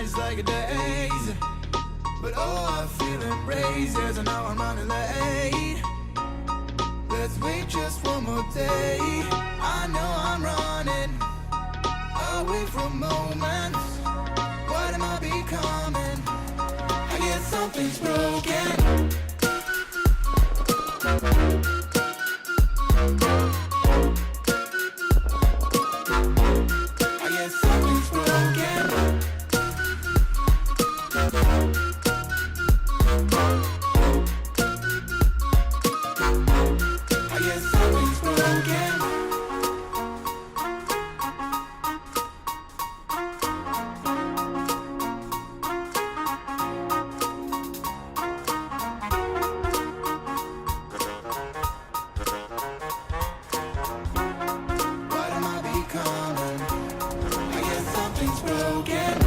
nights like a days. But oh, I feel embraced as I know I'm running late. Let's wait just one more day. I know I'm running away from moments. What am I becoming? I guess something's broken. I guess something's broken. I guess something's broken. What am I becoming? I guess something's broken.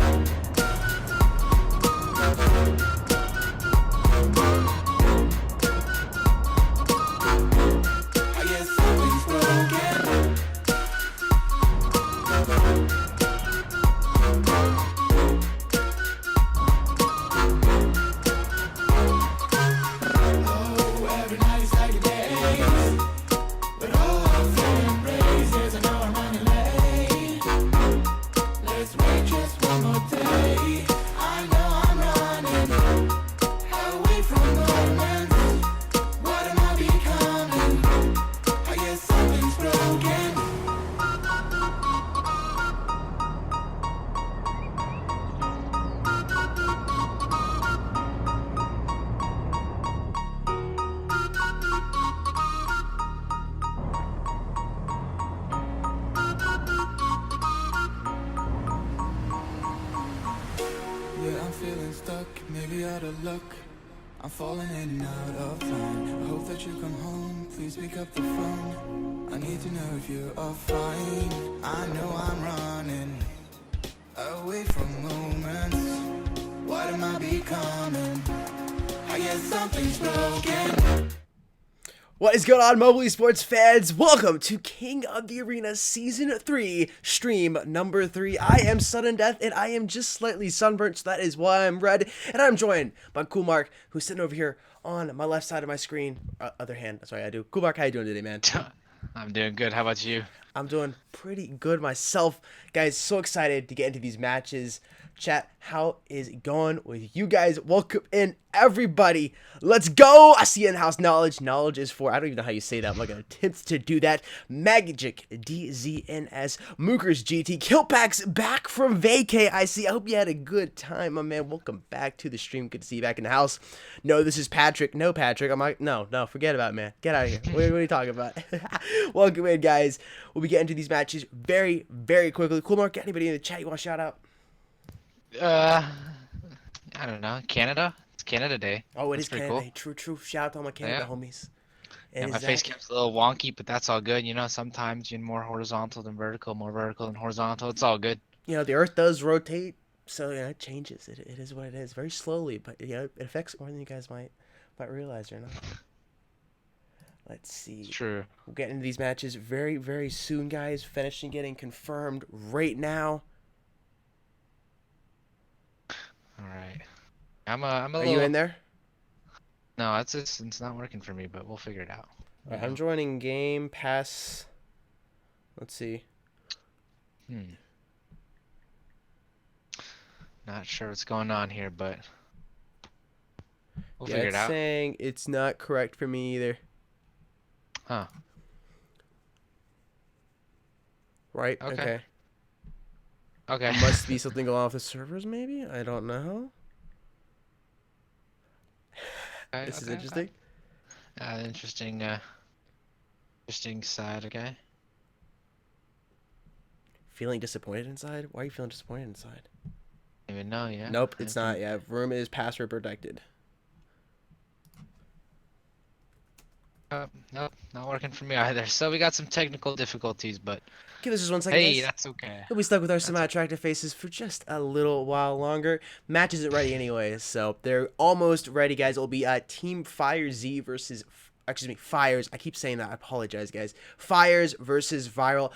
I guess something's broken. Oh, every night is like a day. But oh, I'm feeling braced as I know I'm running late. Let's wait just one more day. I know I'm running away from moments. What am I becoming? I guess something's broken. Yeah, I'm feeling stuck, maybe out of luck. I'm falling in and out of time. I hope that you come home, please pick up the phone. I need to know if you are fine. I know I'm running away from moments. What am I becoming? I guess something's broken. What is going on, Mobley Sports fans? Welcome to King of the Arena Season 3, stream number 3. I am Sudden Death, and I am just slightly sunburnt, so that is why I'm red. And I'm joined by Cool Mark, who's sitting over here on my left side of my screen. Other hand, that's right, I do. Cool Mark, how you doing today, man? I'm doing good. How about you? I'm doing pretty good myself. Guys, so excited to get into these matches. Chat, how is it going with you guys? Welcome in, everybody. Let's go. I see in-house knowledge. Knowledge is for, I don't even know how you say that. I'm not going to attempt to do that. Magic, DZNS, Mookers GT, Killpacks back from vacay. I see. I hope you had a good time, my man. Welcome back to the stream. Good to see you back in the house. No, this is Patrick. No, Patrick. I'm like, no, forget about it, man. Get out of here. What are you talking about? Welcome in, guys. We'll be getting to these matches very, very quickly. Cool, Mark, anybody in the chat you want to shout out? I don't know. Canada? It's Canada Day. Oh, it That's is pretty Canada cool. Day. True. Shout out to all my Canada homies. Yeah, And my is face that- cam's a little wonky, but that's all good. You know, sometimes you're more horizontal than vertical, more vertical than horizontal. It's all good. You know, the Earth does rotate, so you know, it changes. It is what it is, very slowly, but you know, it affects more than you guys might realize or not. Let's see. It's true. We'll get into these matches very, very soon, guys. Finishing getting confirmed right now. All right. I'm a Are little... you in there? No, it's not working for me, but we'll figure it out. All right, I'm joining Game Pass. Let's see. Not sure what's going on here, but we'll Yeah, figure it it's out. saying it's not correct for me either. Huh. Right? Okay. Okay. Must be something going on with the servers, maybe? I don't know. Okay, This is okay, interesting. Interesting side, okay? Feeling disappointed inside? Why are you feeling disappointed inside? Even know, yeah. Nope, it's not. Yeah, room is password protected. Nope, not working for me either. So we got some technical difficulties, but Give us just 1 second. hey, guys. that's okay. We'll be stuck with our semi-attractive faces for just a little while longer. Match isn't ready anyways, so they're almost ready, guys. It'll be Team Fire Z versus, Fires. I keep saying that. I apologize, guys. Fires versus Viral.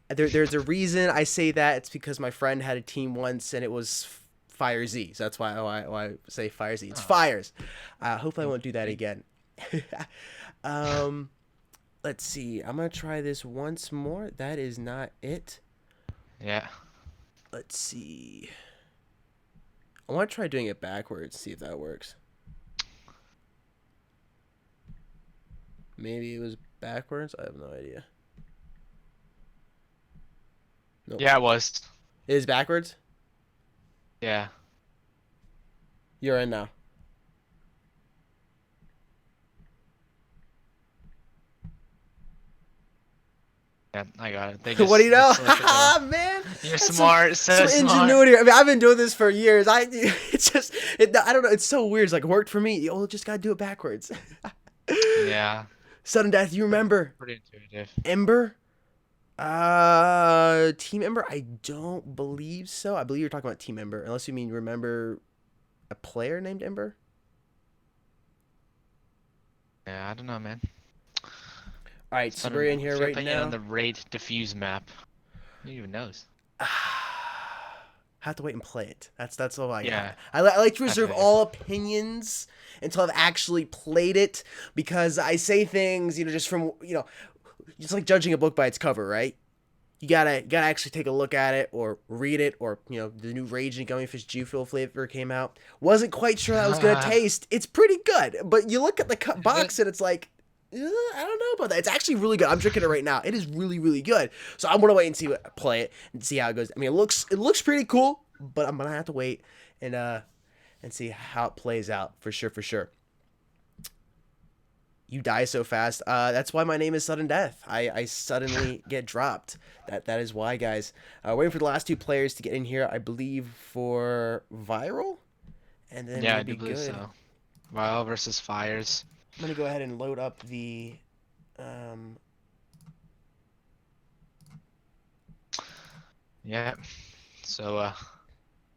There's a reason I say that. It's because my friend had a team once, and it was Fire Z. So that's why I say Fire Z. It's Oh. Fires. Hopefully I won't do that again. Let's see. I'm gonna try this once more. That is not it. Yeah. Let's see. I want to try doing it backwards. See if that works. Maybe it was backwards. I have no idea. Nope. Yeah, it was. It is backwards. Yeah. You're in now. Yeah, I got it. They What do you know? just selected the Haha, wrong- man. You're That's smart. So some smart. ingenuity. I mean, I've been doing this for years. It's just, I don't know. It's so weird. It's like, it worked for me. You just gotta do it backwards. Yeah. Sudden death. You remember Pretty intuitive. Ember? Team Ember? I don't believe so. I believe you're talking about Team Ember, unless you mean remember a player named Ember. Yeah, I don't know, man. All right, so we're in here right now. On the raid diffuse map. Who even knows? Have to wait and play it. That's all I got. Yeah. I like to reserve Okay. all opinions until I've actually played it, because I say things, just from, it's like judging a book by its cover, right? You gotta actually take a look at it or read it, or the new Raging Gummy Fish G Fuel flavor came out. Wasn't quite sure how it was gonna taste. It's pretty good, but you look at the box and it's like, I don't know about that. It's actually really good. I'm drinking it right now. It is really, really good. So I'm gonna wait and play it and see how it goes. I mean, it looks pretty cool, but I'm gonna have to wait and see how it plays out for sure. For sure. You die so fast. That's why my name is Sudden Death. I suddenly get dropped. That is why, guys. Waiting for the last two players to get in here. I believe for Viral, and then Yeah, I we'll do be believe good. so. Vile versus Fires. I'm gonna go ahead and load up the. Yeah. So, a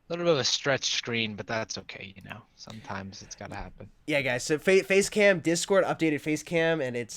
little bit of a stretch screen, but that's okay, Sometimes it's gotta happen. Yeah, guys. So Facecam Discord updated Facecam, and it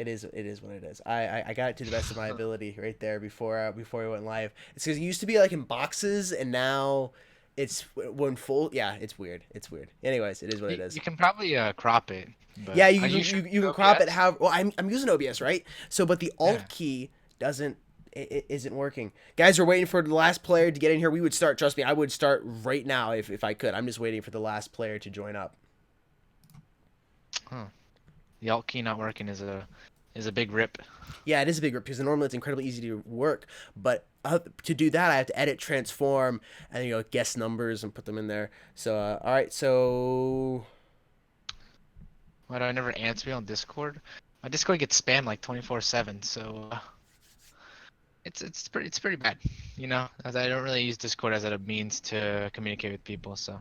is what it is. I got it to the best of my ability right there before we went live. It's because it used to be like in boxes, and now it's when full. Yeah, it's weird. It's weird. Anyways, it is what it is. You can probably crop it. But Yeah, are you sure can OBS? crop it. Well, I'm using OBS, right? So, but the Alt Yeah. key doesn't. It isn't working. Guys, we're waiting for the last player to get in here. We would start. Trust me, I would start right now if I could. I'm just waiting for the last player to join up. The alt key not working is a big rip. Yeah, it is a big rip because normally it's incredibly easy to work, but to do that I have to edit, transform, and guess numbers and put them in there. So all right, so Why do I never answer you on Discord? My Discord gets spammed like 24/7, so it's pretty bad, as I don't really use Discord as a means to communicate with people. So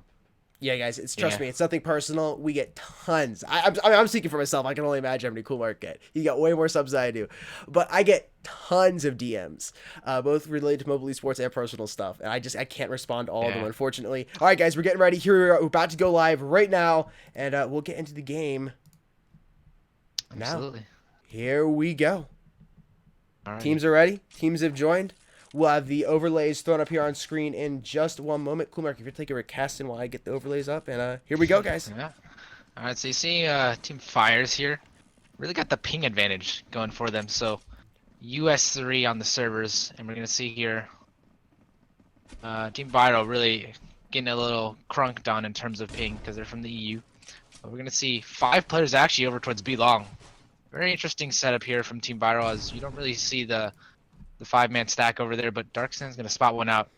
yeah, guys, trust Yeah. me, it's nothing personal. We get tons. I'm speaking for myself. I can only imagine how many cool Mark get. You got way more subs than I do, but I get tons of DMs, both related to mobile esports and personal stuff, and I can't respond to all of them, Yeah. unfortunately. All right, guys, we're getting ready. Here we're about to go live right now, and we'll get into the game. absolutely. Here we go. All right. Teams are ready. Teams have joined. We'll have the overlays thrown up here on screen in just one moment. Cool, Mark, if you're taking a casting while I get the overlays up. And here we go, guys. Yeah. All right. So you see, Team Fires here really got the ping advantage going for them. So US3 on the servers, and we're gonna see here. Team Viral really getting a little crunked on in terms of ping because they're from the EU. But we're gonna see 5 players actually over towards B long. Very interesting setup here from Team Viral, as you don't really see the 5-man stack over there, but Darkstan's gonna spot one out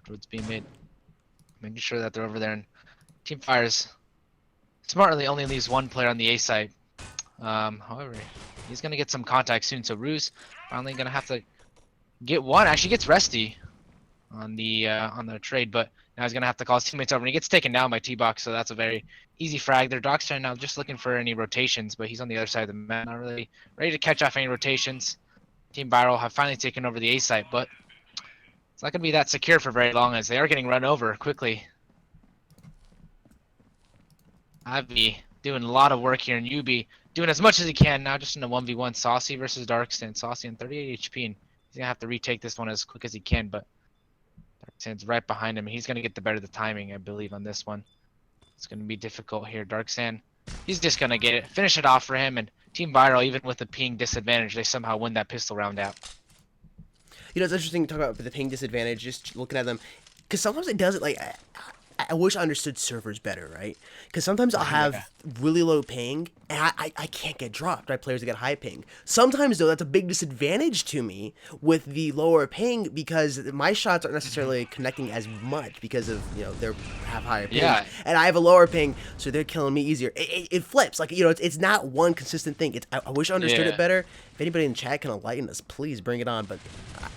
towards B mid, making sure that they're over there. And Team Fires smartly only leaves one player on the A site. However, he's gonna get some contact soon. So Ruse finally gonna have to get one. Actually gets Resty on the trade, but now he's gonna have to call his teammates over, and he gets taken down by T-Box. So that's a very easy frag. Their Darkstar now just looking for any rotations, but he's on the other side of the map, not really ready to catch off any rotations. Team Viral have finally taken over the A site, but it's not gonna be that secure for very long, as they are getting run over quickly. Ivy doing a lot of work here, and Yubi doing as much as he can now, just in a 1v1. Saucy versus Darkstan. Saucy on 38 HP, and he's gonna have to retake this one as quick as he can. But Darksan's right behind him. He's gonna get the better of the timing, I believe, on this one. It's gonna be difficult here. Darksan, he's just gonna get it, finish it off for him, and Team Viral, even with the ping disadvantage, they somehow win that pistol round out. You know, it's interesting to talk about the ping disadvantage, just looking at them, because sometimes it does it like. I wish I understood servers better, right? Because sometimes I'll have really low ping, and I can't get dropped by players that get high ping. Sometimes, though, that's a big disadvantage to me with the lower ping, because my shots aren't necessarily connecting as much because of, you know, they have higher ping. Yeah. And I have a lower ping, so they're killing me easier. It flips. Like, you know, it's not one consistent thing. I wish I understood it better. If anybody in chat can enlighten us, please bring it on. But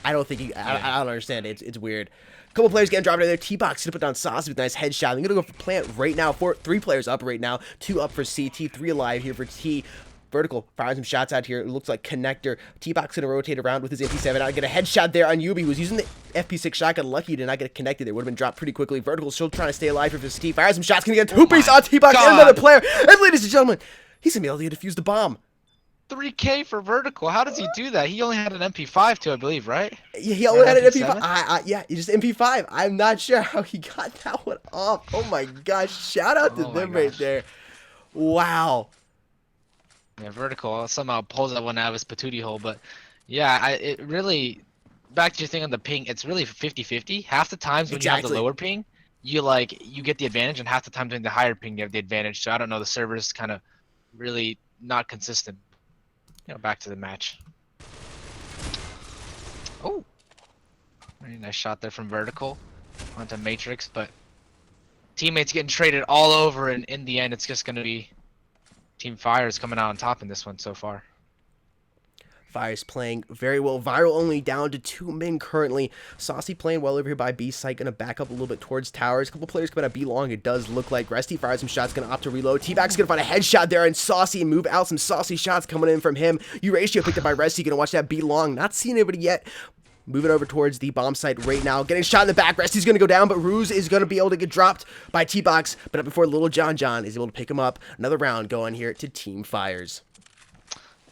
I don't think I don't understand it. It's weird. Couple players getting dropped right there. T-Box gonna put down Saucy with a nice headshot. I'm gonna go for plant right now. 3 players up right now. 2 up for CT. 3 alive here for T. Vertical firing some shots out here. It looks like connector. T-Box gonna rotate around with his MP7 out. Get a headshot there on Yubi, who's using the FP6 shotgun. Lucky he did not get connected there. Would have been dropped pretty quickly. Vertical still trying to stay alive here for T. Fires some shots. Gonna get 2 piece on T-Box and another player. And ladies and gentlemen, he's gonna be able to defuse the bomb. 3K for Vertical. How does he do that? He only had an MP5 too, I believe, right? Yeah, he only had an MP5. Yeah, just MP5. I'm not sure how he got that one off. Oh my gosh. Shout out to them right there. Wow. Yeah, Vertical somehow pulls that one out of his patootie hole. But yeah, it really, back to your thing on the ping, it's really 50-50. Half the times when you have the lower ping, you get the advantage, and half the time during the higher ping, you have the advantage. So I don't know, the server's kind of really not consistent. You know, back to the match. Oh, very nice shot there from Vertical onto Matrix, but teammates getting traded all over, and in the end, it's just going to be Team Fires coming out on top in this one so far. Fire's playing very well. Viral only down to 2 men currently. Saucy playing well over here by B site. Gonna back up a little bit towards towers. A couple players coming out B long. It does look like Resty fires some shots. Gonna opt to reload. T-Bag's gonna find a headshot there, and Saucy move out. Some saucy shots coming in from him. Euratio picked up by Resty. Gonna watch that B long. Not seeing anybody yet. Moving over towards the bomb site right now. Getting shot in the back. Resty's going to go down, but Ruse is going to be able to get dropped by T-Box. But up before Little John is able to pick him up. Another round going here to Team Fires.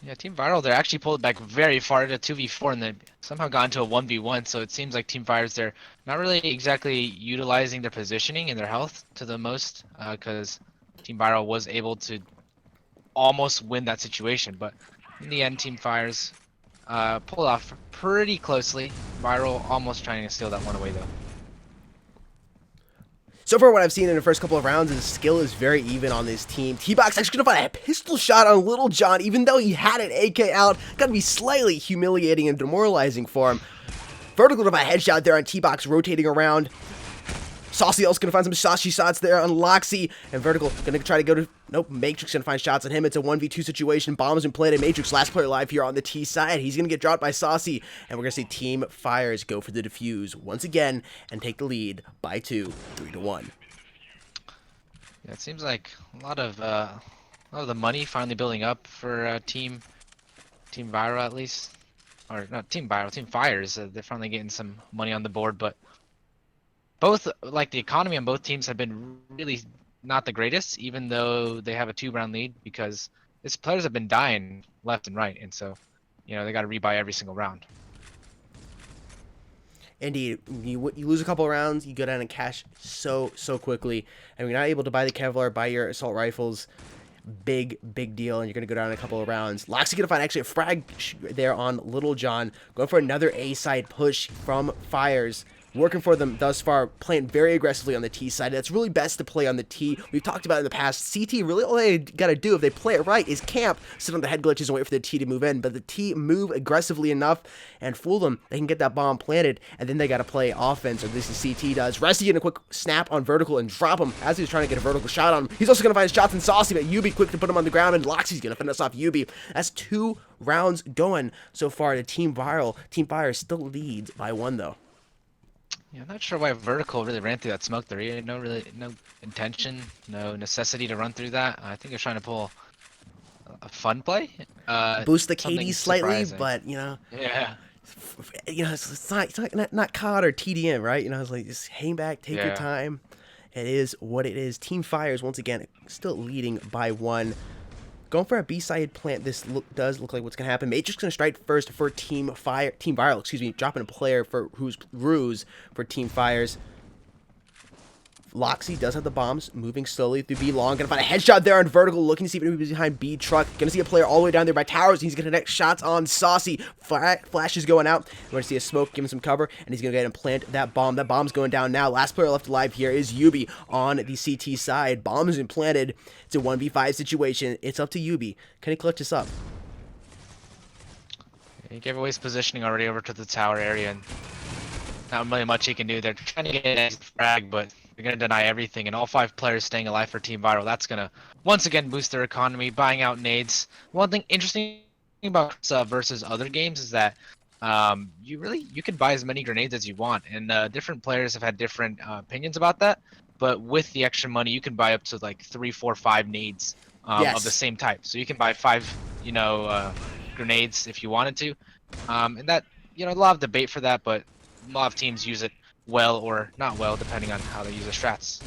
Yeah, Team Viral, they're actually pulled back very far to 2v4, and then somehow got into a 1v1. So it seems like Team Fires, they're not really exactly utilizing their positioning and their health to the most, because Team Viral was able to almost win that situation. But in the end, Team Fires pulled off pretty closely. Viral almost trying to steal that one away, though. So far, what I've seen in the first couple of rounds is skill is very even on this team. T-Box actually gonna find a pistol shot on Little John, even though he had an AK out. Gonna be slightly humiliating and demoralizing for him. Vertical to my headshot there on T-Box, rotating around. Saucy also gonna find some saucy shots there on Loxy, and Vertical gonna try to go to, nope, Matrix gonna find shots on him. It's a 1v2 situation. Bombs been planted. Matrix, last player alive here on the T side. He's gonna get dropped by Saucy, and we're gonna see Team Fires go for the defuse once again and take the lead by 2, 3-1. Yeah, it seems like a lot of the money finally building up for Team Viral, at least, or not Team Viral, Team Fires. They're finally getting some money on the board, but both, like, the economy on both teams have been really not the greatest, even though they have a 2-round lead, because these players have been dying left and right, and so, you know, they got to rebuy every single round. Indeed, you lose a couple of rounds, you go down and cash so quickly, and you're not able to buy the Kevlar, buy your assault rifles. Big deal, and you're gonna go down a couple of rounds. Loxy gonna find actually a frag there on Little John, going for another A side push from Fires. Working for them thus far, playing very aggressively on the T side. That's really best to play on the T. We've talked about it in the past. CT, really all they got to do if they play it right is camp, sit on the head glitches and wait for the T to move in. But the T move aggressively enough and fool them. They can get that bomb planted, and then they got to play offense, or this is CT does. Resty getting a quick snap on Vertical and drop him as he was trying to get a vertical shot on him. He's also going to find shots in Saucy, but Yubi quick to put him on the ground, and Loxy's going to finish off Yubi. That's 2 rounds going so far to Team Viral. Team Fire still leads by 1, though. Yeah, I'm not sure why Vertical really ran through that smoke there. He had no intention, no necessity to run through that. I think he was trying to pull a fun play. Boost the KD slightly, surprising. But, you know. Yeah. You know, it's not COD or TDM, right? You know, it's like, just hang back, take your time. It is what it is. Team Fires, once again, still leading by 1. Going for a B-side plant. This does look like what's going to happen. Matrix going to strike first for Team Viral, excuse me, dropping a player for who's Ruse for Team Fires. Loxy does have the bombs, moving slowly through B long. Gonna find a headshot there on Vertical, looking to see if anybody's behind B truck. Gonna see a player all the way down there by towers. He's gonna connect shots on Saucy. Flash is going out. We're gonna see a smoke, give him some cover, and he's gonna go ahead and plant that bomb. That bomb's going down now. Last player left alive here is Yubi on the CT side. Bomb is implanted. It's a 1v5 situation. It's up to Yubi. Can he clutch this up? He gave away his positioning already over to the tower area, and not really much he can do. They're trying to get an exit frag, but they're going to deny everything, and all 5 players staying alive for Team Viral. That's going to, once again, boost their economy, buying out nades. One thing interesting about versus other games is that you can buy as many grenades as you want, and different players have had different opinions about that. But with the extra money, you can buy up to like 3, 4, 5 nades of the same type. So you can buy 5, grenades if you wanted to, and that, a lot of debate for that, but a lot of teams use it well or not well, depending on how they use their strats.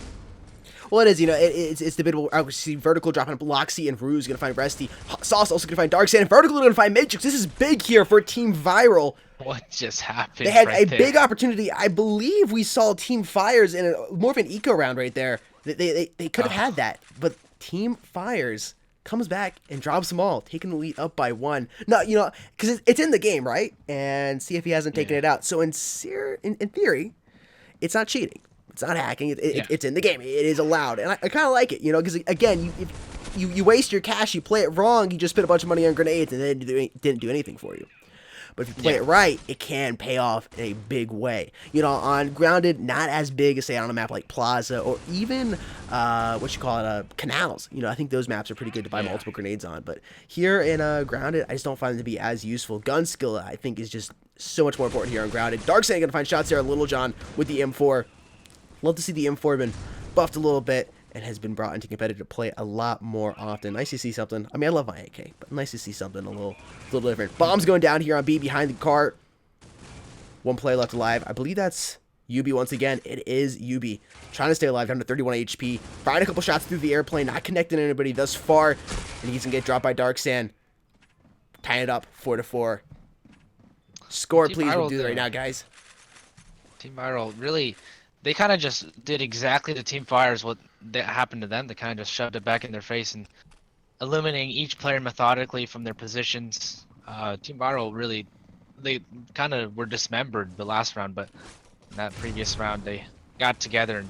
Well, it is, it's debatable. I see Vertical dropping Loxy, and Ruse gonna find Resty. Sauce also gonna find Darksand, and Vertical gonna find Matrix. This is big here for Team Viral. What just happened? They had right a big opportunity. I believe we saw Team Fires in more of an eco round right there. They could have had that, but Team Fires comes back and drops them all, taking the lead up by 1. No, because it's in the game, right? And see if he hasn't taken it out. So in theory, it's not cheating. It's not hacking. It's in the game. It is allowed, and I kind of like it, because again, you waste your cash, you play it wrong, you just spent a bunch of money on grenades, and then it didn't do anything for you. But if you play it right, it can pay off in a big way. On Grounded, not as big as, say, on a map like Plaza, or even, Canals. I think those maps are pretty good to buy multiple grenades on. But here in Grounded, I just don't find them to be as useful. Gun skill, I think, is just so much more important here on Grounded. Darksand going to find shots there on Little John with the M4. Love to see the M4 been buffed a little bit and has been brought into competitive play a lot more often. Nice to see something. I mean, I love my AK, but nice to see something a little different. Bombs going down here on B behind the cart. 1 player left alive. I believe that's Yubi once again. It is Yubi trying to stay alive, down to 31 HP. Firing a couple shots through the airplane, not connecting anybody thus far, and he's gonna get dropped by Darksand. Tying it up 4-4. Score, please. We'll do it right now, guys. Team Viral really, they kind of just did exactly to Team Fires what that happened to them. They kind of just shoved it back in their face and eliminating each player methodically from their positions. Team Viral really, they kind of were dismembered the last round, but in that previous round they got together and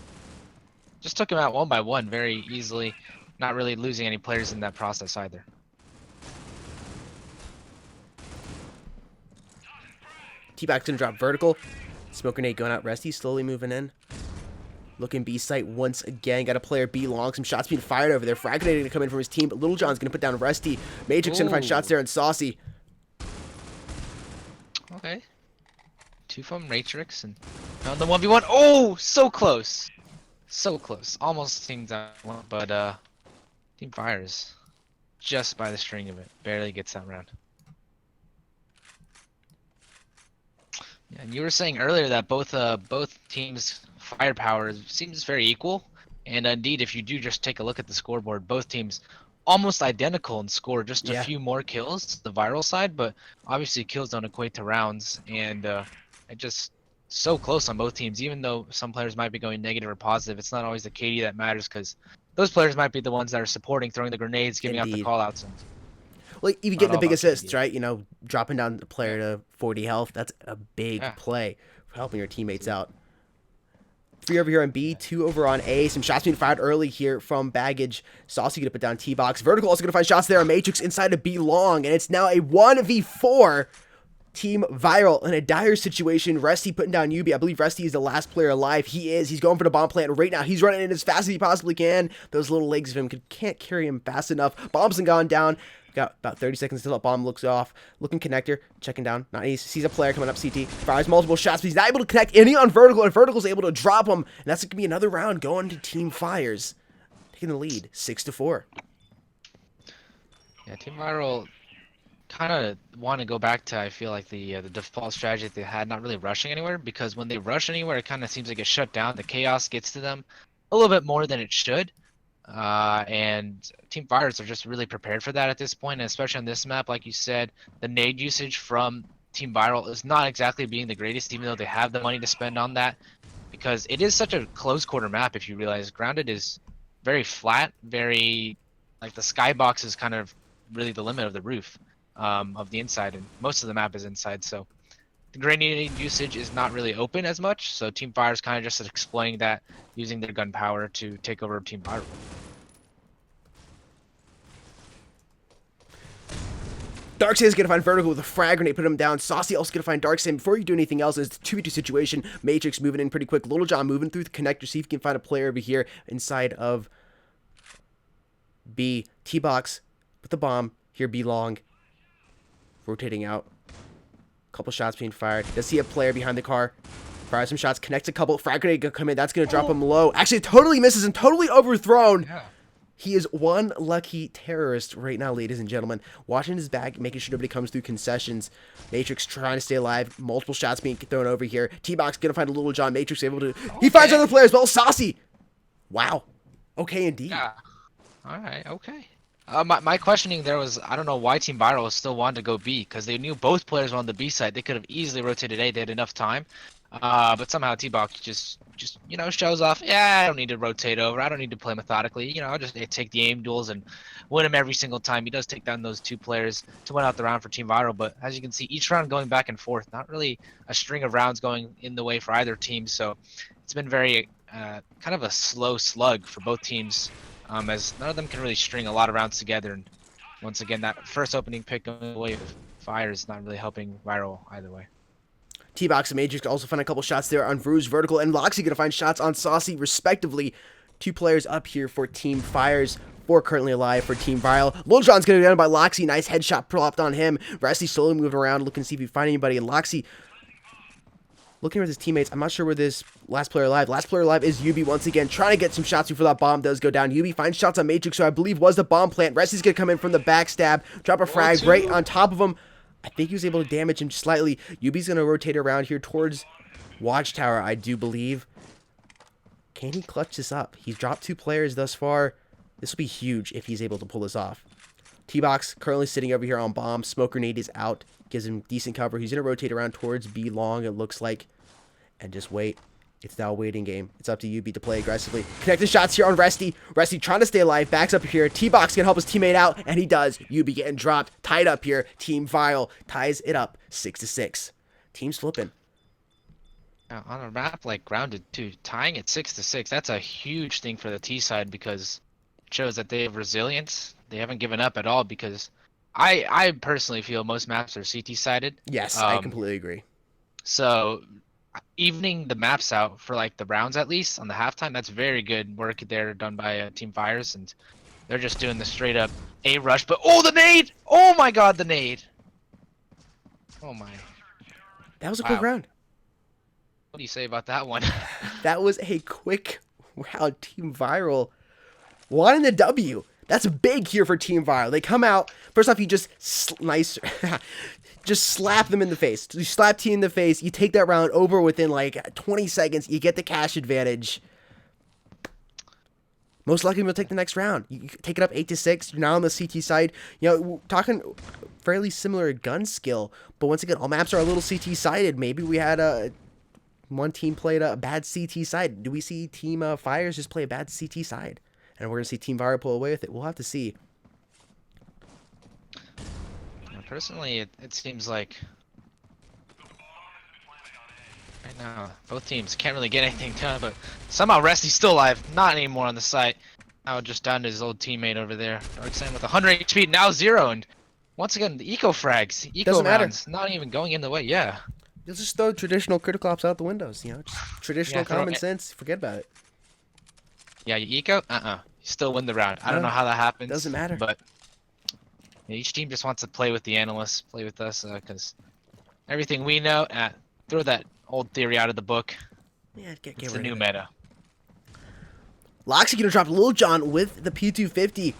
just took them out 1 by 1 very easily, not really losing any players in that process either. T-Back's gonna drop Vertical. Smoke grenade going out. Resty slowly moving in. Looking B site once again. Got a player B long. Some shots being fired over there. Frag grenade gonna come in from his team, but Little John's gonna put down Resty. Matrix gonna find shots there, and Saucy. Okay. 2 from Matrix and found the 1v1. Oh, so close. So close. Almost teams out, but Team Fires just by the string of it. Barely gets that round. Yeah, and you were saying earlier that both teams' firepower seems very equal, and indeed, if you do just take a look at the scoreboard, both teams almost identical in score, just a few more kills, the Viral side, but obviously kills don't equate to rounds, and it just so close on both teams. Even though some players might be going negative or positive, it's not always the KD that matters, because those players might be the ones that are supporting, throwing the grenades, giving out the callouts. Well, even getting the big assists, right? Dropping down the player to 40 health, that's a big play for helping your teammates out. 3 over here on B, 2 over on A. Some shots being fired early here from Baggage. Saucy gonna put down T-Box. Vertical also gonna find shots there on Matrix inside of B long, and it's now a 1v4. Team Viral in a dire situation. Resty putting down Yubi. I believe Resty is the last player alive. He is. He's going for the bomb plant right now. He's running in as fast as he possibly can. Those little legs of him can't carry him fast enough. Bombs and gone down. Got about 30 seconds until that bomb looks off. Looking connector, checking down. Not he sees a player coming up CT. Fires multiple shots, but he's not able to connect any on Vertical, and Vertical's able to drop him. And that's going to be another round going to Team Fires. Taking the lead, 6-4. Yeah, Team Viral kind of want to go back to, I feel like, the default strategy that they had, not really rushing anywhere, because when they rush anywhere, it kind of seems like it shut down. The chaos gets to them a little bit more than it should. and Team Fires are just really prepared for that at this point, and especially on this map, like you said, the nade usage from Team Viral is not exactly being the greatest, even though they have the money to spend on that, because it is such a close quarter map. If you realize, Grounded is very flat, very like the skybox is kind of really the limit of the roof of the inside, and most of the map is inside, so the grenade usage is not really open as much. So Team Fire is kind of just exploiting that, using their gun power to take over Team Viral. Darkseid's gonna find Vertical with a frag grenade, put him down. Saucy also gonna find Darkseid. Before you do anything else, it's a 2v2 situation. Matrix moving in pretty quick. Little John moving through the connector, see if he can find a player over here inside of B. T-Box with the bomb. Here, B long. Rotating out. Couple shots being fired. Does see a player behind the car. Fires some shots, connects a couple. Frag grenade gonna come in. That's gonna drop him low. Actually, totally misses and totally overthrown. Yeah. He is one lucky terrorist right now, ladies and gentlemen. Watching his back, making sure nobody comes through concessions. Matrix trying to stay alive. Multiple shots being thrown over here. T-Box gonna find a Little John. Matrix able to... He finds other players as well. Saucy! Wow. Okay, indeed. Yeah. All right. Okay. My questioning there was, I don't know why Team Viral still wanted to go B, because they knew both players were on the B side. They could have easily rotated A. They had enough time. But somehow T-Box just shows off. Yeah, I don't need to rotate over. I don't need to play methodically. I'll just take the aim duels and win him every single time. He does take down those two players to win out the round for Team Viral. But as you can see, each round going back and forth. Not really a string of rounds going in the way for either team. So it's been very kind of a slow slug for both teams, as none of them can really string a lot of rounds together. And once again, that first opening pick going away of Fire is not really helping Viral either way. T-Box and Matrix also find a couple shots there on Vru's Vertical, and Loxy gonna find shots on Saucy, respectively. Two players up here for Team Fires, 4 currently alive for Team Viral. Lil John's gonna be down by Loxy, nice headshot plopped on him. Rusty slowly moving around, looking to see if he can find anybody, and Loxy looking at his teammates. I'm not sure where this last player alive. Last player alive is Yubi once again, trying to get some shots before that bomb does go down. Yubi finds shots on Matrix, who I believe was the bomb plant. Rusty's gonna come in from the backstab, drop a frag right on top of him. I think he was able to damage him slightly. Yubi's going to rotate around here towards Watchtower, I do believe. Can he clutch this up? He's dropped 2 players thus far. This will be huge if he's able to pull this off. T-Box currently sitting over here on bomb. Smoke grenade is out. Gives him decent cover. He's going to rotate around towards B long, it looks like. And just wait. It's now a waiting game. It's up to Yubi to play aggressively. Connected shots here on Resty. Resty trying to stay alive. Backs up here. T-Box can help his teammate out. And he does. Yubi getting dropped. Tied up here. Team Viral ties it up 6-6. Team's flipping. Now, on a map like Grounded too, tying it 6-6, that's a huge thing for the T side, because it shows that they have resilience. They haven't given up at all, because I personally feel most maps are CT sided. Yes, I completely agree. So evening the maps out for like the rounds, at least on the halftime, that's very good work there done by Team Fires, and they're just doing the straight up A rush. But oh, the nade! Oh my god, the nade! Oh my. That was a quick round. What do you say about that one? That was a quick round. Team Viral wanting the W. That's big here for Team Viral. They come out. First off, you just just slap them in the face. You slap T in the face. You take that round over within like 20 seconds. You get the cash advantage. Most likely, we'll take the next round. You take it up 8-6. You're now on the CT side. Talking fairly similar gun skill, but once again, all maps are a little CT sided. Maybe we had one team played a bad CT side. Do we see Team Fires just play a bad CT side? And we're going to see Team Viral pull away with it. We'll have to see. Personally, it seems like right now both teams can't really get anything done, but somehow Resty's still alive. Not anymore on the site. Now just down to his old teammate over there. Darkseid with 100 HP, now 0. And once again, the eco frags, eco rounds, not even going in the way. Yeah. You'll just throw traditional critical ops out the windows. Just traditional common sense. Forget about it. Yeah, you eco? You still win the round. I don't know how that happens. Doesn't matter. But each team just wants to play with the analysts, play with us, because everything we know, throw that old theory out of the book. Yeah, it's the new meta. Loxy gonna drop Lil John with the P250.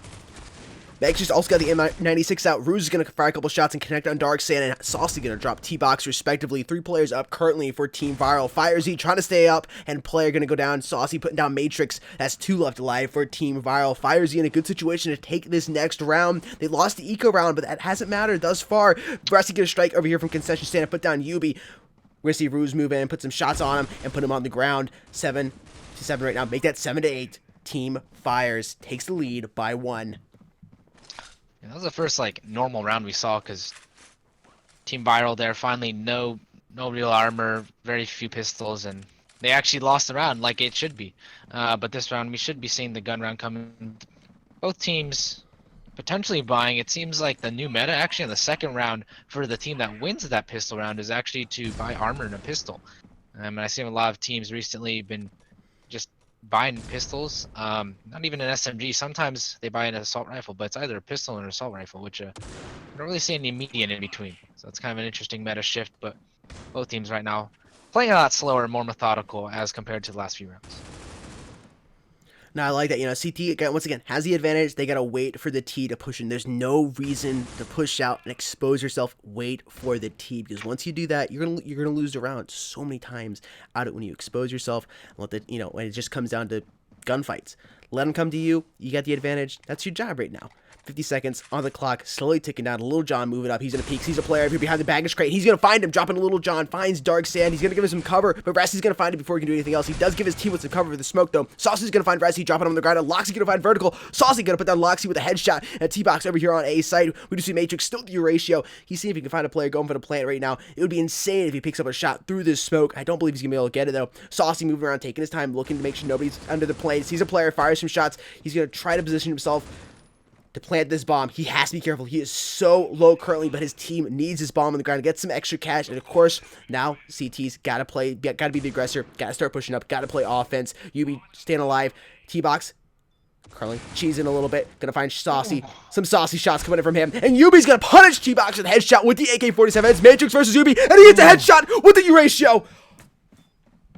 Matrix also got the M96 out. Ruse is going to fire a couple shots and connect on Dark Sand, and Saucy going to drop T-Box respectively. 3 players up currently for Team Viral. FireZ trying to stay up, and player going to go down. Saucy putting down Matrix. That's 2 left alive for Team Viral. FireZ in a good situation to take this next round. They lost the Eco round, but that hasn't mattered thus far. Bressy get a strike over here from Concession Stand and put down Yubi. We're going to see Ruse move in, put some shots on him, and put him on the ground. 7-7 right now. Make that 7-8. Team Fires takes the lead by 1. That was the first like normal round we saw because Team Viral there finally no real armor, very few pistols, and they actually lost the round like it should be. But this round we should be seeing the gun round coming. Both teams potentially buying. It seems like the new meta actually in the second round for the team that wins that pistol round is actually to buy armor and a pistol. And I see a lot of teams recently been just buying pistols, not even an SMG. Sometimes they buy an assault rifle, but it's either a pistol or an assault rifle, which I don't really see any median in between. So it's kind of an interesting meta shift, but both teams right now playing a lot slower, more methodical as compared to the last few rounds. Now I like that, CT once again has the advantage. They gotta wait for the T to push in. There's no reason to push out and expose yourself. Wait for the T, because once you do that, you're gonna lose the round so many times out of when you expose yourself and let the when it just comes down to gunfights. Let them come to you. You got the advantage. That's your job right now. 50 seconds on the clock, slowly ticking down. Little John moving up. He's in a peak. He's a player here behind the baggage crate. He's going to find him. Dropping Little John. Finds Dark Sand. He's going to give him some cover, but Rassy's going to find it before he can do anything else. He does give his team with some cover for the smoke, though. Saucy's going to find Rassy, dropping him on the ground. And Loxy going to find Vertical. Saucy going to put down Loxy with a headshot. And a T-Box over here on A side. We do see Matrix still at the ratio. He's seeing if he can find a player going for the plant right now. It would be insane if he picks up a shot through this smoke. I don't believe he's going to be able to get it, though. Saucy moving around, taking his time, looking to make sure nobody's under the plane. Sees a player, fires some shots. He's going to try to position himself to plant this bomb. He has to be careful. He is so low currently, but his team needs this bomb on the ground to get some extra cash. And of course, now CT's gotta be the aggressor, gotta start pushing up, gotta play offense. Yubi staying alive. T-Box curling, cheesing a little bit, gonna find Saucy. Some saucy shots coming in from him, and Yubi's gonna punish T-Box with a headshot with the AK-47. It's Matrix versus Yubi, and he hits a headshot with the U-ratio.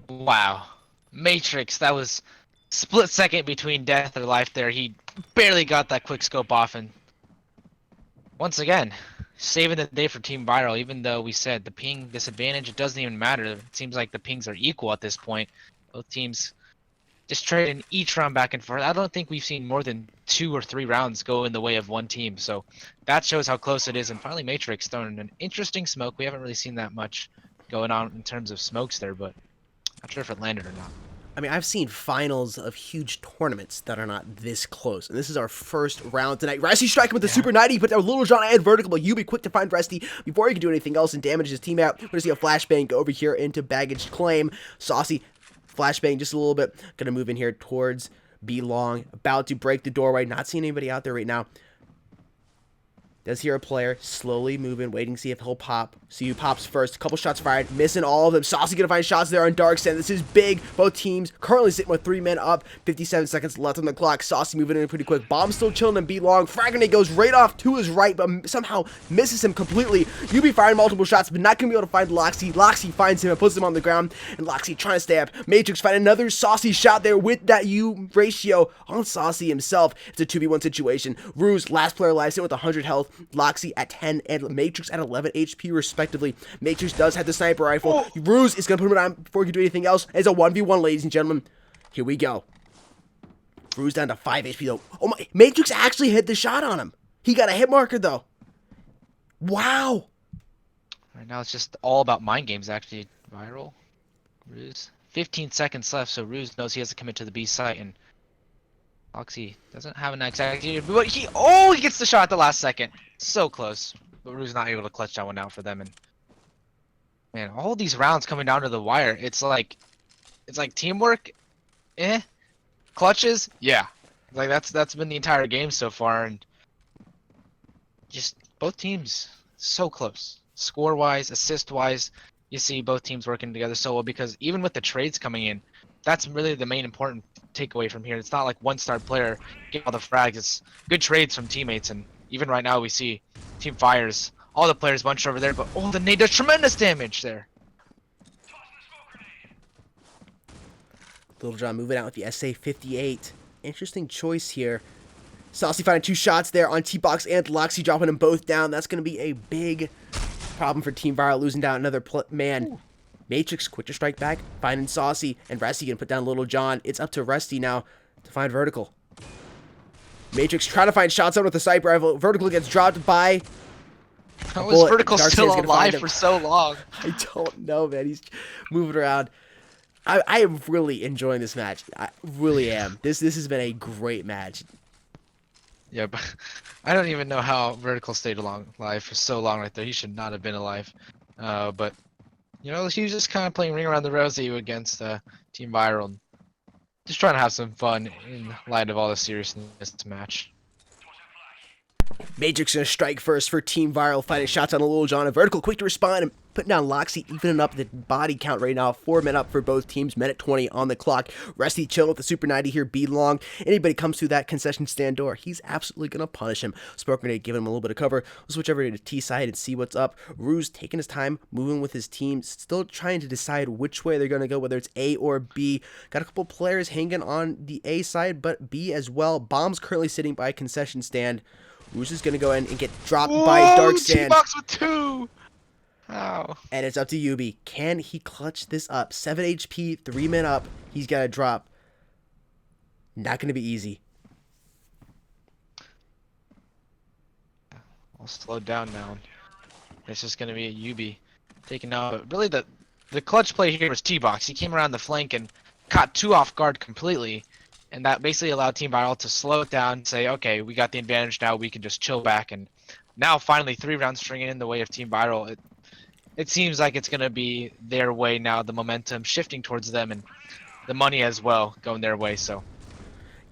Wow, Matrix, that was split second between death or life there. He barely got that quick scope off, and once again saving the day for Team Viral. Even though we said the ping disadvantage, it doesn't even matter. It seems like the pings are equal at this point. Both teams just trading each round back and forth. I don't think we've seen more than 2 or 3 rounds go in the way of one team, so that shows how close it is. And finally Matrix throwing an interesting smoke. We haven't really seen that much going on in terms of smokes there, but not sure if it landed or not. I mean, I've seen finals of huge tournaments that are not this close, and this is our first round tonight. Rassy striking with the Super 90, but that Little John and Vertical, but Yubi quick to find Resty before he can do anything else and damage his team out. We're going to see a flashbang go over here into Baggage Claim. Saucy, flashbang just a little bit. Going to move in here towards B-Long, about to break the doorway. Not seeing anybody out there right now. Does hear a player slowly moving, waiting to see if he'll pop. See who pops first. A couple shots fired, missing all of them. Saucy gonna find shots there on Dark Sand. This is big. Both teams currently sitting with 3 men up. 57 seconds left on the clock. Saucy moving in pretty quick. Bomb still chilling and B-Long. Frag grenade goes right off to his right, but somehow misses him completely. Yubi firing multiple shots, but not gonna be able to find Loxy. Loxy finds him and puts him on the ground, and Loxy trying to stay up. Matrix find another Saucy shot there with that U ratio on Saucy himself. It's a 2v1 situation. Ruse, last player alive, sitting with 100 health. Loxy at 10 and Matrix at 11 HP respectively. Matrix does have the sniper rifle. Ruse is going to put him down before he can do anything else. It's a 1v1, ladies and gentlemen. Here we go. Ruse down to 5 HP though. Oh my, Matrix actually hit the shot on him. He got a hit marker though. Wow. Right now it's just all about mind games actually. Viral. Ruse. 15 seconds left, so Ruse knows he has to commit to the B site, and Loxy doesn't have an exact, but he gets the shot at the last second. So close, but Ruse not able to clutch that one out for them. And man, all these rounds coming down to the wire, it's like teamwork, clutches, yeah. Like that's been the entire game so far, and just both teams so close, score wise, assist wise. You see both teams working together so well, because even with the trades coming in, that's really the main important takeaway from here. It's not like one-star player getting all the frags. It's good trades from teammates, and even right now we see Team Fires, all the players bunched over there, but the nade does tremendous damage there. Little John moving out with the SA-58. Interesting choice here. Saucy finding 2 shots there on T-Box and Loxy, dropping them both down. That's going to be a big problem for Team Viral, losing down another man. Ooh. Matrix quick to strike back, finding Saucy, and Rusty gonna put down Little John. It's up to Rusty now to find Vertical. Matrix trying to find shots out with the sniper rifle. Vertical gets dropped by. How was Vertical still alive for so long? I don't know, man. He's moving around. I am really enjoying this match. I really am. This has been a great match. Yeah, but I don't even know how Vertical stayed alive for so long right there. He should not have been alive. But you know, he was just kind of playing Ring Around the Rosie against Team Viral, and just trying to have some fun in light of all the seriousness of this match. Matrix gonna strike first for Team Viral, fighting shots on the Little John. And Vertical quick to respond and putting down Loxy, evening up the body count right now. 4 men up for both teams, minute 20 on the clock. Rusty chill with the Super 90 here, B long. Anybody comes through that concession stand door, he's absolutely gonna punish him. Smoke Grenade giving him a little bit of cover. We'll switch over to the T side and see what's up. Ruse taking his time, moving with his team, still trying to decide which way they're gonna go, whether it's A or B. Got a couple players hanging on the A side, but B as well. Bomb's currently sitting by a concession stand. Ruse is going to go in and get dropped by Dark Sand. T-Box with 2! Ow. And it's up to Yubi. Can he clutch this up? 7 HP, 3 men up. He's got to drop. Not going to be easy. I'll slow down now. It's just going to be a Yubi taking out. But really, the clutch play here was T-Box. He came around the flank and caught 2 off guard completely. And that basically allowed Team Viral to slow it down and say, okay, we got the advantage now, we can just chill back. And now finally 3 rounds stringing in the way of Team Viral. It seems like it's going to be their way now, the momentum shifting towards them and the money as well going their way. So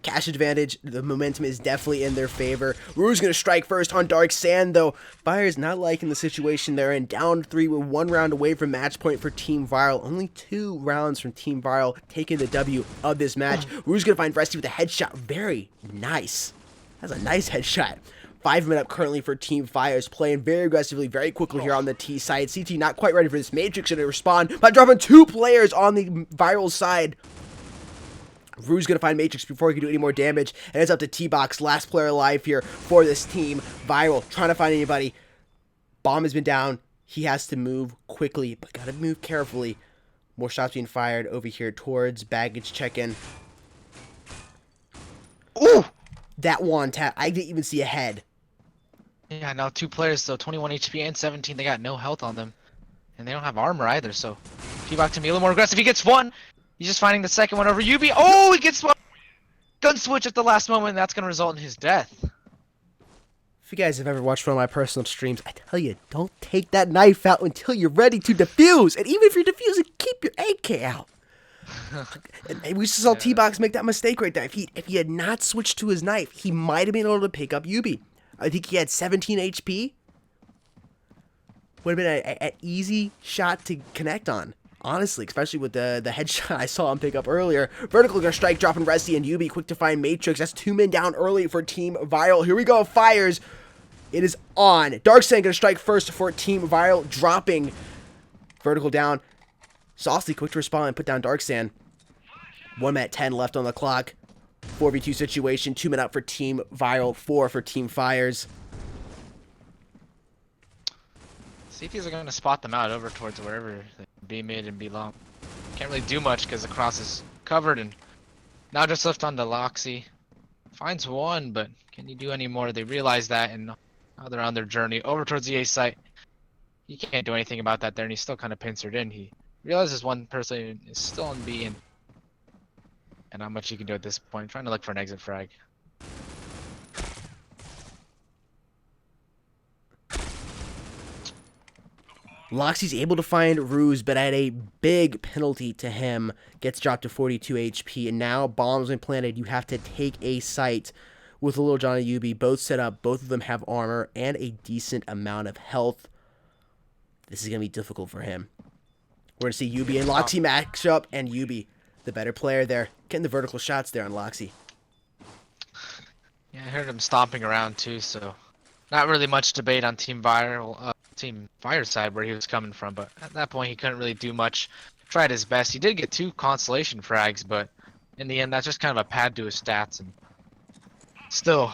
cash advantage, the momentum is definitely in their favor. Rue's going to strike first on Dark Sand, though. Fire's not liking the situation they're in. Down 3, we're 1 round away from match point for Team Viral. Only 2 rounds from Team Viral taking the W of this match. Rue's going to find Rusty with a headshot. Very nice. That's a nice headshot. 5 men up currently for Team Fires, playing very aggressively, very quickly here on the T side. CT not quite ready for this. Matrix going to respond by dropping 2 players on the Viral side. Rue's going to find Matrix before he can do any more damage, and it's up to T-Box, last player alive here for this team. Viral, trying to find anybody. Bomb has been down. He has to move quickly, but got to move carefully. More shots being fired over here towards baggage check-in. Ooh! That one tap. I didn't even see a head. yeah, now 2 players, so 21 HP and 17. They got no health on them, and they don't have armor either. So T-Box can be a little more aggressive. He gets 1. He's just finding the second one over Yubi. Oh, he gets one. Gun switch at the last moment, and that's going to result in his death. If you guys have ever watched one of my personal streams, I tell you, don't take that knife out until you're ready to defuse. And even if you're defusing, keep your AK out. And we saw T-Box make that mistake right there. If he had not switched to his knife, he might have been able to pick up Yubi. I think he had 17 HP. Would have been an easy shot to connect on. Honestly, especially with the headshot I saw him pick up earlier. Vertical gonna strike, dropping Rusty and Yubi. Quick to find Matrix. That's 2 men down early for Team Viral. Here we go. Fires. It is on. Dark Sand gonna strike first for Team Viral, dropping Vertical down. Saucy quick to respond and put down Dark Sand. 1 minute 10 left on the clock. 4v2 situation. 2 men out for Team Viral. 4 for Team Fires. CTs are going to spot them out over towards wherever B mid and B long. Can't really do much because the cross is covered, and now just left on the Loxy. Finds 1, but can you do any more? They realize that, and now they're on their journey over towards the A site. He can't do anything about that there, and he's still kind of pincered in. He realizes one person is still on B, and not much he can do at this point. Trying to look for an exit frag. Loxy's able to find Ruse, but at a big penalty to him. Gets dropped to 42 HP, and now bombs been planted. You have to take a site with Little John and Yubi. Both set up. Both of them have armor and a decent amount of health. This is going to be difficult for him. We're going to see Yubi and Loxy match up, and Yubi, the better player there, getting the vertical shots there on Loxy. Yeah, I heard him stomping around too, so not really much debate on Team Fire side where he was coming from, but at that point he couldn't really do much. Tried his best. He did get 2 consolation frags, but in the end that's just kind of a pad to his stats, and still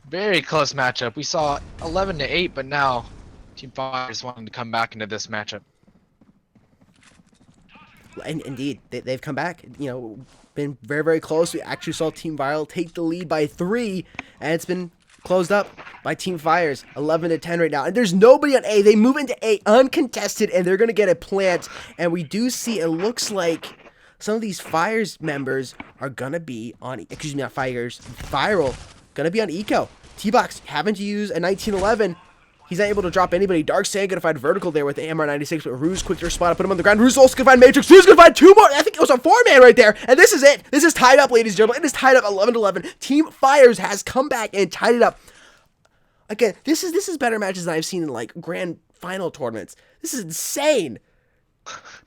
Very close matchup. We saw 11-8, but now Team Fire is wanting to come back into this matchup. And indeed, they've come back. You know, been very, very close. We actually saw Team Viral take the lead by 3, and it's been closed up by Team Fires, 11-10 right now. And there's nobody on A. They move into A uncontested, and they're going to get a plant. And we do see, it looks like some of these Fires members are going to be on, excuse me, not Fires, Viral, going to be on Eco. T-Box having to use a 1911. He's not able to drop anybody. Darksand gonna find Vertical there with the AMR-96, but Ruse quick to spot, put him on the ground. Ruse also gonna find Matrix. Ruse gonna find 2 more. I think it was a 4-man right there. And this is it. This is tied up, ladies and gentlemen. It is tied up 11-11. Team Fires has come back and tied it up. Again, this is better matches than I've seen in like grand final tournaments. This is insane.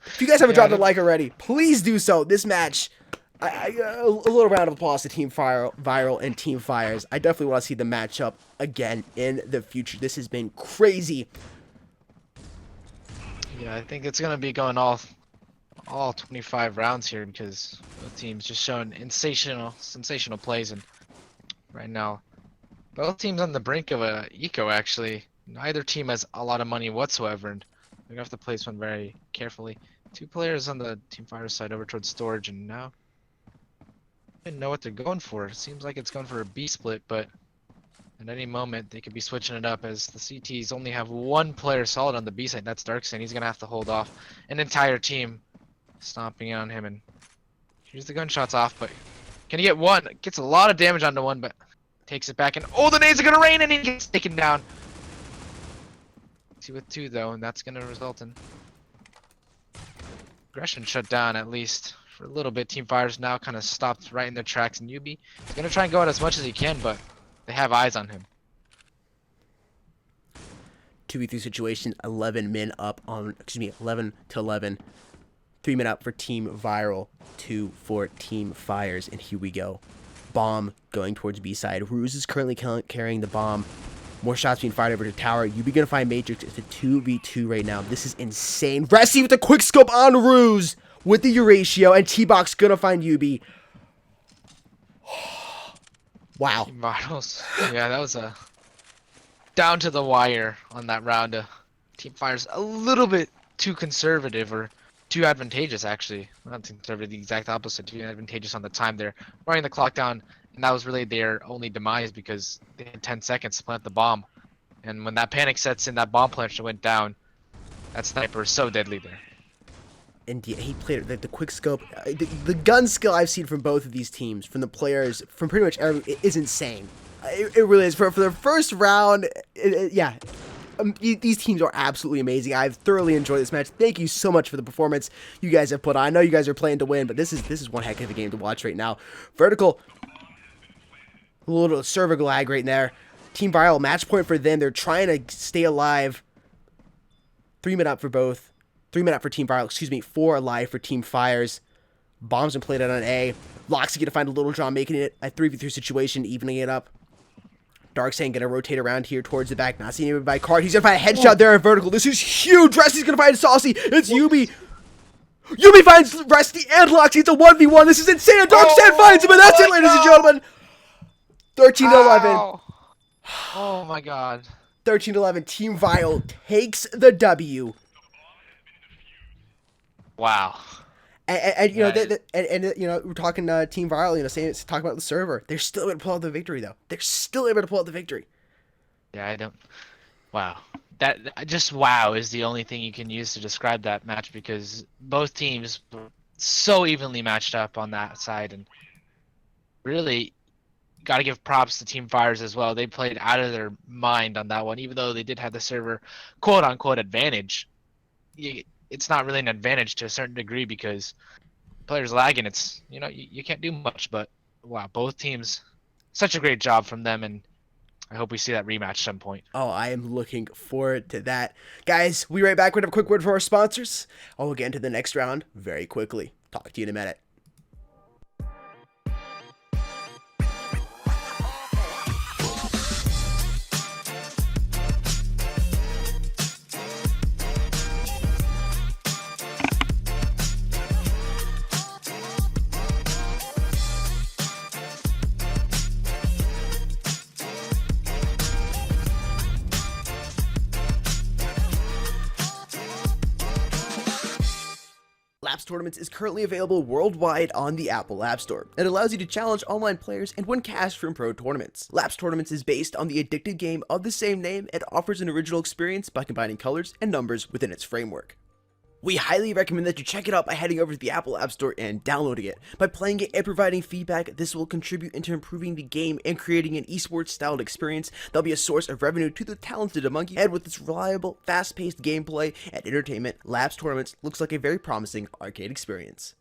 If you guys haven't dropped a like already, please do so. This match, a little round of applause to Team Viral and Team Fires. I definitely want to see the matchup again in the future. This has been crazy. Yeah, I think it's gonna be going all 25 rounds here because both teams just showing sensational plays, and right now both teams on the brink of a eco. Actually, neither team has a lot of money whatsoever, and we're gonna have to place one very carefully. 2 players on the Team Fire side over towards storage, and now I didn't know what they're going for. It seems like it's going for a B split, but at any moment they could be switching it up as the CTs only have 1 player solid on the B side. That's Darksand. He's gonna have to hold off an entire team stomping on him, and here's the gunshots off, but can he get 1? Gets a lot of damage onto 1, but takes it back, and oh, the nades are gonna rain, and he gets taken down. 2 with 2 though, and that's gonna result in aggression shut down at least for a little bit. Team Fire's now kind of stopped right in their tracks, and Yubi is gonna try and go out as much as he can, but they have eyes on him. 2v3 situation, 11 men up on, 11-11. 3 men up for Team Viral, 2 for Team Fires, and here we go. Bomb going towards B side. Ruse is currently carrying the bomb. More shots being fired over to tower. Yubi gonna find Matrix. It's a 2v2 right now. This is insane. Resi with the quick scope on Ruse with the Euratio, and T-Box gonna find Yubi. Wow. Team Vitals. Yeah, that was a down to the wire on that round. Team Fire's a little bit too conservative, or too advantageous actually. Not conservative, the exact opposite. Too advantageous on the time there, running the clock down, and that was really their only demise because they had 10 seconds to plant the bomb. And when that panic sets in, that bomb planter went down. That sniper is so deadly there. And yeah, he played the quick scope. The gun skill I've seen from both of these teams, from the players, from pretty much every, is insane. It really is. For the first round, yeah. These teams are absolutely amazing. I've thoroughly enjoyed this match. Thank you so much for the performance you guys have put on. I know you guys are playing to win, but this is one heck of a game to watch right now. Vertical, a little server lag right there. Team Viral, match point for them. They're trying to stay alive. 3 men up for both. 3 men up for Team Viral, 4 alive for Team Fires. Bombs been played out on A. Loxy gonna find a Little John, making it a 3v3 situation, evening it up. Darksand gonna rotate around here towards the back, not seeing anybody by card. He's gonna find a headshot there in Vertical. This is huge. Resty's gonna find Saucy. It's Yubi. Yubi finds Resty and Loxy. It's a 1v1. This is insane. Darksand finds him, and that's it, ladies and gentlemen. 13-11. Oh my god. 13-11. Team Viral takes the W. Wow. And you know, you know, we're talking Team Viral, you know, talking about the server. They're still able to pull out the victory, though. They're still able to pull out the victory. Yeah, I don't. Wow. That just wow is the only thing you can use to describe that match, because both teams were so evenly matched up on that side, and really got to give props to Team Fires as well. They played out of their mind on that one, even though they did have the server quote unquote advantage. It's not really an advantage to a certain degree because players lagging. It's, you know, you can't do much. But wow, both teams, such a great job from them, and I hope we see that rematch some point. Oh, I am looking forward to that. Guys, we right back. We're going to have a quick word for our sponsors. We'll get into the next round very quickly. Talk to you in a minute. Laps Tournaments is currently available worldwide on the Apple App Store. It allows you to challenge online players and win cash from pro tournaments. Laps Tournaments is based on the addictive game of the same name and offers an original experience by combining colors and numbers within its framework. We highly recommend that you check it out by heading over to the Apple App Store and downloading it. By playing it and providing feedback, this will contribute into improving the game and creating an esports styled experience that'll be a source of revenue to the talented among you. And with its reliable, fast-paced gameplay and entertainment, Laps Tournaments looks like a very promising arcade experience.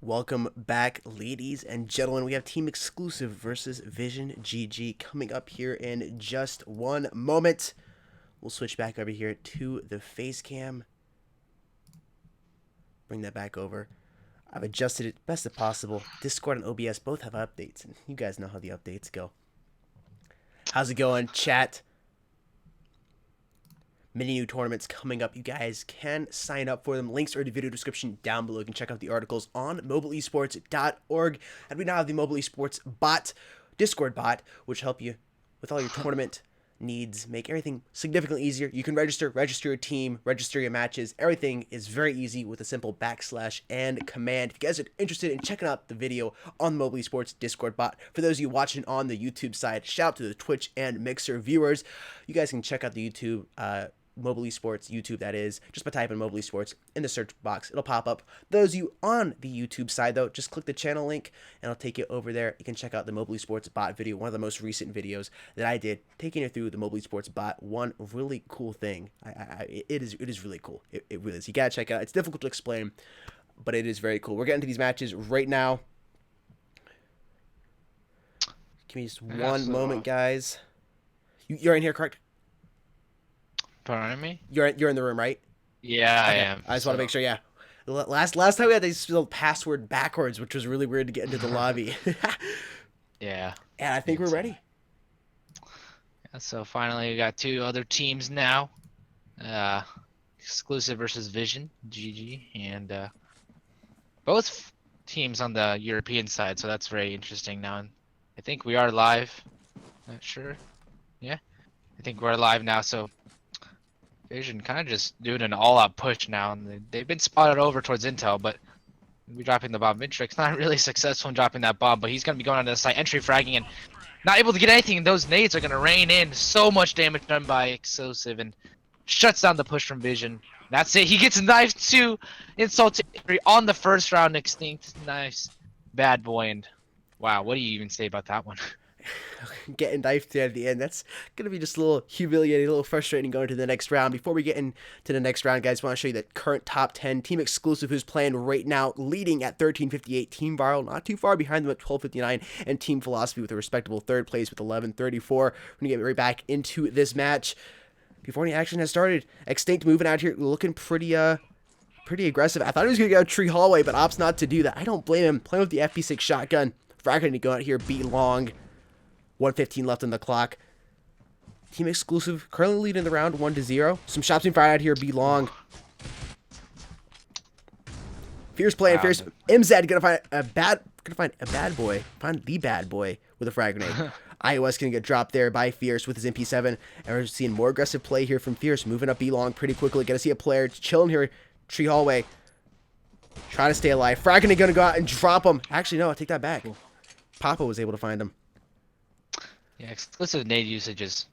Welcome back, ladies and gentlemen. We have Team Exclusive versus Vision GG coming up here in just one moment. We'll switch back over here to the face cam. Bring that back over. I've adjusted it best as possible. Discord and OBS both have updates, and you guys know how the updates go. How's it going, chat? Many new tournaments coming up. You guys can sign up for them. Links are in the video description down below. You can check out the articles on mobileesports.org. And we now have the Mobile Esports bot, Discord bot, which help you with all your tournament needs, make everything significantly easier. You can register your team, register your matches. Everything is very easy with a simple backslash and command. If you guys are interested in checking out the video on the Mobile Esports Discord bot, for those of you watching on the YouTube side, shout out to the Twitch and Mixer viewers. You guys can check out the YouTube Mobile Esports YouTube, that is, just by typing Mobile Esports in the search box. It'll pop up. Those of you on the YouTube side, though, just click the channel link and it'll take you over there. You can check out the Mobile Esports bot video, one of the most recent videos that I did, taking you through the Mobile Esports bot. One really cool thing. It is really cool. It really is. You gotta check it out. It's difficult to explain, but it is very cool. We're getting to these matches right now. Give me just one moment, guys. You're in here, correct? Pardon me? You're in the room, right? Yeah, Okay. I am. I just want to make sure. Yeah. Last time we had to spell password backwards, which was really weird to get into the lobby. Yeah. And I think we're ready. Yeah, so finally, we got two other teams now. Exclusive versus Vision, GG, and both teams on the European side. So that's very interesting now. I think we are live. Not sure. Yeah, I think we're live now. So Vision kind of just doing an all-out push now, and they've been spotted over towards Intel, but we're dropping the bomb. Vintrix not really successful in dropping that bomb, but he's gonna be going onto the site, entry fragging, and not able to get anything. And those nades are gonna rain in. So much damage done by Explosive, and shuts down the push from Vision. That's it. He gets knifed to insult injury on the first round. Extinct. Nice, bad boy, and wow, what do you even say about that one? Getting knifed there at the end. That's going to be just a little humiliating, a little frustrating going to the next round. Before we get into the next round, guys, I want to show you the current top 10. Team Exclusive, who's playing right now, leading at 1358. Team Viral, not too far behind them at 1259. And Team Philosophy with a respectable third place with 1134. We're going to get right back into this match. Before any action has started, Extinct moving out here, looking pretty aggressive. I thought he was going to go Tree Hallway, but opts not to do that. I don't blame him. Playing with the FP6 shotgun. Frag going to go out here, B long. 1:15 left on the clock. Team Exclusive currently leading the round 1-0. Some shots being fired out here, B long. Fierce playing, Wow. Fierce. MZ gonna find a bad boy. Find the bad boy with a frag grenade. iOS gonna get dropped there by Fierce with his MP7. And we're seeing more aggressive play here from Fierce, moving up B long pretty quickly. Gonna see a player chilling here, Tree Hallway. Trying to stay alive. Frag grenade gonna go out and drop him. Actually, no, I take that back. Papa was able to find him. Yeah, Exclusive nade usage is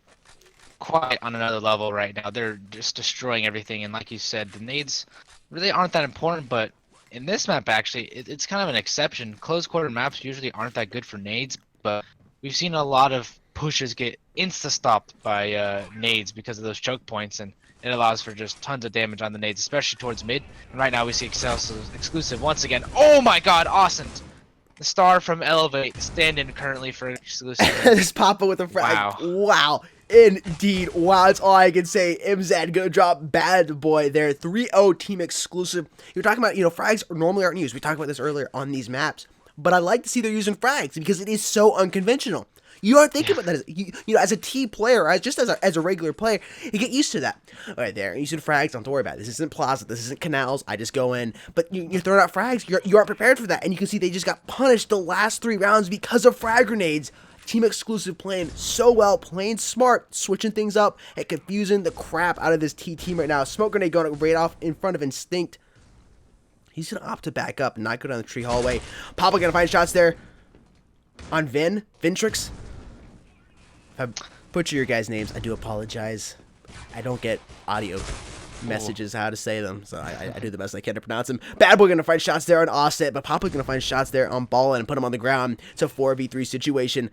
quite on another level right now. They're just destroying everything, and like you said, the nades really aren't that important, but in this map, actually, it's kind of an exception. Close quarter maps usually aren't that good for nades, but we've seen a lot of pushes get insta-stopped by nades because of those choke points, and it allows for just tons of damage on the nades, especially towards mid. And right now we see Exclusive once again. Oh my god, awesome! The star from Elevate standing currently for Exclusive. This Papa with a frag. Wow. Indeed. Wow. That's all I can say. MZ gonna drop bad boy there. 3-0 Team Exclusive. You're talking about, frags normally aren't used. We talked about this earlier on these maps. But I like to see they're using frags because it is so unconventional. You aren't thinking about that as a team player, as a regular player, you get used to that. All right, there, using frags, don't worry about it. This isn't Plaza, this isn't Canals, I just go in. But you're throwing out frags, you aren't prepared for that. And you can see they just got punished the last 3 rounds because of frag grenades. Team Exclusive playing so well, playing smart, switching things up, and confusing the crap out of this T team right now. Smoke grenade going right off in front of Instinct. He's going to opt to back up and not go down the Tree Hallway. Papa going to find shots there on Vintrix. If I butcher your guys' names, I do apologize. I don't get audio messages how to say them, so I do the best I can to pronounce them. Bad Boy gonna find shots there on Offset, but Papa's gonna find shots there on Ballin and put him on the ground. It's a 4v3 situation.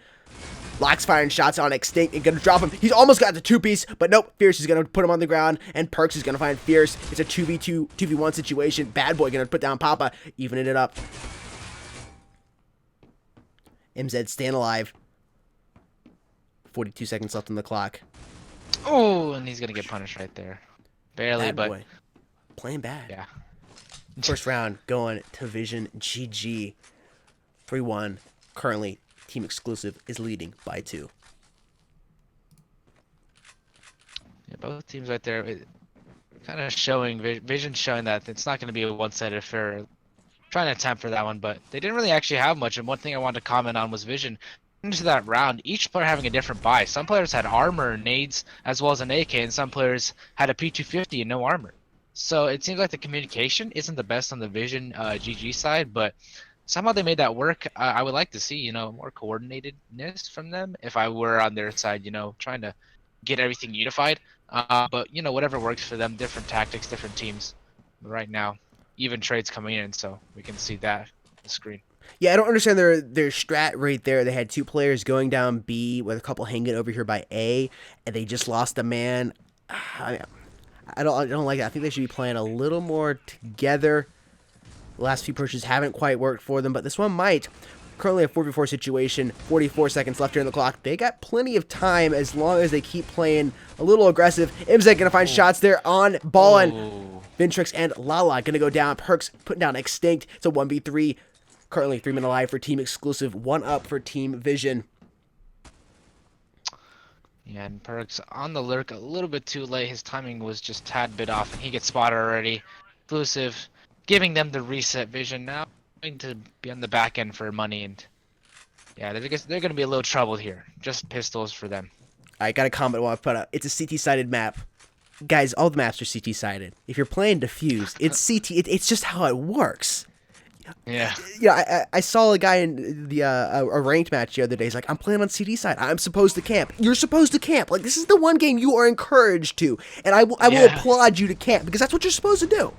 Lock's firing shots on Extinct and gonna drop him. He's almost got the 2-piece, but nope. Fierce is gonna put him on the ground, and Perks is gonna find Fierce. It's a 2v2, 2v1 situation. Bad Boy gonna put down Papa, evening it up. MZ staying alive. 42 seconds left on the clock. Oh, and he's gonna get punished right there. Barely, Bad but boy. Playing bad. yeah. First round going to Vision GG. 3-1. Currently, Team Exclusive is leading by 2. Yeah, both teams right there, kind of showing Vision showing that it's not going to be a one-sided affair. Trying to attempt for that one, but they didn't really actually have much. And one thing I wanted to comment on was Vision. Into that round, each player having a different buy. Some players had armor, nades, as well as an AK, and some players had a P250 and no armor. So it seems like the communication isn't the best on the Vision GG side, but somehow they made that work. I would like to see, more coordinatedness from them if I were on their side, trying to get everything unified. But, whatever works for them, different tactics, different teams. But right now, even trades coming in, so we can see that on the screen. Yeah, I don't understand their strat right there. They had 2 players going down B with a couple hanging over here by A, and they just lost a man. I don't like that. I think they should be playing a little more together. The last few pushes haven't quite worked for them, but this one might. Currently a 4v4 situation, 44 seconds left here on the clock. They got plenty of time as long as they keep playing a little aggressive. MZ gonna find shots there on Ballin. Vintrix and Lala gonna go down. Perks putting down Extinct. It's a 1v3. Currently 3 men alive for Team Exclusive, 1 up for Team Vision. Yeah, and Perks on the lurk a little bit too late. His timing was just tad bit off, and he gets spotted already. Exclusive, giving them the reset. Vision now going to be on the back end for money, and Yeah, they're gonna be a little troubled here. Just pistols for them. I got a comment while I put up. It's a CT sided map. Guys, all the maps are CT sided. If you're playing Diffused, it's CT. It's just how it works. Yeah. Yeah, I saw a guy in the a ranked match the other day. He's like, I'm playing on CD side. I'm supposed to camp. You're supposed to camp. Like, this is the one game you are encouraged to, and I will Yeah. applaud you to camp because that's what you're supposed to do.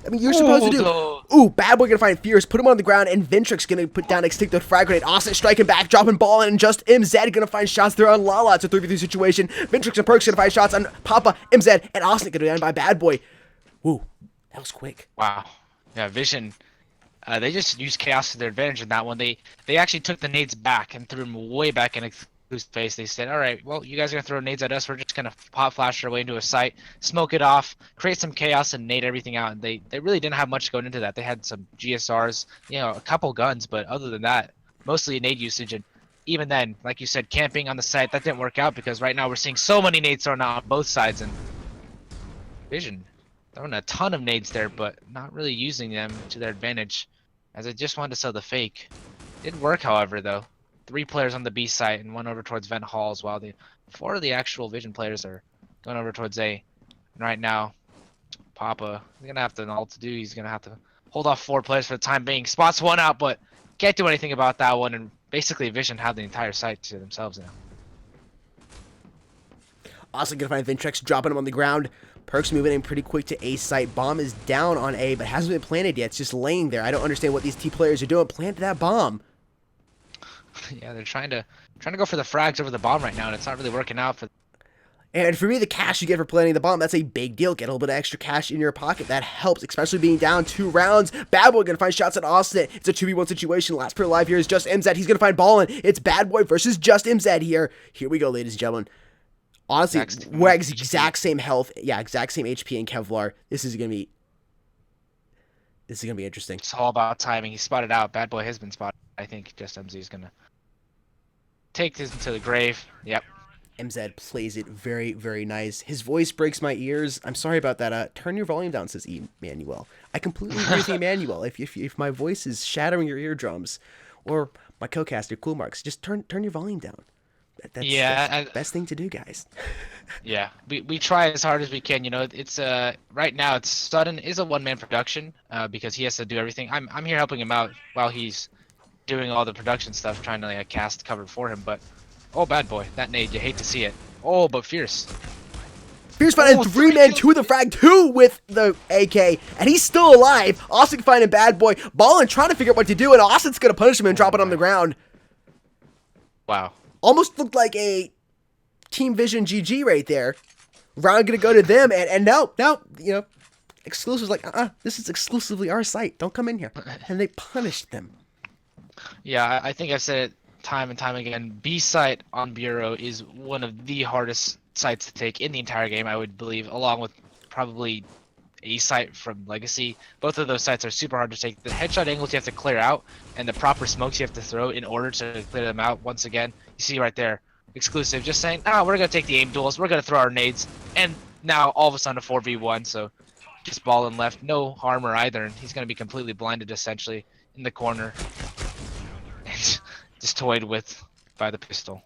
I mean, you're supposed to do. no. Ooh, Bad Boy gonna find Fierce, put him on the ground, and Vintrix gonna put down Extinctive Frag Grenade. Austin striking back, dropping ball, and just MZ gonna find shots there on Lala. It's a 3v3 situation. Vintrix and Perks gonna find shots on Papa, MZ, and Austin gonna be down by Bad Boy. Woo, that was quick. Wow. Yeah, Vision. They just used Chaos to their advantage in that one. They actually took the nades back and threw them way back in Exclusive's face. They said, all right, well, you guys are going to throw nades at us. We're just going to pop flash our way into a site, smoke it off, create some chaos, and nade everything out. And they really didn't have much going into that. They had some GSRs, a couple guns, but other than that, mostly nade usage. And even then, like you said, camping on the site, that didn't work out because right now we're seeing so many nades thrown out on both sides. And Vision throwing a ton of nades there, but not really using them to their advantage, as I just wanted to sell the fake. Didn't work, however, though. 3 players on the B site and 1 over towards Vent Halls, while the 4 of the actual Vision players are going over towards A. And right now, Papa is gonna have to know what to do. He's gonna have to hold off 4 players for the time being. Spots 1 out, but can't do anything about that one. And basically, Vision have the entire site to themselves now. Also gonna find Vintrix, dropping him on the ground. Perks moving in pretty quick to A site. Bomb is down on A, but hasn't been planted yet. It's just laying there. I don't understand what these T players are doing. Plant that bomb. Yeah, they're trying to go for the frags over the bomb right now, and it's not really working out for. And for me, the cash you get for planting the bomb, that's a big deal. Get a little bit of extra cash in your pocket. That helps, especially being down 2 rounds. Bad Boy gonna find shots at Austin. It's a 2v1 situation. Last player alive here is Just MZ. He's gonna find Ballin. It's Bad Boy versus Just MZ here. Here we go, ladies and gentlemen. Honestly, we're exact same health. Yeah, exact same HP in Kevlar. This is gonna be interesting. It's all about timing. He's spotted out. Bad Boy has been spotted. I think Just MZ is gonna take this into the grave. Yep. MZ plays it very, very nice. His voice breaks my ears. I'm sorry about that. Turn your volume down, says Emmanuel. I completely agree with Emmanuel. If my voice is shattering your eardrums, or my co-caster, Cool Marks, just turn your volume down. That's the best thing to do, guys. Yeah, we try as hard as we can. It's right now it's Sudden is a one-man production because he has to do everything. I'm here helping him out while he's doing all the production stuff, trying to cast cover for him. But oh, Bad Boy, that nade, you hate to see it. Oh, but Fierce. Fierce finding 3-man, 2 of the frag, 2 with the AK, and he's still alive. Austin finding Bad Boy, Ballin trying to figure out what to do, and Austin's gonna punish him and drop it on the ground. Wow. Almost looked like a Team Vision GG right there. Round gonna go to them, and no, Exclusive's like, this is exclusively our site. Don't come in here. And they punished them. Yeah, I think I've said it time and time again. B site on Bureau is one of the hardest sites to take in the entire game, I would believe, along with probably A site from Legacy. Both of those sites are super hard to take. The headshot angles you have to clear out, and the proper smokes you have to throw in order to clear them out. Once again, you see right there, Exclusive just saying, we're gonna take the aim duels, we're gonna throw our nades, and now all of a sudden a 4v1. So just Ballin left, no armor either, and he's gonna be completely blinded essentially in the corner, and just toyed with by the pistol.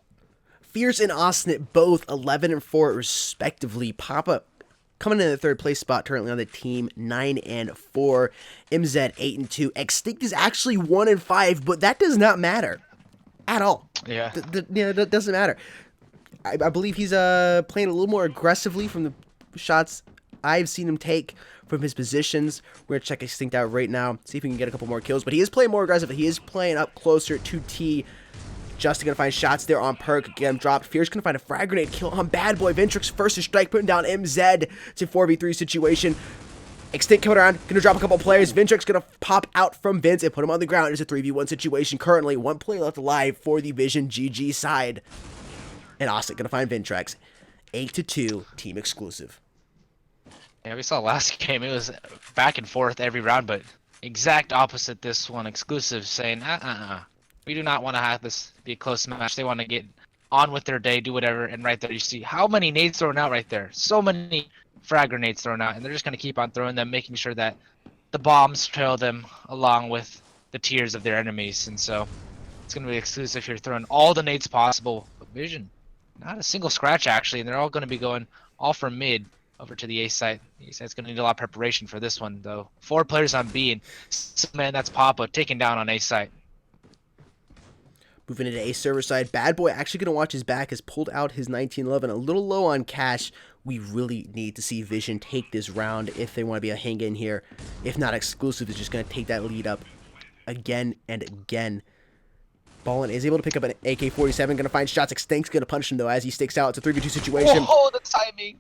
Fierce and Austin both 11 and 4 respectively. Papa coming in the 3rd place spot currently on the team, 9 and 4. MZ 8 and 2. Extinct is actually 1 and 5, but that does not matter at all. Yeah. That doesn't matter. I believe he's playing a little more aggressively from the shots I've seen him take from his positions. We're gonna check Extinct out right now, see if we can get a couple more kills. But he is playing more aggressively. He is playing up closer to T. Justin gonna find shots there on Perk. Get him dropped. Fierce gonna find a frag grenade kill on Bad Boy. Vintrix first to strike, putting down MZ. It's a 4v3 situation. Extinct coming around, gonna drop a couple players. Vintrix gonna pop out from Vince and put him on the ground. It's a 3v1 situation currently. 1 player left alive for the Vision GG side. And Austin gonna find Vintrix. 8-2, team exclusive. Yeah, we saw last game, it was back and forth every round, but exact opposite this one. Exclusive saying, we do not want to have this be a close match. They want to get on with their day, do whatever, and right there you see how many nades thrown out right there. So many frag grenades thrown out, and they're just going to keep on throwing them, making sure that the bombs trail them along with the tears of their enemies. And so It's going to be exclusive here, throwing all the nades possible. But Vision, not a single scratch actually, and they're all going to be going all from mid over to the A site. The A site's going to need a lot of preparation for this one, though. 4 players on B, and man, that's Papa taken down on A site. Moving into A server side, Bad Boy actually going to watch his back, has pulled out his 1911, a little low on cash. We really need to see Vision take this round if they want to be a hang in here. If not, Exclusive is just going to take that lead up again and again. Ballin is able to pick up an AK-47, going to find shots. Extinct's going to punish him, though, as he sticks out. It's a 3v2 situation. Oh, the timing!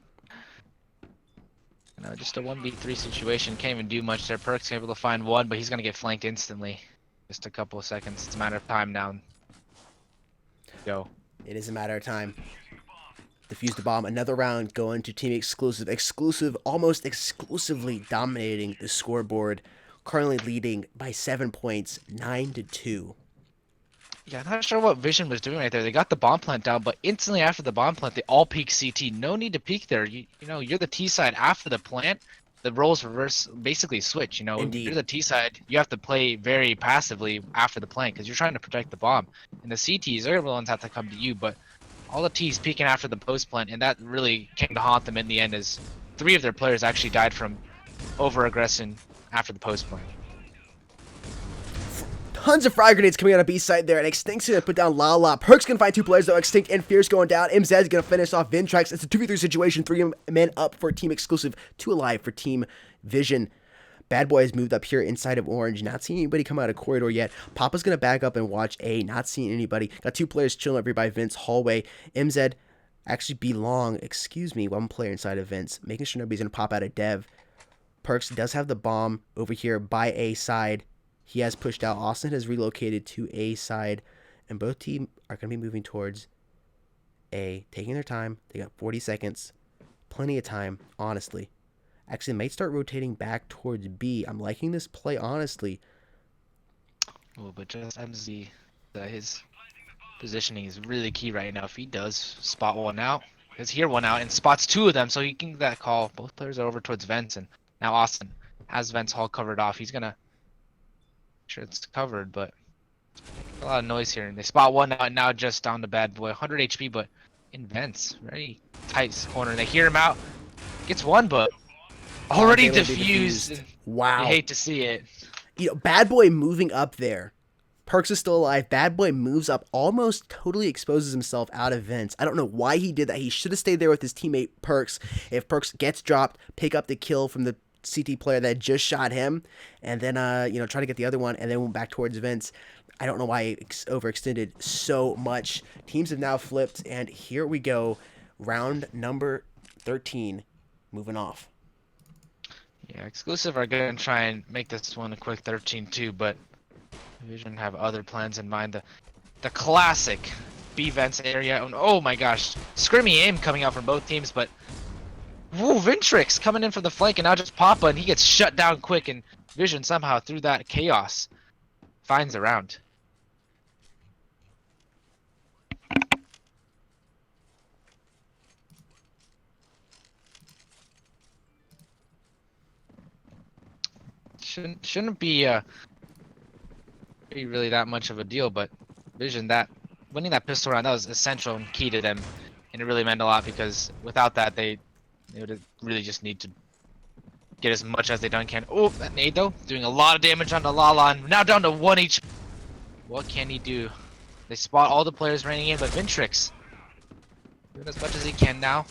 No, just a 1v3 situation. Can't even do much there. Perk's able to find one, but he's going to get flanked instantly. Just a couple of seconds. It's a matter of time now. Go. It is a matter of time. Defuse the bomb. Another round going to Team Exclusive. Exclusive almost exclusively dominating the scoreboard. Currently leading by 7 points, 9-2. Yeah, I'm not sure what Vision was doing right there. They got the bomb plant down, but instantly after the bomb plant, they all peek CT. No need to peek there. You know, you're the T side after the plant. The roles reverse, basically switch. You know, Indeed. You're the T side. You have to play very passively after the plant because you're trying to protect the bomb. And the CTs, they're the ones that have to come to you. But all the T's peeking after the post plant, and that really came to haunt them in the end. As 3 of their players actually died from over aggression after the post plant. Tons of frag grenades coming out of B side there, and Extinct's gonna put down Lala. Perk's gonna find 2 players though. Extinct and Fierce going down. MZ's gonna finish off Vintrex. It's a 2v3 situation. 3 men up for Team Exclusive, 2 alive for Team Vision. Bad Boy has moved up here inside of Orange. Not seeing anybody come out of corridor yet. Papa's gonna back up and watch A. Not seeing anybody. Got 2 players chilling over by Vince hallway. MZ actually belong. Excuse me, 1 player inside of Vince, making sure nobody's gonna pop out of Dev. Perks does have the bomb over here by A side. He has pushed out. Austin has relocated to A side, and both teams are going to be moving towards A, taking their time. They got 40 seconds. Plenty of time, honestly. Actually, they might start rotating back towards B. I'm liking this play, honestly. Oh, but just MZ, his positioning is really key right now. If he does spot one out, because here one out and spots 2 of them, so he can get that call. Both players are over towards Vents, and now Austin has Vents Hall covered off. He's going to sure it's covered, but a lot of noise here. And they spot one out, and now just down to Bad Boy. 100 HP, but in Vents. Very tight corner. They hear him out. Gets one, but already defused. Wow. I hate to see it. You know, Bad Boy moving up there. Perks is still alive. Bad Boy moves up, almost totally exposes himself out of Vents. I don't know why he did that. He should have stayed there with his teammate Perks. If Perks gets dropped, pick up the kill from the CT player that just shot him, and then try to get the other one, and then went back towards Vince. I don't know why he overextended so much. Teams have now flipped, and here we go. Round number 13 moving off. Yeah, Exclusive are going to try and make this one a quick 13-2, but Vision have other plans in mind. The classic B Vents area. Oh my gosh, scrimmy aim coming out from both teams, but woo, Vintrix coming in from the flank, and now just Papa, and he gets shut down quick, and Vision somehow through that chaos finds a round. Shouldn't be really that much of a deal, but Vision, that winning that pistol round, that was essential and key to them, and it really meant a lot because without that they would really just need to get as much as they done can. Oh, that nade though, doing a lot of damage on the Lala, and now down to 1 each. What can he do? They spot all the players raining in, but Vintrix doing as much as he can now.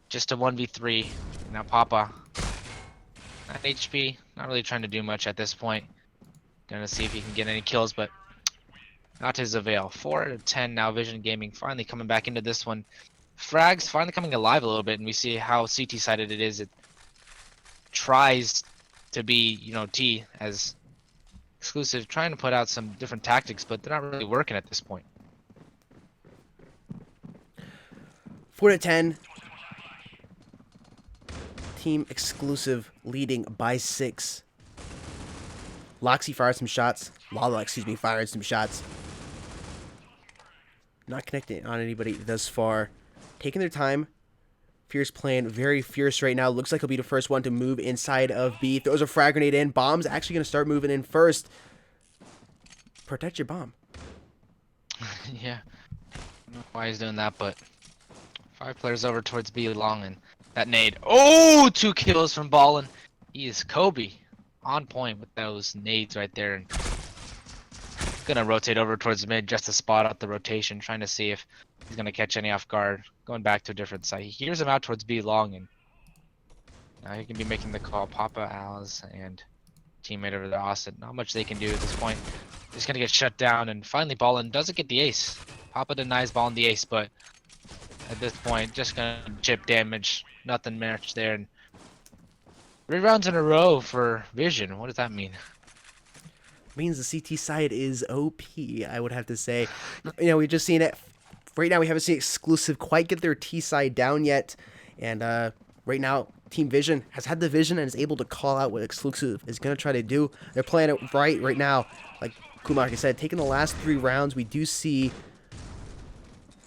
Just a 1v3. Now Papa, 9 HP, not really trying to do much at this point. Gonna see if he can get any kills, but not to his avail. 4 out of 10 now. Vision Gaming finally coming back into this one. Frags finally coming alive a little bit, and we see how CT-sided it is. It tries to be, T as Exclusive, trying to put out some different tactics, but they're not really working at this point. 4 to 10. Team Exclusive leading by 6. Loxy fired some shots. Lala, fired some shots. Not connecting on anybody thus far. Taking their time. Fierce playing very fierce right now. Looks like he'll be the first one to move inside of B. Throws a frag grenade in. Bomb's actually going to start moving in first. Protect your bomb. Yeah, I don't know why he's doing that, but 5 players over towards B long and that nade. Oh, 2 kills from Ballin. He is Kobe on point with those nades right there. And gonna rotate over towards mid just to spot out the rotation, trying to see if he's gonna catch any off guard. Going back to a different side. He hears him out towards B long, and now he can be making the call. Papa, Alice, and teammate over there, Austin. Not much they can do at this point. He's gonna get shut down, and finally Ballin doesn't get the ace. Papa denies Ballin the ace, but at this point, just gonna chip damage. Nothing much there. And 3 rounds in a row for Vision. What does that mean? Means the CT side is OP, I would have to say. You know, we've just seen it. Right now, we haven't seen Exclusive quite get their T side down yet. And right now, Team Vision has had the vision and is able to call out what Exclusive is going to try to do. They're playing it right now. Like Kumar said, taking the last 3 rounds, we do see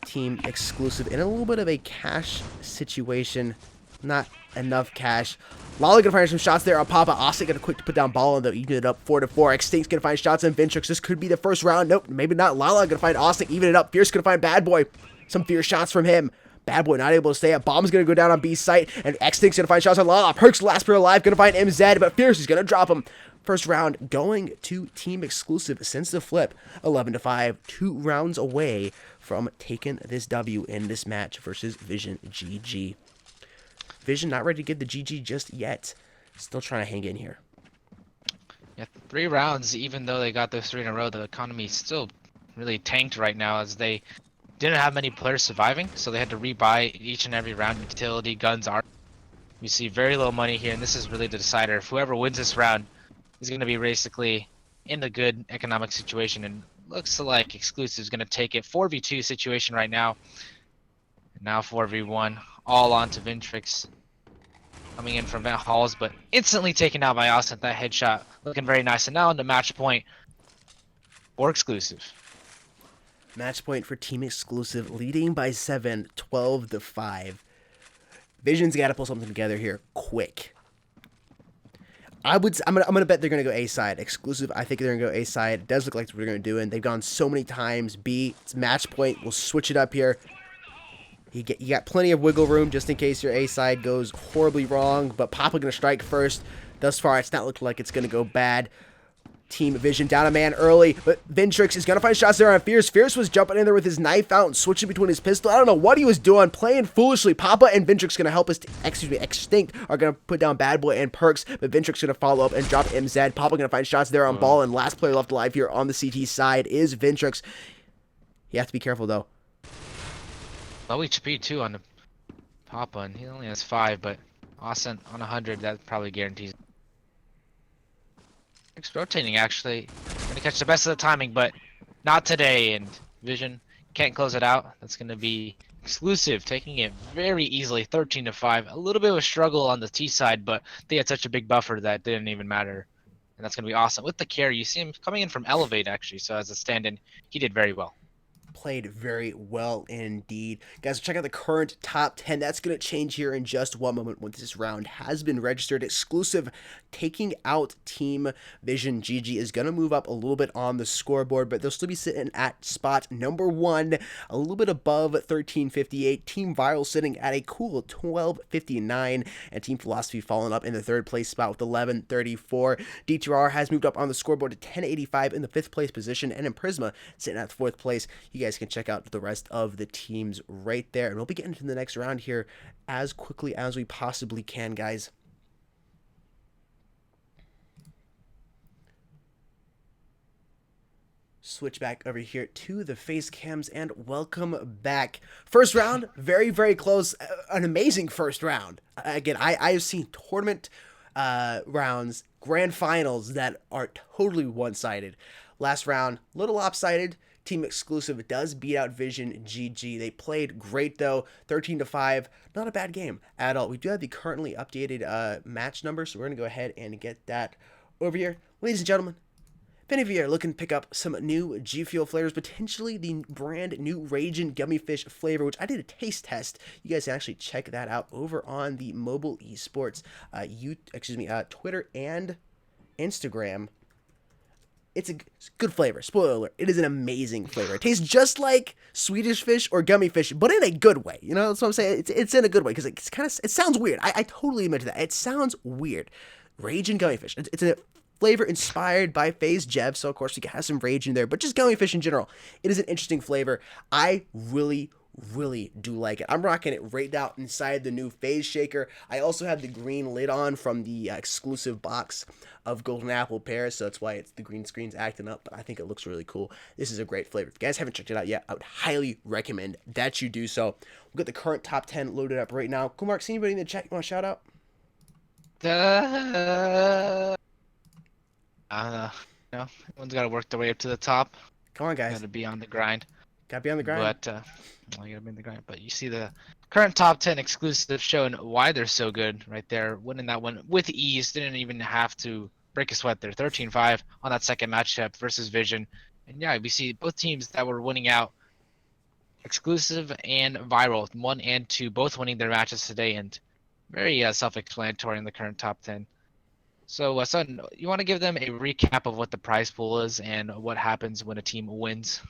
Team Exclusive in a little bit of a cash situation. Not enough cash. Lala gonna find some shots there on Papa. Austin gonna quick to put down Ballin, though, even it up 4-4. Extinct's gonna find shots on Vintrix. This could be the first round. Nope, maybe not. Lala gonna find Austin, even it up. Fierce gonna find Bad Boy. Some fierce shots from him. Bad Boy not able to stay up. Bomb's gonna go down on B's site, and Extinct's gonna find shots on Lala. Perks last player alive gonna find MZ, but Fierce is gonna drop him. First round going to Team Exclusive since the flip. 11-5, 2 rounds away from taking this W in this match versus Vision GG. Vision not ready to give the GG just yet. Still trying to hang in here. Yeah, 3 rounds, even though they got those 3 in a row, the economy still really tanked right now as they didn't have many players surviving, so they had to rebuy each and every round utility, guns, art. We see very low money here, and this is really the decider. If whoever wins this round is going to be basically in the good economic situation, and looks like Exclusive is going to take it. 4v2 situation right now. And now 4v1, all onto Vintrix. Coming in from Van Halls, but instantly taken out by Austin. That headshot looking very nice. And now on the match point for Exclusive. Match point for Team Exclusive, leading by 7, 12-5. Vision's got to pull something together here quick. I'm gonna bet they're gonna go A side. Exclusive, I think they're gonna go A side. It does look like that's what they're gonna do, and they've gone so many times. B, it's match point. We'll switch it up here. You got plenty of wiggle room just in case your A side goes horribly wrong. But Papa gonna strike first. Thus far, it's not looking like it's gonna go bad. Team Vision down a man early, but Vintrix is gonna find shots there on Fierce. Fierce was jumping in there with his knife out and switching between his pistol. I don't know what he was doing, playing foolishly. Papa and Vintrix gonna help us. Extinct are gonna put down Bad Boy and Perks, but Vintrix gonna follow up and drop MZ. Papa gonna find shots there on Ball, and last player left alive here on the CT side is Vintrix. You have to be careful though. Low HP too on the Papa, and he only has 5, but Austin on 100, that probably guarantees. It's rotating actually. Gonna catch the best of the timing, but not today. And Vision can't close it out. That's gonna be Exclusive taking it very easily, 13-5. A little bit of a struggle on the T side, but they had such a big buffer that didn't even matter. And that's gonna be awesome. With the carry, you see him coming in from Elevate actually. So as a stand-in, he did very well. Played very well indeed. Guys, check out the current top 10. That's going to change here in just one moment when this round has been registered. Exclusive taking out Team Vision GG is going to move up a little bit on the scoreboard, but they'll still be sitting at spot number 1, a little bit above 1358. Team Viral sitting at a cool 1259, and Team Philosophy falling up in the 3rd place spot with 1134. D2R has moved up on the scoreboard to 1085 in the 5th place position, and in Prisma sitting at 4th place. You guys can check out the rest of the teams right there, and we'll be getting to the next round here as quickly as we possibly can, guys. Switch back over here to the face cams, and welcome back. First round, very, very close. An amazing first round. Again, I've seen tournament rounds, grand finals that are totally one-sided. Last round, little lopsided. Team Exclusive does beat out Vision GG. They played great though, 13-5. Not a bad game at all. We do have the currently updated match number, so we're gonna go ahead and get that over here. Ladies and gentlemen, if any of you are looking to pick up some new G Fuel flavors, potentially the brand new Ragin' Gummy Fish flavor, which I did a taste test, you guys can actually check that out over on the Mobile Esports Twitter and Instagram. It's a good flavor. Spoiler alert, it is an amazing flavor. It tastes just like Swedish fish or gummy fish, but in a good way. You know, that's what I'm saying. It's in a good way because it sounds weird. I totally admit to that. It sounds weird. Rage and gummy fish. It's a flavor inspired by FaZe Jev, so of course you can have some rage in there, but just gummy fish in general. It is an interesting flavor. I really do like it. I'm rocking it right now inside the new FaZe shaker. I also have the green lid on from the exclusive box of Golden Apple Pear, so that's why it's the green screen's acting up, but I think it looks really cool. This is a great flavor. If you guys haven't checked it out yet, I would highly recommend that you do so. We've got the current top 10 loaded up right now. Cool, Mark, see anybody in the chat you want to shout out? No, everyone's got to work their way up to the top. Come on, guys. Got to be on the grind. Gotta be on the grind. But well, you gotta be on the grind. But you see the current top 10 exclusive showing why they're so good right there, winning that one with ease. Didn't even have to break a sweat there. 13-5 on that second matchup versus Vision. And yeah, we see both teams that were winning out, exclusive and viral, 1 and 2, both winning their matches today, and very self-explanatory in the current top 10. So, Son, you want to give them a recap of what the prize pool is and what happens when a team wins?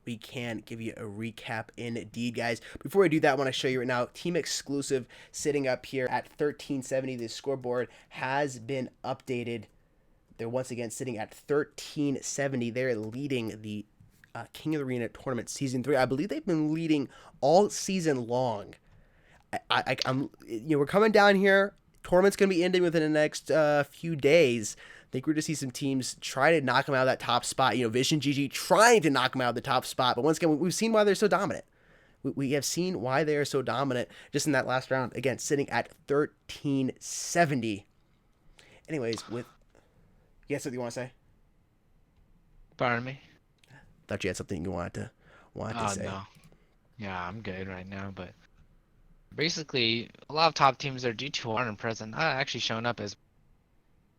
We can give you a recap indeed, guys. Before I do that, I want to show you right now, team exclusive sitting up here at 1370. The scoreboard has been updated. They're once again sitting at 1370. They're leading the King of the Arena tournament season 3. I believe they've been leading all season long. We're coming down here. Tournament's going to be ending within the next few days. I think we're going to see some teams try to knock them out of that top spot. Vision GG trying to knock them out of the top spot. But once again, we've seen why they're so dominant. We have seen why they are so dominant just in that last round. Again, sitting at 1370. Anyways, you have something you want to say? Pardon me? Thought you had something you wanted to say. No. Yeah, I'm good right now, but basically, a lot of top teams are due to aren't present. Not actually showing up as,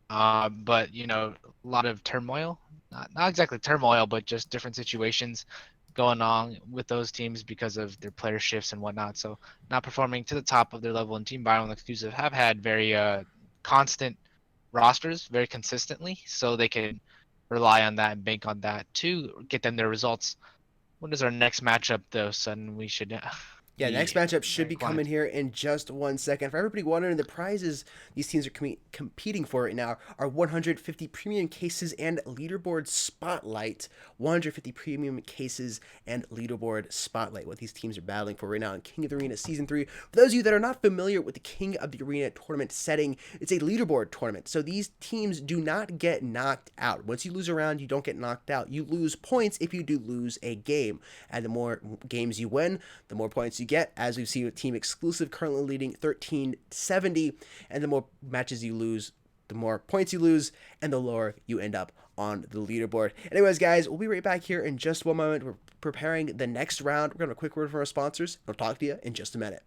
but a lot of turmoil. Not exactly turmoil, but just different situations going on with those teams because of their player shifts and whatnot. So not performing to the top of their level. And Team Viral and Exclusive have had very constant rosters, very consistently, so they can rely on that and bank on that to get them their results. When is our next matchup, though, son? We should. Yeah, next matchup should be coming here in just 1 second. For everybody wondering, the prizes these teams are competing for right now are 150 premium cases and leaderboard spotlight. 150 premium cases and leaderboard spotlight, what these teams are battling for right now in King of the Arena Season 3. For those of you that are not familiar with the King of the Arena tournament setting, it's a leaderboard tournament. So these teams do not get knocked out. Once you lose a round, you don't get knocked out. You lose points if you do lose a game. And the more games you win, the more points you get, as we've seen with Team Exclusive currently leading 1370, and the more matches you lose, the more points you lose, and the lower you end up on the leaderboard. Anyways, guys, we'll be right back here in just one moment. We're preparing the next round. We're going to have a quick word from our sponsors. I'll talk to you in just a minute.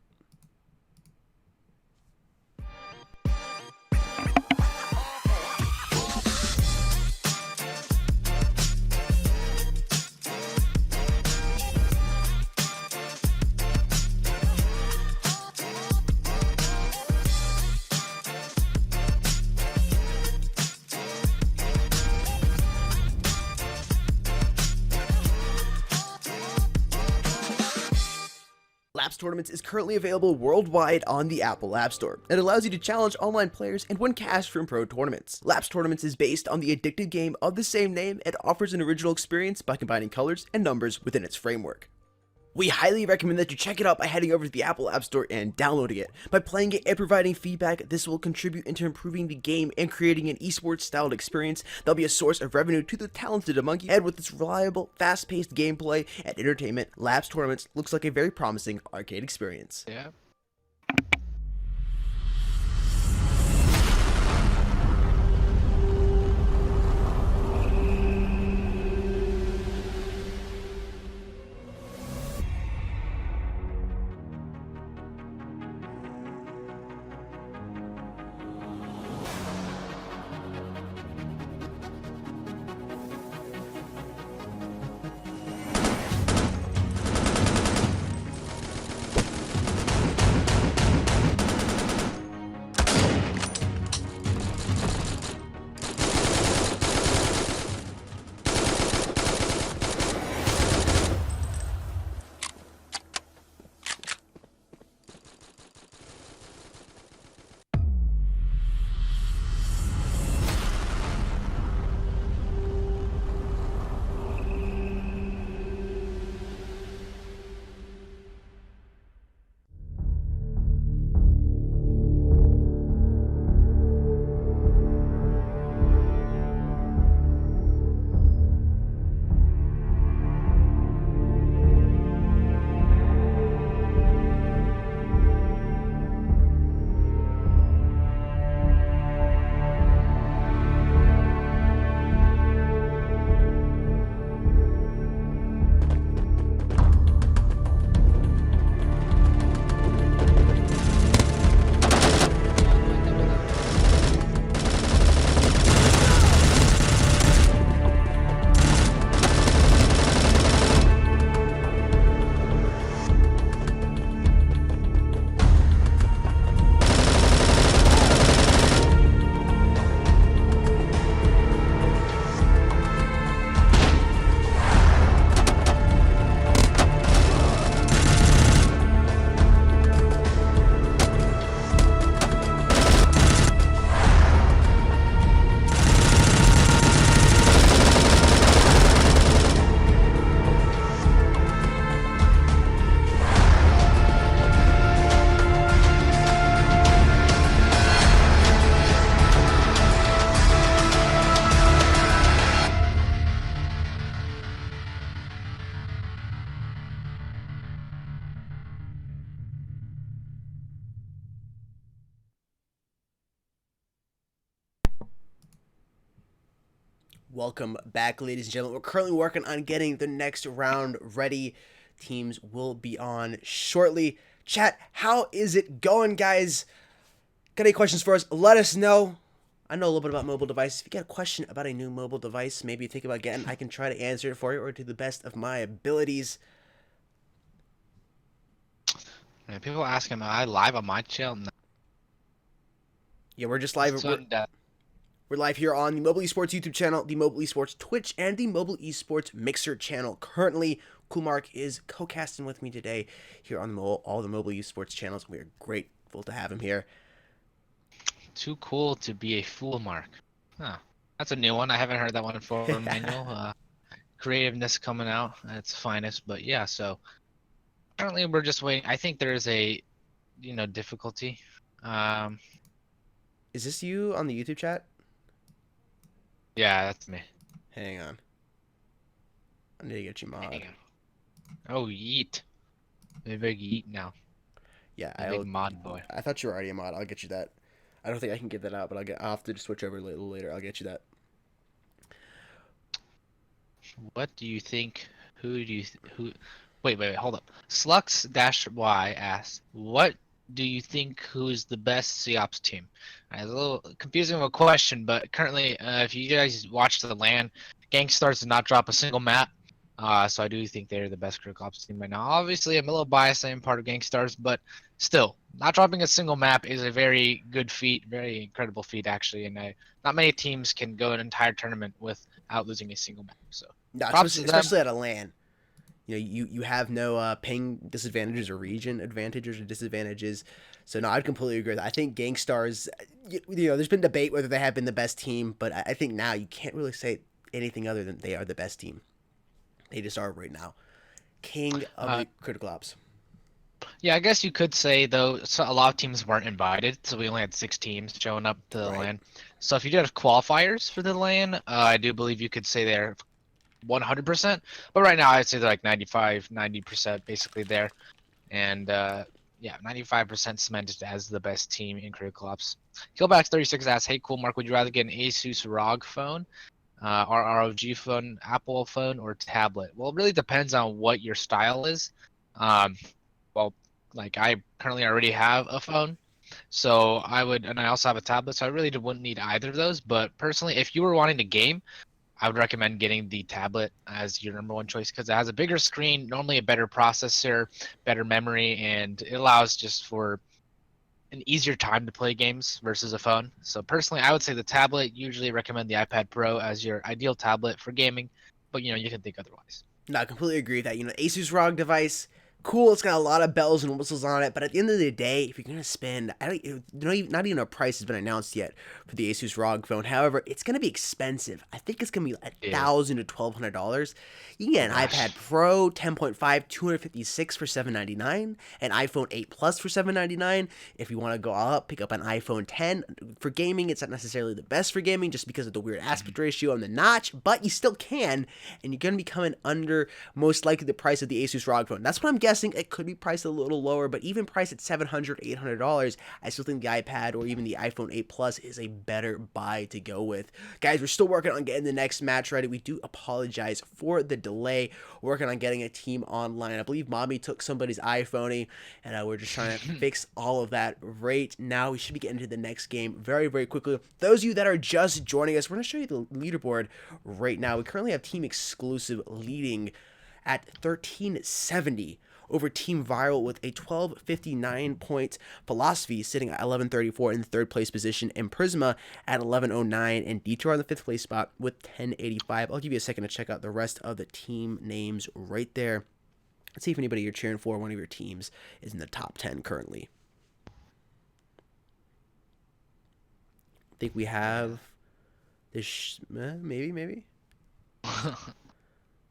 Laps Tournaments is currently available worldwide on the Apple App Store. It allows you to challenge online players and win cash from pro tournaments. Laps Tournaments is based on the addictive game of the same name and offers an original experience by combining colors and numbers within its framework. We highly recommend that you check it out by heading over to the Apple App Store and downloading it. By playing it and providing feedback, this will contribute into improving the game and creating an esports styled experience that'll be a source of revenue to the talented among you. And with its reliable, fast-paced gameplay and entertainment, Laps Tournaments looks like a very promising arcade experience. Yeah. Welcome back, ladies and gentlemen. We're currently working on getting the next round ready. Teams will be on shortly. Chat, how is it going, guys? Got any questions for us? Let us know. I know a little bit about mobile devices. If you got a question about a new mobile device, maybe you think about getting, I can try to answer it for you or to the best of my abilities. Man, people ask him, am I live on my channel? No. Yeah, we're just live. We're live here on the Mobile Esports YouTube channel, the Mobile Esports Twitch, and the Mobile Esports Mixer channel. Currently, Coolmark is co-casting with me today here on all the Mobile Esports channels. We are grateful to have him here. Too cool to be a fool, Mark. Huh. That's a new one. I haven't heard that one before, Manuel. Creativeness coming out at its finest. But yeah, so currently we're just waiting. I think there is a, difficulty. Is this you on the YouTube chat? Yeah, that's me. Hang on. I need to get you mod. Oh, yeet. I'm a big yeet now. Yeah, big mod boy. I thought you were already a mod. I'll get you that. I don't think I can get that out, but I'll have to just switch over a little later. I'll get you that. What do you think? Wait, hold up. Slux-Y asks, what do you think who is the best COPS team? It's a little confusing of a question, but currently, if you guys watch the LAN, Gangstars did not drop a single map. So I do think they're the best critical ops team right now. Obviously, I'm a little biased. I am part of Gangstars, but still, not dropping a single map is a very good feat, very incredible feat, actually. And not many teams can go an entire tournament without losing a single map. So, no, especially at a LAN. You have no ping disadvantages or region advantages or disadvantages. So no, I'd completely agree with that. I think Gangstars, there's been debate whether they have been the best team, but I think now you can't really say anything other than they are the best team. They just are right now. King of the critical ops. Yeah, I guess you could say, though, a lot of teams weren't invited, so we only had 6 teams showing up to the LAN. So if you did have qualifiers for the LAN, I do believe you could say they're 100%. But right now, I'd say they're like 95, 90% basically there. And, 95% cemented as the best team in critical ops. Killback36 asks, hey, cool, Mark, would you rather get an Asus ROG phone? Or ROG phone, Apple phone, or tablet? Well, it really depends on what your style is. Like I currently already have a phone, so and I also have a tablet, so I really wouldn't need either of those. But personally, if you were wanting to game, I would recommend getting the tablet as your number one choice because it has a bigger screen, normally a better processor, better memory, and it allows just for an easier time to play games versus a phone. So personally, I would say the tablet. Usually recommend the iPad Pro as your ideal tablet for gaming, but you can think otherwise. No, I completely agree with that. Asus ROG device, cool. It's got a lot of bells and whistles on it, but at the end of the day, if you're gonna spend, not even a price has been announced yet for the Asus ROG phone. However, it's gonna be expensive. I think it's gonna be $1,000 to $1,200. You can get an iPad Pro 10.5, 256 for $799, an iPhone 8 Plus for $799. If you want to go up, pick up an iPhone 10 for gaming. It's not necessarily the best for gaming just because of the weird aspect ratio on the notch, but you still can, and you're gonna be coming under most likely the price of the Asus ROG phone. That's what I'm guessing. It could be priced a little lower, but even priced at $700, $800, I still think the iPad or even the iPhone 8 Plus is a better buy to go with. Guys, we're still working on getting the next match ready. We do apologize for the delay. We're working on getting a team online. I believe Mommy took somebody's iPhone, and we're just trying to fix all of that right now. We should be getting to the next game very, very quickly. Those of you that are just joining us, we're going to show you the leaderboard right now. We currently have Team Exclusive leading at 1370 over Team Viral with a 1259 point Philosophy sitting at 1134 in the third place position, and Prisma at 1109, and Detour on the fifth place spot with 1085. I'll give you a second to check out the rest of the team names right there. Let's see if anybody you're cheering for, one of your teams, is in the top 10 currently. I think we have this, maybe.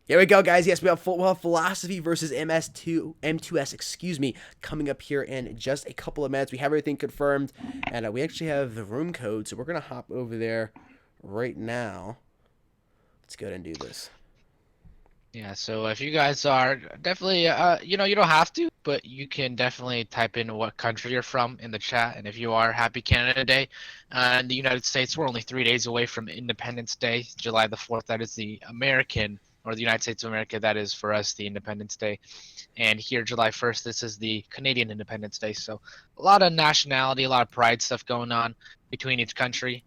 Here we go, guys. Yes, we'll have Philosophy versus M2S, coming up here in just a couple of minutes. We have everything confirmed, and we actually have the room code, so we're going to hop over there right now. Let's go ahead and do this. Yeah, so if you guys are definitely, you don't have to, but you can definitely type in what country you're from in the chat. And if you are, happy Canada Day. In the United States, we're only 3 days away from Independence Day, July the 4th. That is the American, or the United States of America. That is for us the Independence Day. And here, July 1st, this is the Canadian Independence Day. So a lot of nationality, a lot of pride stuff going on between each country.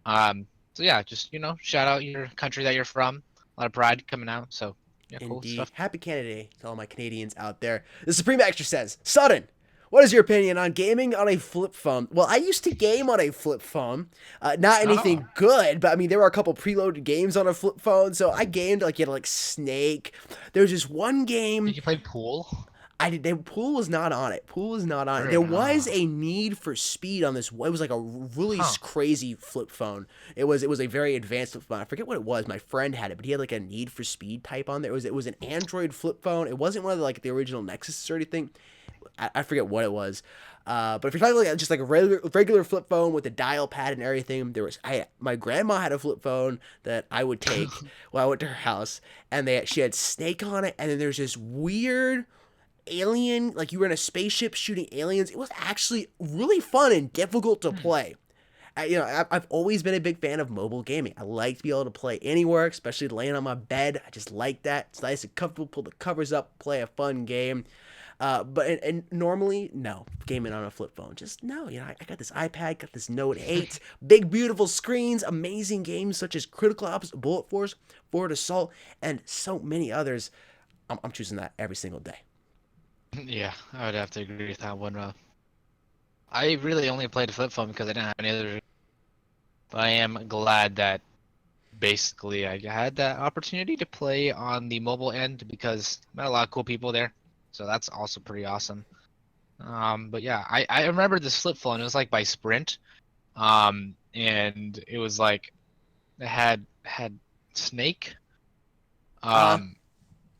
So yeah, just, shout out your country that you're from. A lot of pride coming out. So yeah, cool Indeed. stuff. Happy Canada Day to all my Canadians out there. The Supreme Extra says, Sudden, what is your opinion on gaming on a flip phone? Well, I used to game on a flip phone. Not anything good, but I mean, there were a couple preloaded games on a flip phone. So I gamed like Snake. There was just one game. Did you play pool? I did. Pool was not on it. Pool was not on it. Right. There was a Need for Speed on this. It was like a really crazy flip phone. It was a very advanced flip phone. I forget what it was. My friend had it, but he had like a Need for Speed type on there. It was an Android flip phone. It wasn't one of the original Nexus or anything. I forget what it was. But if you're talking like just like a regular flip phone with a dial pad and everything, my grandma had a flip phone that I would take when I went to her house, and she had Snake on it, and then there's this weird alien, like you were in a spaceship shooting aliens. It was actually really fun and difficult to play. I've always been a big fan of mobile gaming. I like to be able to play anywhere, especially laying on my bed. I just like that. It's nice and comfortable. Pull the covers up, play a fun game. But normally, no, gaming on a flip phone. Just no. I got this iPad, got this Note 8, big beautiful screens, amazing games such as Critical Ops, Bullet Force, Forward Assault, and so many others. I'm choosing that every single day. Yeah, I would have to agree with that one. I really only played a flip phone because I didn't have any other. But I am glad that basically I had that opportunity to play on the mobile end because I met a lot of cool people there. So that's also pretty awesome. But yeah, I remember this flip phone. It was like by Sprint. And it was like it had Snake. And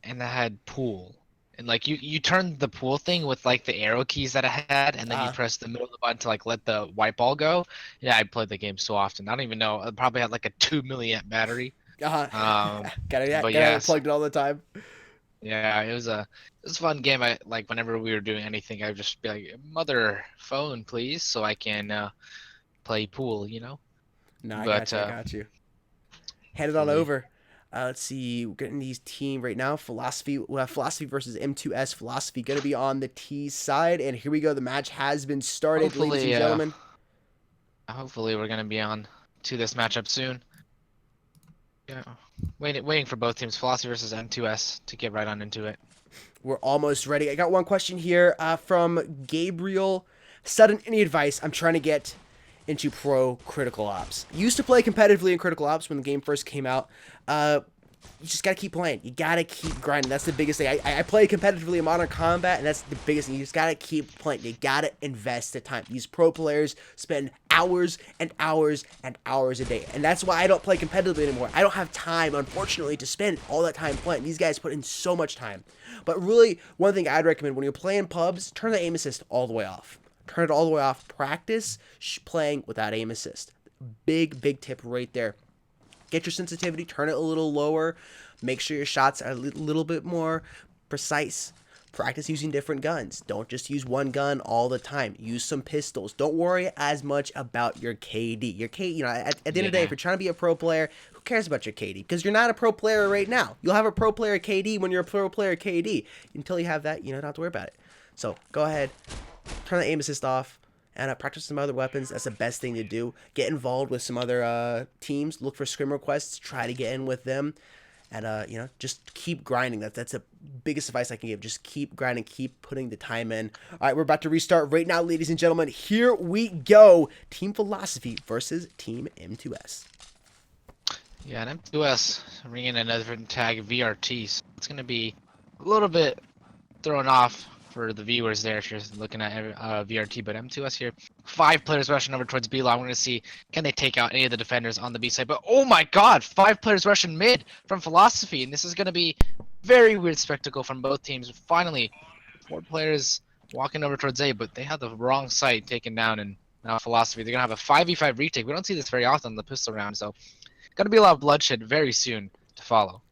it had Pool. And like you turned the pool thing with like the arrow keys that I had, and then you press the middle of the button to like let the white ball go. Yeah, I played the game so often. I don't even know. I probably had like a 2 milliamp battery. Gotta yes. plugged it all the time. Yeah, it was a fun game. I like whenever we were doing anything, I would just be like, "Mother, phone, please," so I can play pool. No, I got you. Hand it on over. Let's see. We're getting these team right now. Philosophy. We have Philosophy versus M2S. Philosophy going to be on the T side, and here we go. The match has been started, ladies and gentlemen. Hopefully, we're going to be on to this matchup soon. Yeah, waiting for both teams, Philosophy versus M2S, to get right on into it. We're almost ready. I got one question here from Gabriel. Sudden, any advice? I'm trying to get into pro Critical Ops. Used to play competitively in Critical Ops when the game first came out. You just gotta keep playing. You gotta keep grinding. That's the biggest thing. I play competitively in Modern Combat, and that's the biggest thing. You just gotta keep playing. You gotta invest the time. These pro players spend hours and hours and hours a day, and that's why I don't play competitively anymore. I don't have time, unfortunately, to spend all that time playing. These guys put in so much time. But really, one thing I'd recommend when you're playing pubs, turn the aim assist all the way off. Turn it all the way off. Practice playing without aim assist. Big tip right there. Get your sensitivity, turn it a little lower. Make sure your shots are a little bit more precise. Practice using different guns. Don't just use one gun all the time. Use some pistols. Don't worry as much about your KD. Your KD, at the end of the day, if you're trying to be a pro player, who cares about your KD? Because you're not a pro player right now. You'll have a pro player KD when you're a pro player KD. Until you have that, you don't have to worry about it. So go ahead, turn the aim assist off, and practice some other weapons. That's the best thing to do. Get involved with some other teams. Look for scrim requests. Try to get in with them. And, just keep grinding. That's the biggest advice I can give. Just keep grinding. Keep putting the time in. All right, we're about to restart right now, ladies and gentlemen. Here we go. Team Philosophy versus Team M2S. Yeah, and M2S ringing another tag VRT. So it's going to be a little bit thrown off for the viewers there if you're looking at VRT, but M2S here. 5 players rushing over towards B long. We're going to see, can they take out any of the defenders on the B side? But oh my god, 5 players rushing mid from Philosophy, and this is going to be very weird spectacle from both teams. Finally, 4 players walking over towards A, but they had the wrong site taken down, and now Philosophy, they're going to have a 5v5 retake. We don't see this very often in the pistol round, so going to be a lot of bloodshed very soon to follow.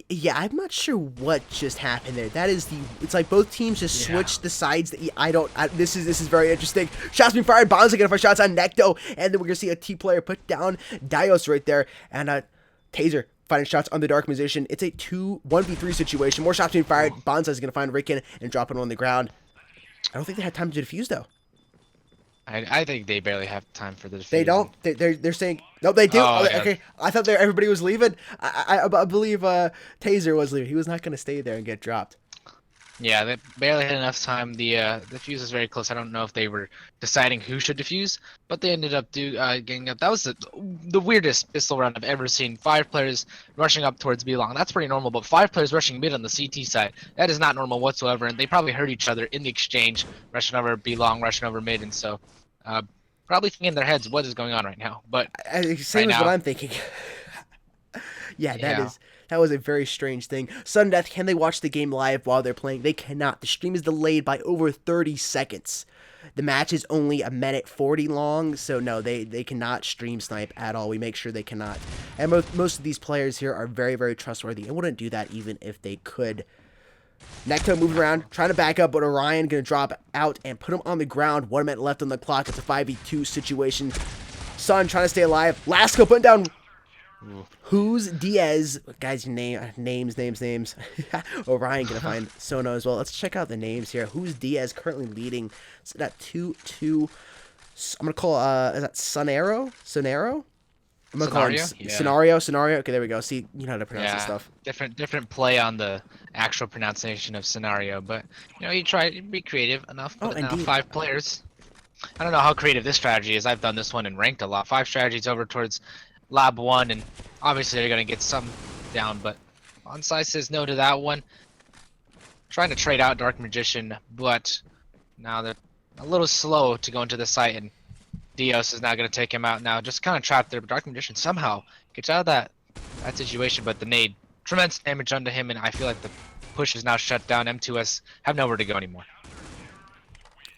Yeah, I'm not sure what just happened there. That is it's like both teams just switched the sides. This is very interesting. Shots being fired. Bonza gonna fire shots on Necto, and then we're gonna see a T player put down Dios right there, and Taser finding shots on the Dark Magician. It's a 1v3 situation. More shots being fired. Bonza is gonna find Ricken and drop it on the ground. I don't think they had time to defuse though. I think they barely have time for the defuse. They don't. They're saying no. They do. Oh, okay. okay. I thought everybody was leaving. I believe Taser was leaving. He was not going to stay there and get dropped. Yeah, they barely had enough time. The fuse was very close. I don't know if they were deciding who should defuse, but they ended up getting up. That was the weirdest pistol round I've ever seen. 5 players rushing up towards B long. That's pretty normal, but 5 players rushing mid on the CT side. That is not normal whatsoever, and they probably hurt each other in the exchange, rushing over B long, rushing over mid, and so probably thinking in their heads what is going on right now. But Same as what I'm thinking. Yeah, that was a very strange thing. Sudden Death, can they watch the game live while they're playing? They cannot. The stream is delayed by over 30 seconds. The match is only 1:40 long, so no, they cannot stream snipe at all. We make sure they cannot. And most of these players here are very, very trustworthy. I wouldn't do that even if they could. Necto moving around, trying to back up, but Orion going to drop out and put him on the ground. 1 minute left on the clock. It's a 5v2 situation. Sun trying to stay alive. Lasco putting down... Who's Diaz? Guys, names. Orion gonna find Sono as well. Let's check out the names here. Who's Diaz currently leading? So that 2-2. I'm gonna call is that Sonero? I'm gonna call him Scenario. Okay, there we go. See, you know how to pronounce this stuff. Different play on the actual pronunciation of Scenario, but you try to be creative enough. But now 5 players. I don't know how creative this strategy is. I've done this one and ranked a lot. 5 strategies over towards Lab 1, and obviously they're going to get some down, but Onside says no to that one. Trying to trade out Dark Magician, but now they're a little slow to go into the site, and Dios is now going to take him out now. Just kind of trapped there, but Dark Magician somehow gets out of that situation, but the nade, tremendous damage onto him, and I feel like the push is now shut down. M2S have nowhere to go anymore.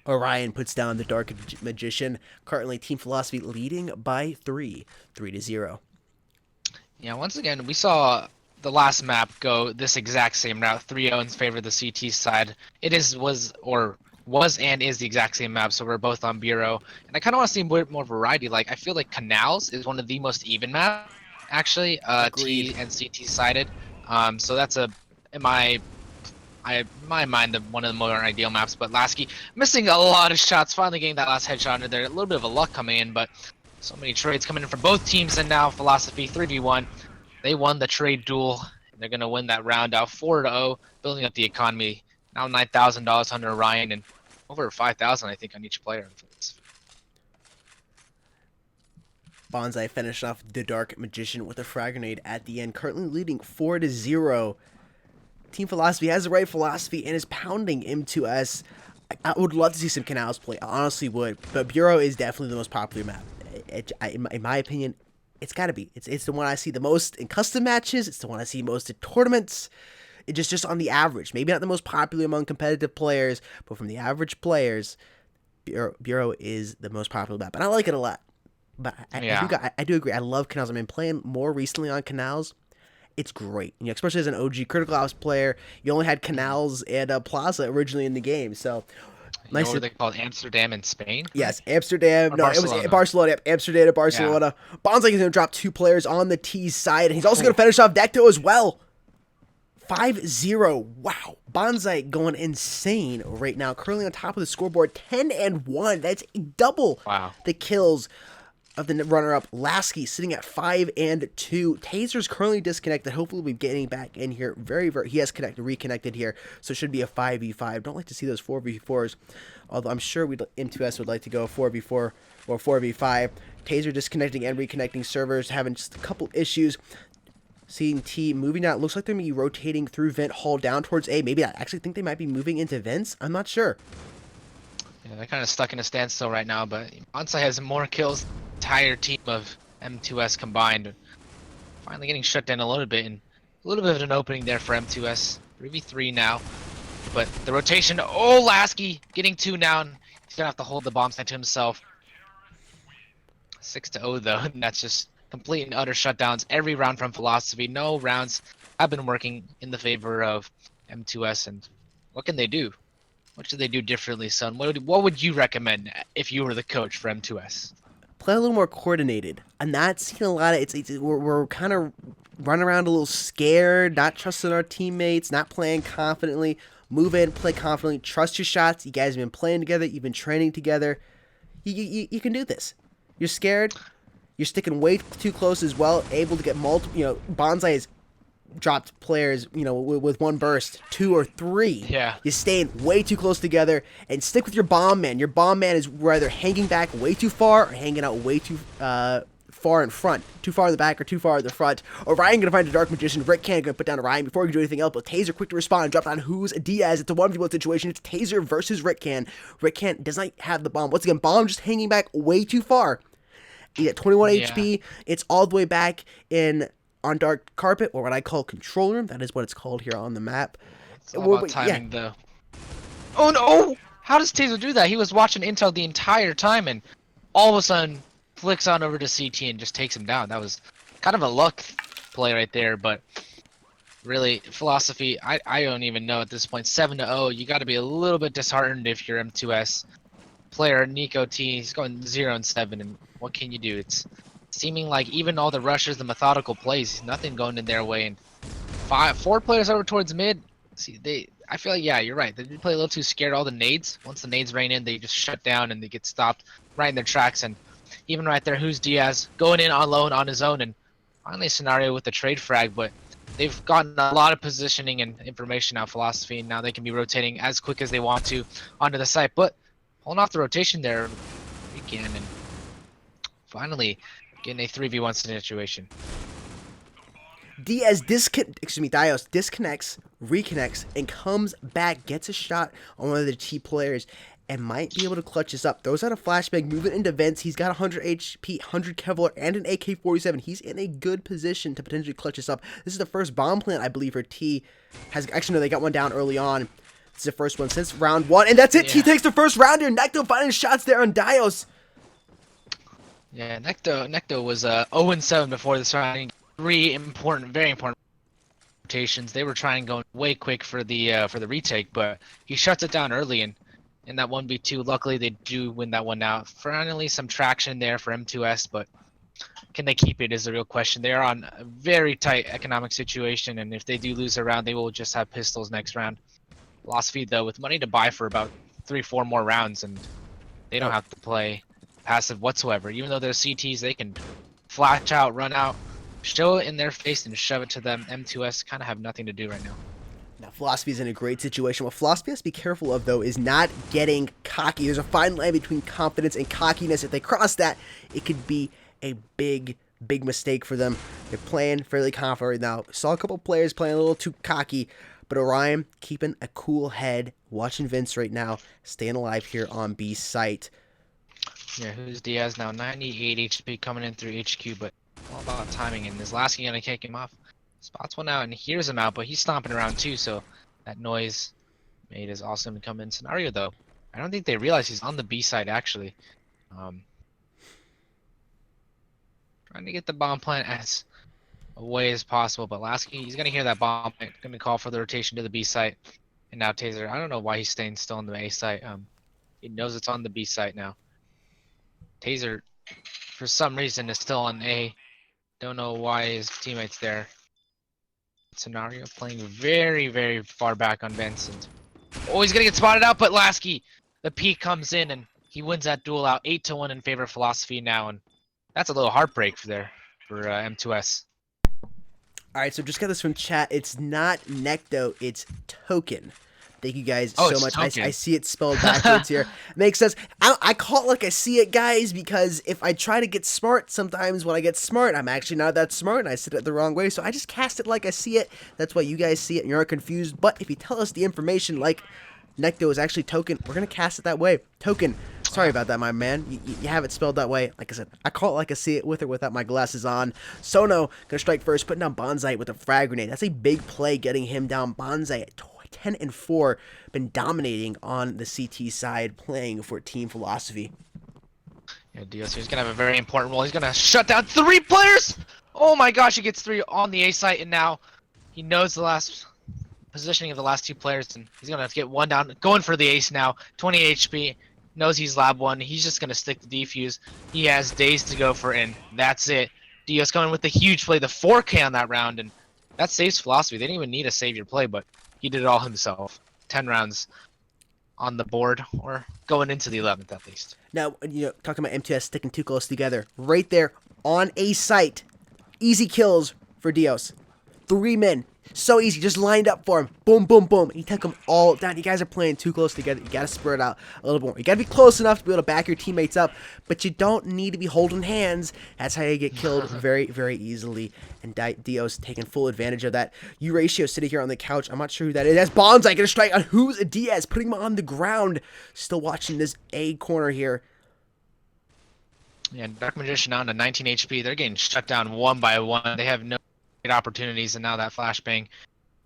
Orion puts down the Dark Magician. Currently, Team Philosophy leading by 3-0. Yeah, once again, we saw the last map go this exact same route, 3-0 in favor of the CT side. It was and is the exact same map, so we're both on Bureau. And I kind of want to see more variety. Like, I feel like Canals is one of the most even maps, actually, T and CT sided. So that's in my mind, one of the more ideal maps. But Lasky missing a lot of shots, finally getting that last headshot under there. A little bit of a luck coming in, but so many trades coming in from both teams, and now Philosophy 3v1. They won the trade duel. They're going to win that round out 4-0, building up the economy. Now $9,000 under Orion and over 5,000, I think, on each player. Bonsai finished off the Dark Magician with a frag grenade at the end, currently leading 4-0. Team Philosophy has the right philosophy and is pounding M2S. I would love to see some Canals play. I honestly would. But Bureau is definitely the most popular map. In my opinion, it's got to be. It's the one I see the most in custom matches. It's the one I see most in tournaments. It just on the average. Maybe not the most popular among competitive players, but from the average players, Bureau is the most popular map. And I like it a lot. But I do agree. I love Canals. I've been playing more recently on Canals. It's great, especially as an OG Critical Ops player. You only had Canals and Plaza originally in the game, so nice. What were they called? Amsterdam in Spain? Yes, Amsterdam. Or no, Barcelona. It was Barcelona. Yep, Amsterdam and Barcelona. Yeah. Bonzai is going to drop 2 players on the T side, and he's also going to finish off Decto as well. 5-0. Wow. Bonsai going insane right now. Currently on top of the scoreboard, 10-1. That's double the kills of the runner-up. Lasky sitting at 5-2. Taser's currently disconnected. Hopefully we'll be getting back in here he has reconnected here, so it should be a 5v5. Don't like to see those 4v4s, although I'm sure M2S would like to go 4v4 or 4v5. Taser disconnecting and reconnecting servers, having just a couple issues. Seeing T moving out. Looks like they're going to be rotating through Vent Hall down towards A. Maybe I actually think they might be moving into Vents. I'm not sure. Yeah, they're kind of stuck in a standstill right now, but Onsai has more kills than the entire team of M2S combined. Finally getting shut down a little bit, and a little bit of an opening there for M2S. 3v3 now, but the rotation. Oh, Lasky getting 2 now, and he's going to have to hold the bomb site to himself. 6-0 though, and that's just complete and utter shutdowns every round from Philosophy. No rounds have been working in the favor of M2S, and what can they do? What should they do differently, son? What would you recommend if you were the coach for M2S? Play a little more coordinated. I'm not seeing a lot of we're kind of running around a little scared, not trusting our teammates, not playing confidently. Move in, play confidently, trust your shots. You guys have been playing together, you've been training together. You can do this. You're scared. You're sticking way too close as well. Able to get multiple. Bonsai has dropped players. With one burst, 2 or 3. Yeah. You're staying way too close together, and stick with your bomb man. Your bomb man is either hanging back way too far or hanging out way too far in front. Too far in the back or too far in the front. Orion gonna find a Dark Magician. Rick Can gonna put down Orion before he can do anything else. But Taser quick to respond. Drop down who's Diaz. It's a 1v1 situation. It's Taser versus Rick Can. Rick Can does not have the bomb. Once again, bomb just hanging back way too far. He's at 21 HP. It's all the way back on Dark Carpet, or what I call Control Room. That is what it's called here on the map. It's all about timing, though. Oh no! How does Taser do that? He was watching Intel the entire time, and all of a sudden flicks on over to CT and just takes him down. That was kind of a luck play right there, but really, philosophy, I don't even know at this point. 7-0, you got to be a little bit disheartened if you're M2S player. Nico T, he's going 0-7, and what can you do? It's seeming like even all the rushes, the methodical plays, nothing going in their way, and 4 players over towards mid. See, I feel like, yeah, you're right. They play a little too scared. All the nades, once the nades rain in, they just shut down and they get stopped right in their tracks. And even right there, who's Diaz going in on loan on his own, and finally a scenario with the trade frag, but they've gotten a lot of positioning and information out philosophy, and now they can be rotating as quick as they want to onto the site. But pulling off the rotation there again, and finally getting a 3v1 situation. Diaz Dios disconnects, reconnects, and comes back, gets a shot on one of the T players, and might be able to clutch this up. Throws out a flashbang, moving into vents. He's got 100 HP, 100 Kevlar, and an AK-47. He's in a good position to potentially clutch this up. This is the first bomb plant, I believe, for T. Actually, no, they got one down early on. This is the first one since round 1, and that's it. Yeah. T takes the first round here. Necto finding shots there on Dios. Yeah, Necto was 0-7 before the surrounding 3 very important rotations. They were trying going way quick for the retake, but he shuts it down early, and in that 1v2, luckily they do win that one out. Finally, some traction there for M2S, but can they keep it is the real question. They are on a very tight economic situation, and if they do lose a round, they will just have pistols next round. Philosophy, though, with money to buy for about 3-4 more rounds, and they don't have to play passive whatsoever. Even though they're CTs, they can flash out, run out, show it in their face, and shove it to them. M2S kind of have nothing to do right now. Now, Philosophy is in a great situation. What Philosophy has to be careful of, though, is not getting cocky. There's a fine line between confidence and cockiness. If they cross that, it could be a big mistake for them. They're playing fairly confident right now. Saw a couple players playing a little too cocky, but Orion keeping a cool head, watching Vince right now, staying alive here on B site. Yeah, who's Diaz now? 98 HP coming in through HQ, but all about timing, and is Lasky gonna kick him off? Spots one out and hears him out, but he's stomping around too, so that noise made his awesome come in scenario, though. I don't think they realize he's on the B side, actually. Trying to get the bomb plant as away as possible, but Lasky, he's gonna hear that bomb plant, gonna call for the rotation to the B site. And now Taser, I don't know why he's staying still on the A site. He knows it's on the B site now. Taser, for some reason, is still on A. Don't know why his teammate's there. Scenario playing very far back on Vincent. Oh, he's gonna get spotted out, but Lasky, the peak comes in and he wins that duel out 8-1 in favor of Philosophy now, and that's a little heartbreak for M2S. All right, so just got this from chat. It's not Necto, it's Token. Thank you guys so much. I see it spelled backwards here. Makes sense. I call it like I see it, guys, because if I try to get smart, sometimes when I get smart, I'm actually not that smart, and I said it the wrong way. So I just cast it like I see it. That's why you guys see it and you're confused. But if you tell us the information like Necto is actually Token, we're going to cast it that way. Token. Sorry about that, my man. You have it spelled that way. Like I said, I call it like I see it with or without my glasses on. Sono gonna strike first, putting down Bonsai with a frag grenade. That's a big play, getting him down. Bonsai at 10-4, been dominating on the CT side, playing for Team Philosophy. Yeah, DLC's gonna have a very important role. He's gonna shut down 3 players. Oh my gosh, he gets 3 on the A site, and now He knows the last positioning of the last two players, and he's gonna get one down. Going for the ace now. 20 HP. Knows he's lab one. He's just gonna stick the defuse. He has days to go for in. That's it. Dios coming with the huge play, the 4K on that round, and that saves Philosophy. They didn't even need a savior play, but he did it all himself. 10 rounds on the board, or going into the 11th at least. Now, talking about M2S sticking too close together, right there on a site, easy kills for Dios. 3 men, so easy, just lined up for him. Boom, boom, boom. He took them all down. You guys are playing too close together. You gotta spread out a little more. You gotta be close enough to be able to back your teammates up, but you don't need to be holding hands. That's how you get killed very, very easily. And Dios taking full advantage of that. Euratio sitting here on the couch. I'm not sure who that is. That's Bonsai gonna strike on who's Diaz, putting him on the ground. Still watching this A corner here. Yeah, Dark Magician down to 19 HP. They're getting shut down one by one. They have no great opportunities, and now that flashbang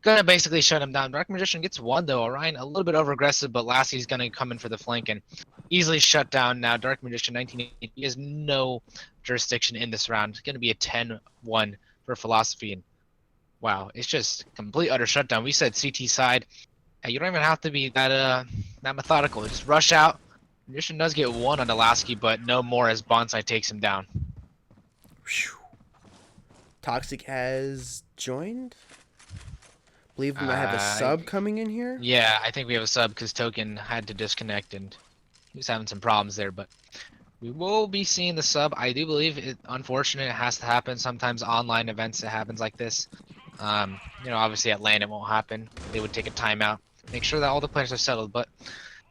gonna basically shut him down. Dark Magician gets one though. Orion a little bit over aggressive, but Lassie's gonna come in for the flank and easily shut down now. Dark Magician 19 HP. He has no jurisdiction in this round. It's gonna be a 10-1 for Philosophy, and wow, it's just complete utter shutdown. We said CT side. Hey, you don't even have to be that methodical. Just rush out. Magician does get one on Lasky, but no more as Bonsai takes him down. Whew. Toxic has joined. Believe we might have a sub coming in here. Yeah, I think we have a sub because Token had to disconnect and he was having some problems there, but we will be seeing the sub. I do believe it. Unfortunate, it has to happen. Sometimes online events it happens like this. Obviously at LAN it won't happen. They would take a timeout, make sure that all the players are settled, but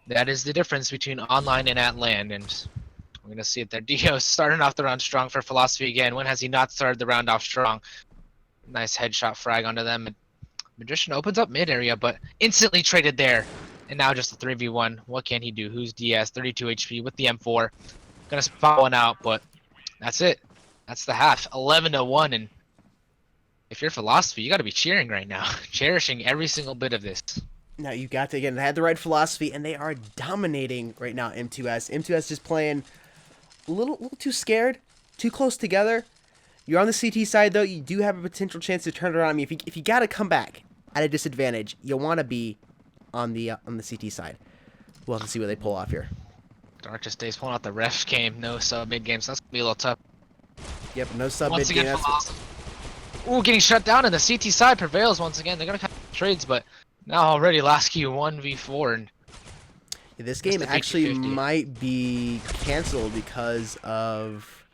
that is the difference between online and at LAN, and we're gonna see it there. Dios starting off the round strong for Philosophy again. When has he not started the round off strong? Nice headshot frag onto them. Magician opens up mid area, but instantly traded there. And now just a 3v1. What can he do? Who's DS? 32 HP with the M4. Gonna spot one out, but that's it. That's the half. 11-1, and if you're Philosophy, you gotta be cheering right now. Cherishing every single bit of this. Now you got to, again, they had the right philosophy, and they are dominating right now, M2S. M2S just playing a little too scared, too close together. You're on the CT side, though. You do have a potential chance to turn it around. I mean, if you got to come back at a disadvantage, you want to be on the CT side. We'll have to see what they pull off here. Darkest Days pulling out the ref game, no sub mid game, so that's gonna be a little tough. Yep, no sub Once mid game. again, Ooh, getting shut down, and the CT side prevails once again. They're gonna have trades, but now already Lasky 1v4, and yeah, this game actually 50-50. might be canceled because of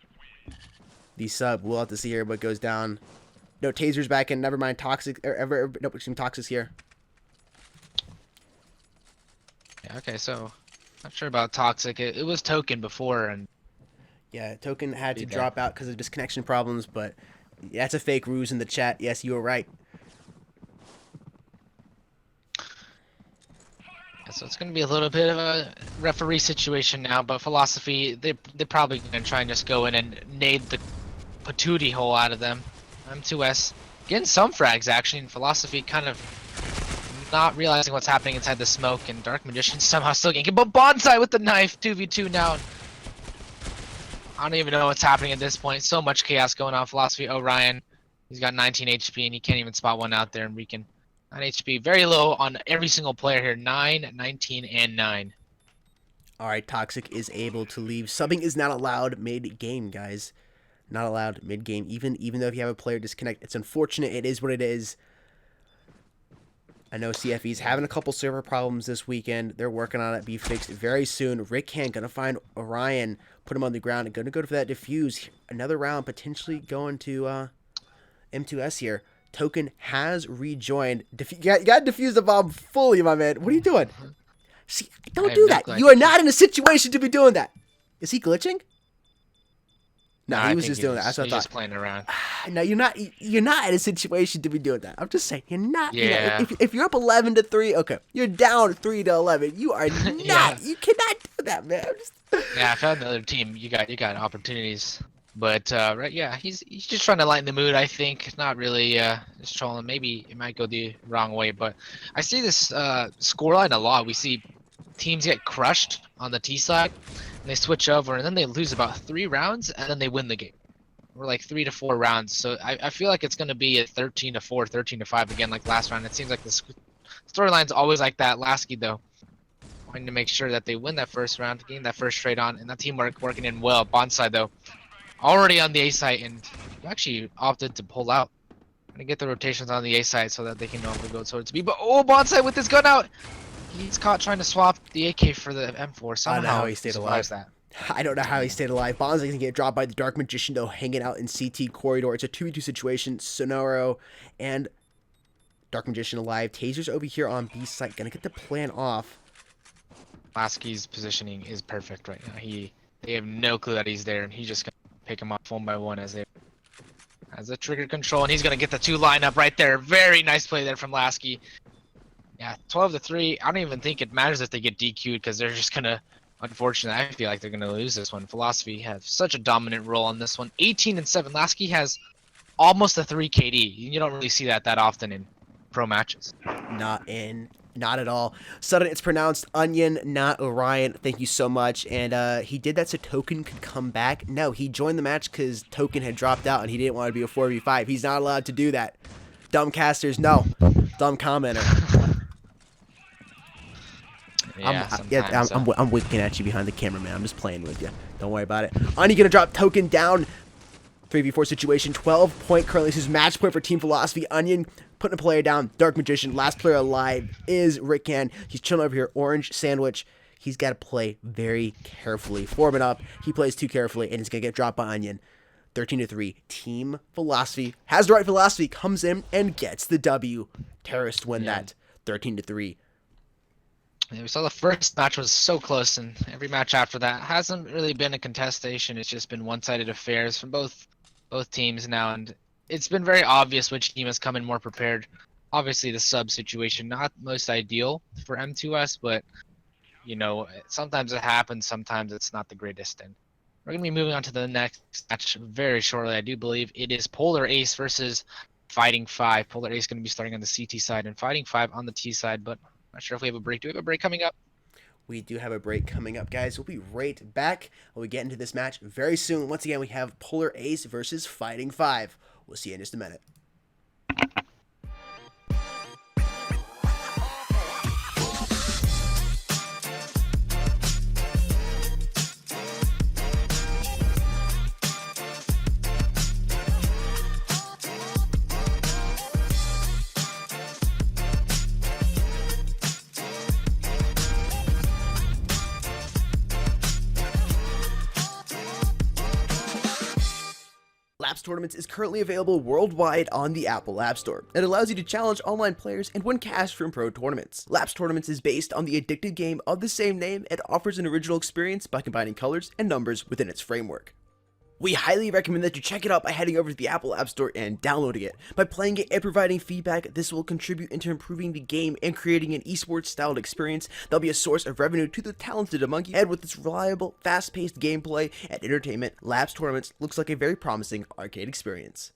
the sub. We'll have to see here what goes down. No, Taser's back in. Never mind. Toxic. Nope, Toxic's here. Yeah, okay, so not sure about Toxic. It was Token before, and Yeah, Token had to Be drop out because of disconnection problems, but that's a fake ruse in the chat. Yes, you were right. so it's going to be a little bit of a referee situation now, but Philosophy, they're probably going to try and just go in and nade the patootie hole out of them. M2S getting some frags, actually, and Philosophy kind of not realizing what's happening inside the smoke, and Dark Magician somehow still getting but Bonsai with the knife, 2v2 now. I don't even know what's happening at this point. So much chaos going on. Philosophy, Orion, he's got 19 HP, and he can't even spot one out there, and Rican 9 HP, very low on every single player here. 9, 19, and 9. All right, Toxic is able to leave. Subbing is not allowed mid-game, guys. Not allowed mid-game, even though if you have a player disconnect. It's unfortunate. It is what it is. I know CFE's having a couple server problems this weekend. They're working on it. Be fixed very soon. Rick Hand gonna find Orion, put him on the ground, and gonna go for that defuse. Another round potentially going to M2S here. Token has rejoined. You got to defuse the bomb fully, my man. What are you doing? See, don't do that. You are not in a situation to be doing that. Is he glitching? No, he was just doing that. That's what I thought. Just playing around. No, you're not. You're not in a situation to be doing that. I'm just saying, you're not. Yeah. If you're up 11-3, okay, you're down 3-11. You are not. Yeah. You cannot do that, man. Yeah, if I had another team, you got opportunities. But right, yeah, he's just trying to lighten the mood. I think not really just trolling. Maybe it might go the wrong way, but I see this scoreline a lot. We see teams get crushed on the T side, and they switch over, and then they lose about 3 rounds, and then they win the game. We're like 3 to 4 rounds, so I feel like it's going to be a 13 to 4, 13 to 5 again like last round. It seems like the storyline's always like that. Lasky though, wanting to make sure that they win that first round, getting that first trade on, and that teamwork working in well. Bonsai though, already on the A site and actually opted to pull out. Gonna get the rotations on the A side so that they can know if we go towards B. But oh, Bonsai with his gun out! He's caught trying to swap the AK for the M4. Somehow I don't know how he stayed alive. That. I don't know how he stayed alive. Bonsai can get dropped by the Dark Magician, though, hanging out in CT corridor. It's a 2v2 situation. Sonoro and Dark Magician alive. Taser's over here on B site. Gonna get the plan off. Lasky's positioning is perfect right now. They have no clue that he's there, and he's just gonna pick him off one by one as a trigger control, and he's gonna get the 2 lineup right there. Very nice play there from Lasky. Yeah, 12 to 3. I don't even think it matters if they get DQ'd because they're just gonna. Unfortunately, I feel like they're gonna lose this one. Philosophy has such a dominant role on this one. 18 and 7. Lasky has almost a 3 KD. You don't really see that often in pro matches. Not at all. Sudden, it's pronounced Onion, not Orion. Thank you so much. And he did that so Token could come back. No, he joined the match because Token had dropped out and he didn't want to be a 4v5. He's not allowed to do that. Dumb casters, no. Dumb commenter. Yeah, I'm winking at you behind the camera, man. I'm just playing with you. Don't worry about it. Onion gonna drop Token down. 3v4 situation. 12-point currently. This is match point for Team Philosophy. Onion putting a player down. Dark Magician. Last player alive is Rickcan. He's chilling over here. Orange Sandwich. He's got to play very carefully. Forming up. He plays too carefully, and he's going to get dropped by Onion. 13 to 3. Team Philosophy has the right philosophy. Comes in and gets the W. Terrorists win that. 13 to 3. Yeah, we saw the first match was so close, and every match after that hasn't really been a contestation. It's just been one-sided affairs from both teams now, and it's been very obvious which team has come in more prepared. Obviously, the sub situation not most ideal for M2S, but you know, sometimes it happens, sometimes it's not the greatest. And we're gonna be moving on to the next match very shortly. I do believe it is Polar Ace versus Fighting 5. Polar Ace going to be starting on the CT side and Fighting 5 on the T side, but not sure if we have a break. Do we have a break coming up? We do have a break coming up, guys. We'll be right back when we get into this match very soon. Once again, we have Polar Ace versus Fighting 5. We'll see you in just a minute. Laps Tournaments is currently available worldwide on the Apple App Store. It allows you to challenge online players and win cash from pro tournaments. Laps Tournaments is based on the addictive game of the same name and offers an original experience by combining colors and numbers within its framework. We highly recommend that you check it out by heading over to the Apple App Store and downloading it. By playing it and providing feedback, this will contribute into improving the game and creating an esports styled experience that'll be a source of revenue to the talented among you. And with its reliable, fast-paced gameplay and entertainment, Laps Tournaments looks like a very promising arcade experience.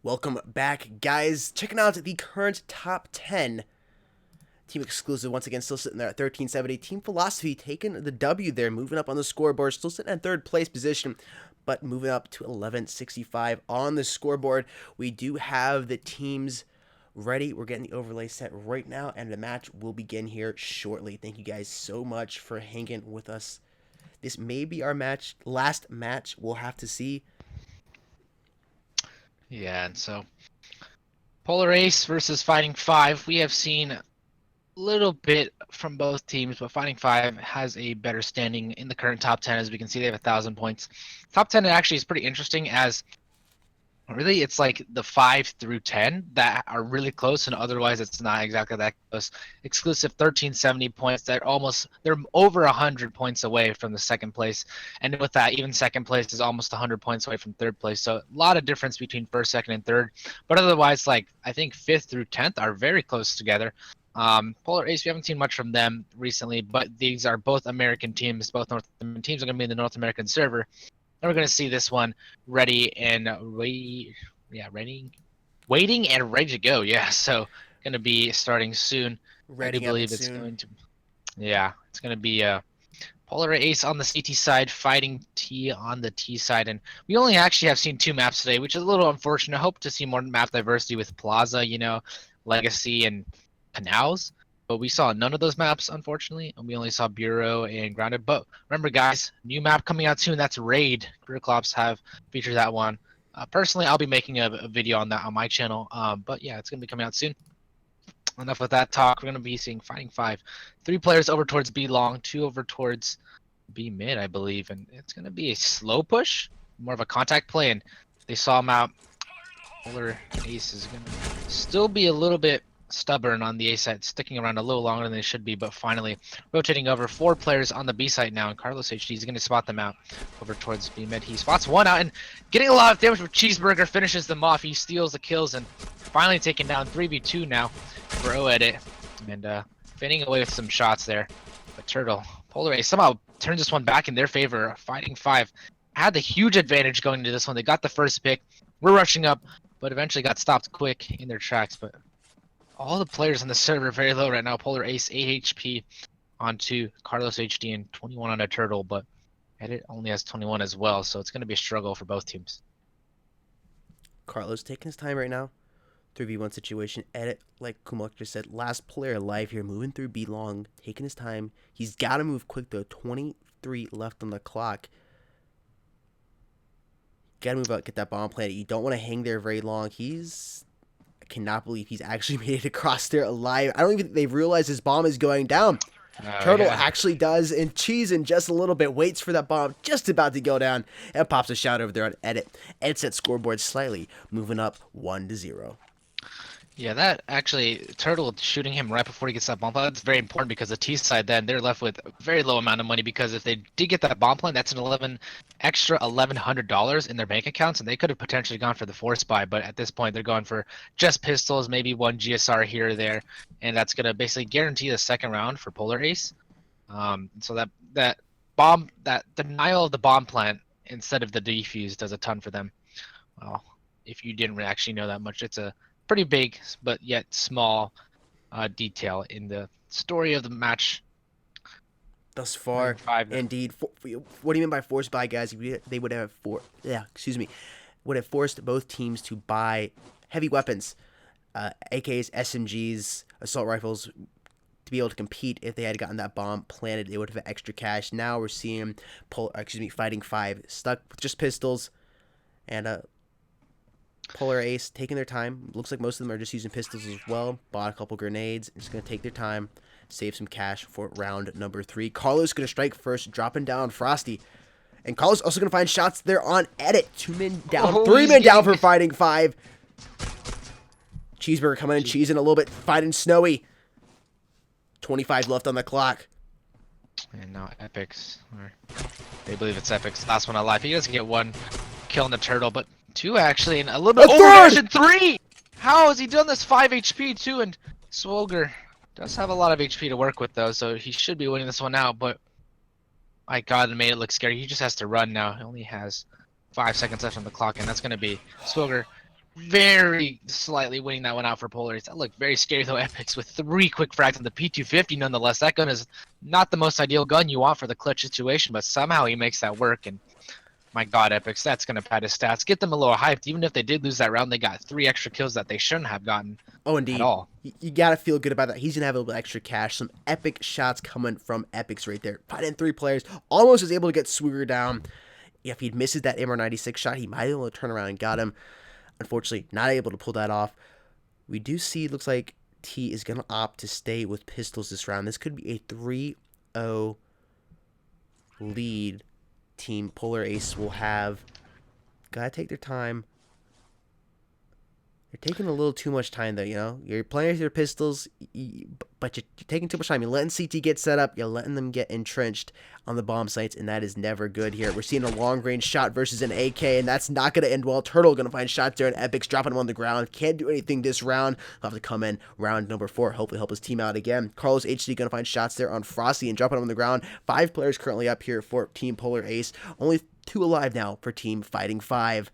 Welcome back, guys. Checking out the current top 10. Team Exclusive once again still sitting there at 1370. Team Philosophy taking the W there, moving up on the scoreboard, still sitting at third place position, but moving up to 1165 on the scoreboard. We do have the teams ready. We're getting the overlay set right now, and the match will begin here shortly. Thank you guys so much for hanging with us. This may be our last match. We'll have to see. Yeah, and so Polar Ace versus Fighting Five. We have seen a little bit from both teams, but Fighting Five has a better standing in the current top 10. As we can see, they have 1,000 points. Top 10 actually is pretty interesting, as really it's like the 5 through 10 that are really close, and otherwise it's not exactly that close. Exclusive 1370 points. They're over 100 points away from the second place, and with that, even second place is almost 100 points away from third place. So a lot of difference between first, second, and third. But otherwise, like I think 5th through 10th are very close together. Polar Ace, we haven't seen much from them recently, but these are both American teams. Both North American teams are going to be in the North American server. And we're going to see this one ready and waiting and ready to go. Yeah, so going to be starting soon. Ready, I do believe it's going to. Yeah, it's going to be Polar Ace on the CT side, Fighting T on the T side, and we only actually have seen 2 maps today, which is a little unfortunate. I hope to see more map diversity with Plaza, Legacy and Canals. But we saw none of those maps, unfortunately, and we only saw Bureau and Grounded. But remember, guys, new map coming out soon. That's Raid. Career have featured that one. Personally, I'll be making a video on that on my channel. But yeah, it's going to be coming out soon. Enough with that talk. We're going to be seeing Fighting Five. 3 players over towards B long, 2 over towards B mid, I believe. And it's going to be a slow push, more of a contact play. And they saw him out. Polar Ace is going to still be a little bit stubborn on the A side, sticking around a little longer than they should be, but finally rotating over 4 players on the B side now, and Carlos HD is going to spot them out over towards B mid. He spots one out and getting a lot of damage with Cheeseburger, finishes them off. He steals the kills and finally taking down 3v2 now for OEdit, and fading away with some shots there. But Turtle, Polar Ace somehow turns this one back in their favor. Fighting Five had the huge advantage going into this one. They got the first pick. We're rushing up, but eventually got stopped quick in their tracks. But all the players on the server are very low right now. Polar Ace 8 HP onto Carlos HD and 21 on a Turtle, but Edit only has 21 as well, so it's going to be a struggle for both teams. Carlos taking his time right now. 3v1 situation. Edit, like Kumuk just said, last player alive here, moving through B long, taking his time. He's got to move quick though. 23 left on the clock. Got to move out, get that bomb planted. You don't want to hang there very long. I cannot believe he's actually made it across there alive. I don't even think they've realized his bomb is going down. Turtle actually does, and Cheese in just a little bit waits for that bomb just about to go down and pops a shot over there on Edit. Edit set scoreboard slightly, moving up 1-0. Yeah, that actually, Turtle shooting him right before he gets that bomb plant, that's very important because the T side then, they're left with a very low amount of money because if they did get that bomb plant, that's an extra $1,100 in their bank accounts, and they could have potentially gone for the force buy, but at this point, they're going for just pistols, maybe 1 GSR here or there, and that's going to basically guarantee the second round for Polar Ace. So that denial of the bomb plant instead of the defuse does a ton for them. Well, if you didn't actually know that much, it's a pretty big but yet small detail in the story of the match thus far. Indeed. What do you mean by force buy, guys? They would have would have forced both teams to buy heavy weapons, AKs, SMGs, assault rifles, to be able to compete. If they had gotten that bomb planted, they would have extra cash. Now we're seeing Fighting Five stuck with just pistols, and Polar Ace taking their time. Looks like most of them are just using pistols as well. Bought a couple grenades. Just going to take their time, save some cash for round number 3. Carlos going to strike first, dropping down Frosty. And Carlos also going to find shots there on Edit. 2 men down, 3 men down for Fighting Five. Cheeseburger coming in, cheesing a little bit, fighting Snowy. 25 left on the clock. And now Epics, or they believe it's Epics. Last one alive. He doesn't get 1 kill in the Turtle, but 2 actually, and a little bit overreaction. 3! How has he done this? 5 HP too, and Swoger does have a lot of HP to work with though, so he should be winning this one out, but my god, it made it look scary. He just has to run now. He only has 5 seconds left on the clock, and that's going to be Swoger very slightly winning that one out for Polar Ace. That looked very scary though. Epics with 3 quick frags on the P250 nonetheless. That gun is not the most ideal gun you want for the clutch situation, but somehow he makes that work. And my god, Epics, that's going to pad his stats. Get them a little hyped. Even if they did lose that round, they got 3 extra kills that they shouldn't have gotten Oh, at indeed. all. You gotta feel good about that. He's gonna have a little extra cash. Some epic shots coming from Epics right there. Fighting 3 players. Almost was able to get Swigger down. If he'd misses that MR96 shot, he might have been able to turn around and got him. Unfortunately, not able to pull that off. We do see, it looks like T is going to opt to stay with pistols this round. This could be a 3-0 lead. Team Polar Ace will have. Gotta take their time. You're taking a little too much time, though, you know? You're playing with your pistols, but you're taking too much time. You're letting CT get set up. You're letting them get entrenched on the bomb sites, and that is never good here. We're seeing a long-range shot versus an AK, and that's not going to end well. Turtle going to find shots there, and Epics dropping him on the ground. Can't do anything this round. He'll have to come in round number 4. Hopefully help his team out again. Carlos HD going to find shots there on Frosty and dropping him on the ground. 5 players currently up here for Team Polar Ace. Only 2 alive now for Team Fighting 5.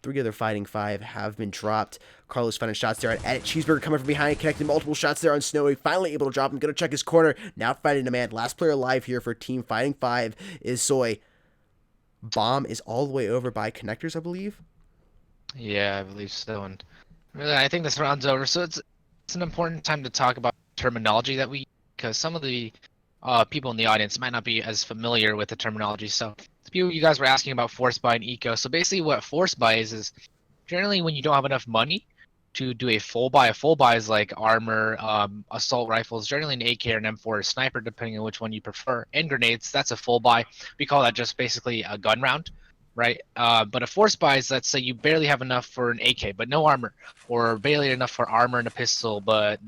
3 other Fighting 5 have been dropped. Carlos finding shots there at Cheeseburger coming from behind, connecting multiple shots there on Snowy. Finally able to drop him. Going to check his corner. Now fighting a man. Last player alive here for Team Fighting 5 is Soy. Bomb is all the way over by connectors, I believe. Yeah, I believe so. And really, I think this round's over. So it's an important time to talk about terminology that we, because some of the people in the audience might not be as familiar with the terminology. So you guys were asking about force buy and eco. So basically what force buy is generally when you don't have enough money to do a full buy. A full buy is like armor, assault rifles, generally an AK or an M4 or sniper, depending on which one you prefer, and grenades. That's a full buy. We call that just basically a gun round, right? But a force buy is, let's say you barely have enough for an AK, but no armor, or barely enough for armor and a pistol, but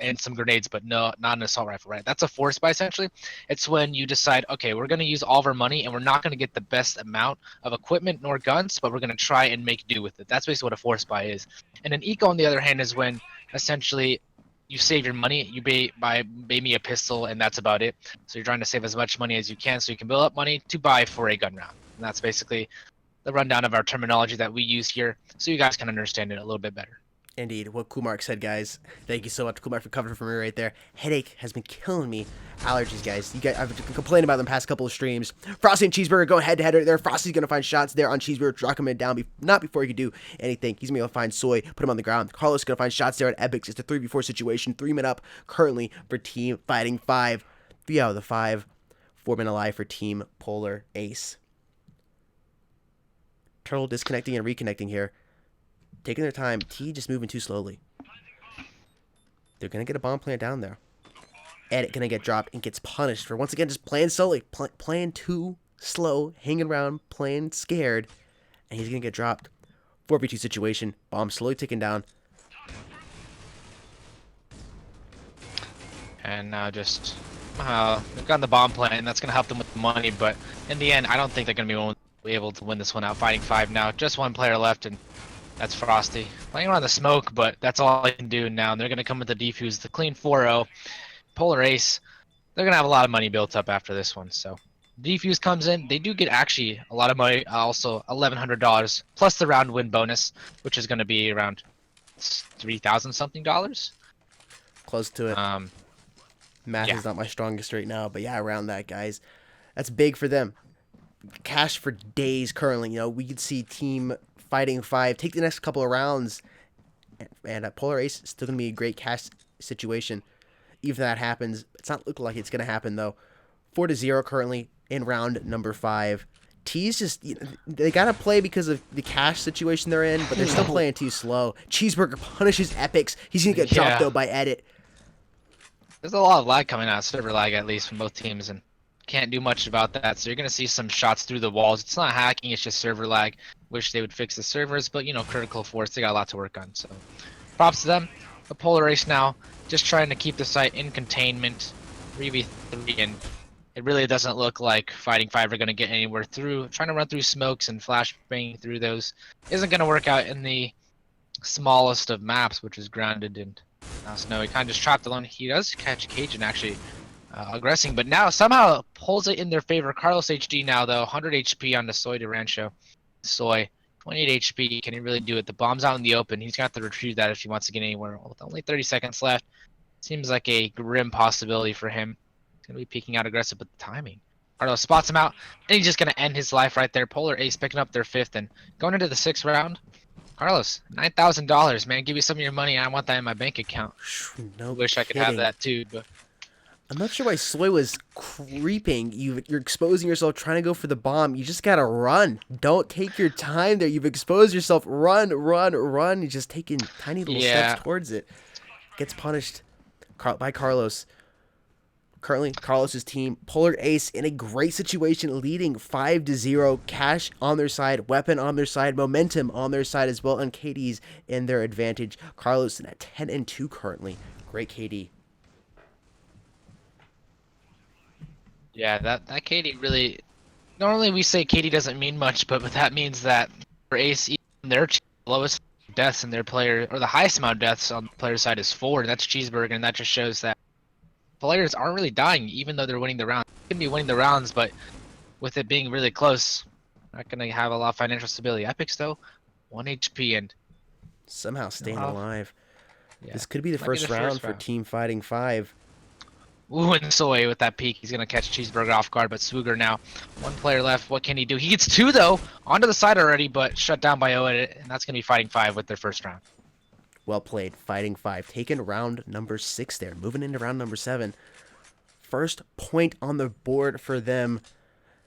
and some grenades, but not an assault rifle, right? That's a force buy essentially. It's when you decide, okay, we're going to use all of our money and we're not going to get the best amount of equipment nor guns, but we're going to try and make do with it. That's basically what a force buy is. And an eco, on the other hand, is when essentially you save your money, you buy maybe a pistol, and that's about it. So you're trying to save as much money as you can so you can build up money to buy for a gun round. And that's basically the rundown of our terminology that we use here, so you guys can understand it a little bit better. Indeed, what Kumark said, guys. Thank you so much, Kumark, for covering for me right there. Headache has been killing me. Allergies, guys. You guys, I've been complaining about them past couple of streams. Frosty and Cheeseburger go head to head right there. Frosty's gonna find shots there on Cheeseburger, drop him down. Not before he can do anything. He's gonna be able to find Soy, put him on the ground. Carlos gonna find shots there at Epics. It's a 3v4 situation. 3 men up currently for Team Fighting 5. 3 out of the 5. 4 men alive for Team Polar Ace. Turtle disconnecting and reconnecting here. Taking their time. T just moving too slowly. They're going to get a bomb plant down there. Edit going to get dropped and gets punished for, once again, just playing slowly. Playing too slow. Hanging around. Playing scared. And he's going to get dropped. 4v2 situation. Bomb slowly ticking down. And now just they've gotten the bomb plant, and that's going to help them with the money. But in the end, I don't think they're going to be able to win this one out. Fighting 5 now. Just 1 player left, and that's Frosty. Playing around the smoke, but that's all I can do now. And they're going to come with the defuse, the clean 4-0. Polar Ace, they're going to have a lot of money built up after this one. So defuse comes in. They do get actually a lot of money, also $1,100, plus the round win bonus, which is going to be around $3,000 something. Close to it. Math is not my strongest right now, but yeah, around that, guys. That's big for them. Cash for days currently. You know, we could see Team Fighting 5 take the next couple of rounds, and Polar Ace is still going to be a great cash situation. Even if that happens, it's not looking like it's going to happen, though. 4-0 currently in round number 5. T's just, they got to play because of the cash situation they're in, but they're still playing too slow. Cheeseburger punishes Epics. He's going to get dropped, though, by Edit. There's a lot of lag coming out, server lag at least, from both teams, and can't do much about that. So you're going to see some shots through the walls. It's not hacking, it's just server lag. Wish they would fix the servers, but, you know, Critical Force, they got a lot to work on. So props to them. The Polar Ace now, just trying to keep the site in containment. 3v3, and it really doesn't look like Fighting 5 are going to get anywhere through. Trying to run through smokes and flashbang through those isn't going to work out in the smallest of maps, which is grounded. And now Snowy kind of just trapped alone. He does catch Cajun actually aggressing, but now somehow pulls it in their favor. Carlos HD now, though, 100 HP on the Soy de Rancho. Soy 28 HP. Can he really do it? The bomb's out in the open. He's gonna have to retrieve that if he wants to get anywhere. With only 30 seconds left, seems like a grim possibility for him. He's gonna be peeking out aggressive, but the timing. Carlos spots him out, and he's just gonna end his life right there. Polar Ace picking up their 5th and going into the 6th round. Carlos, $9,000, man. Give me some of your money. I want that in my bank account. No Wish I could have kidding. that too, but I'm not sure why Soy was creeping. You're exposing yourself, trying to go for the bomb. You just gotta run. Don't take your time there. You've exposed yourself. Run, run, run. You're just taking tiny little steps towards it. Gets punished by Carlos. Currently, Carlos's team, Polar Ace, in a great situation, leading 5-0. Cash on their side, weapon on their side, momentum on their side as well, and KD's in their advantage. Carlos at 10-2 currently. Great KD. yeah, that KD really. Normally we say KD doesn't mean much, but that means that for Ace, even their lowest deaths in their player, or the highest amount of deaths on the player side is 4, and that's Cheeseburger, and that just shows that players aren't really dying, even though they're winning the round. They can be winning the rounds, but with it being really close, not gonna have a lot of financial stability. Epics though, 1 HP and Somehow staying Wow. alive. yeah. This could be the Might be first the round first for round. Team Fighting 5. Ooh, and Soy with that peek, he's gonna catch Cheeseburger off guard, but Swooger now, 1 player left. What can he do? He gets 2 though, onto the side already, but shut down by Oed, and that's gonna be Fighting 5 with their first round. Well played. Fighting 5. Taking round number 6 there. Moving into round number 7. First point on the board for them.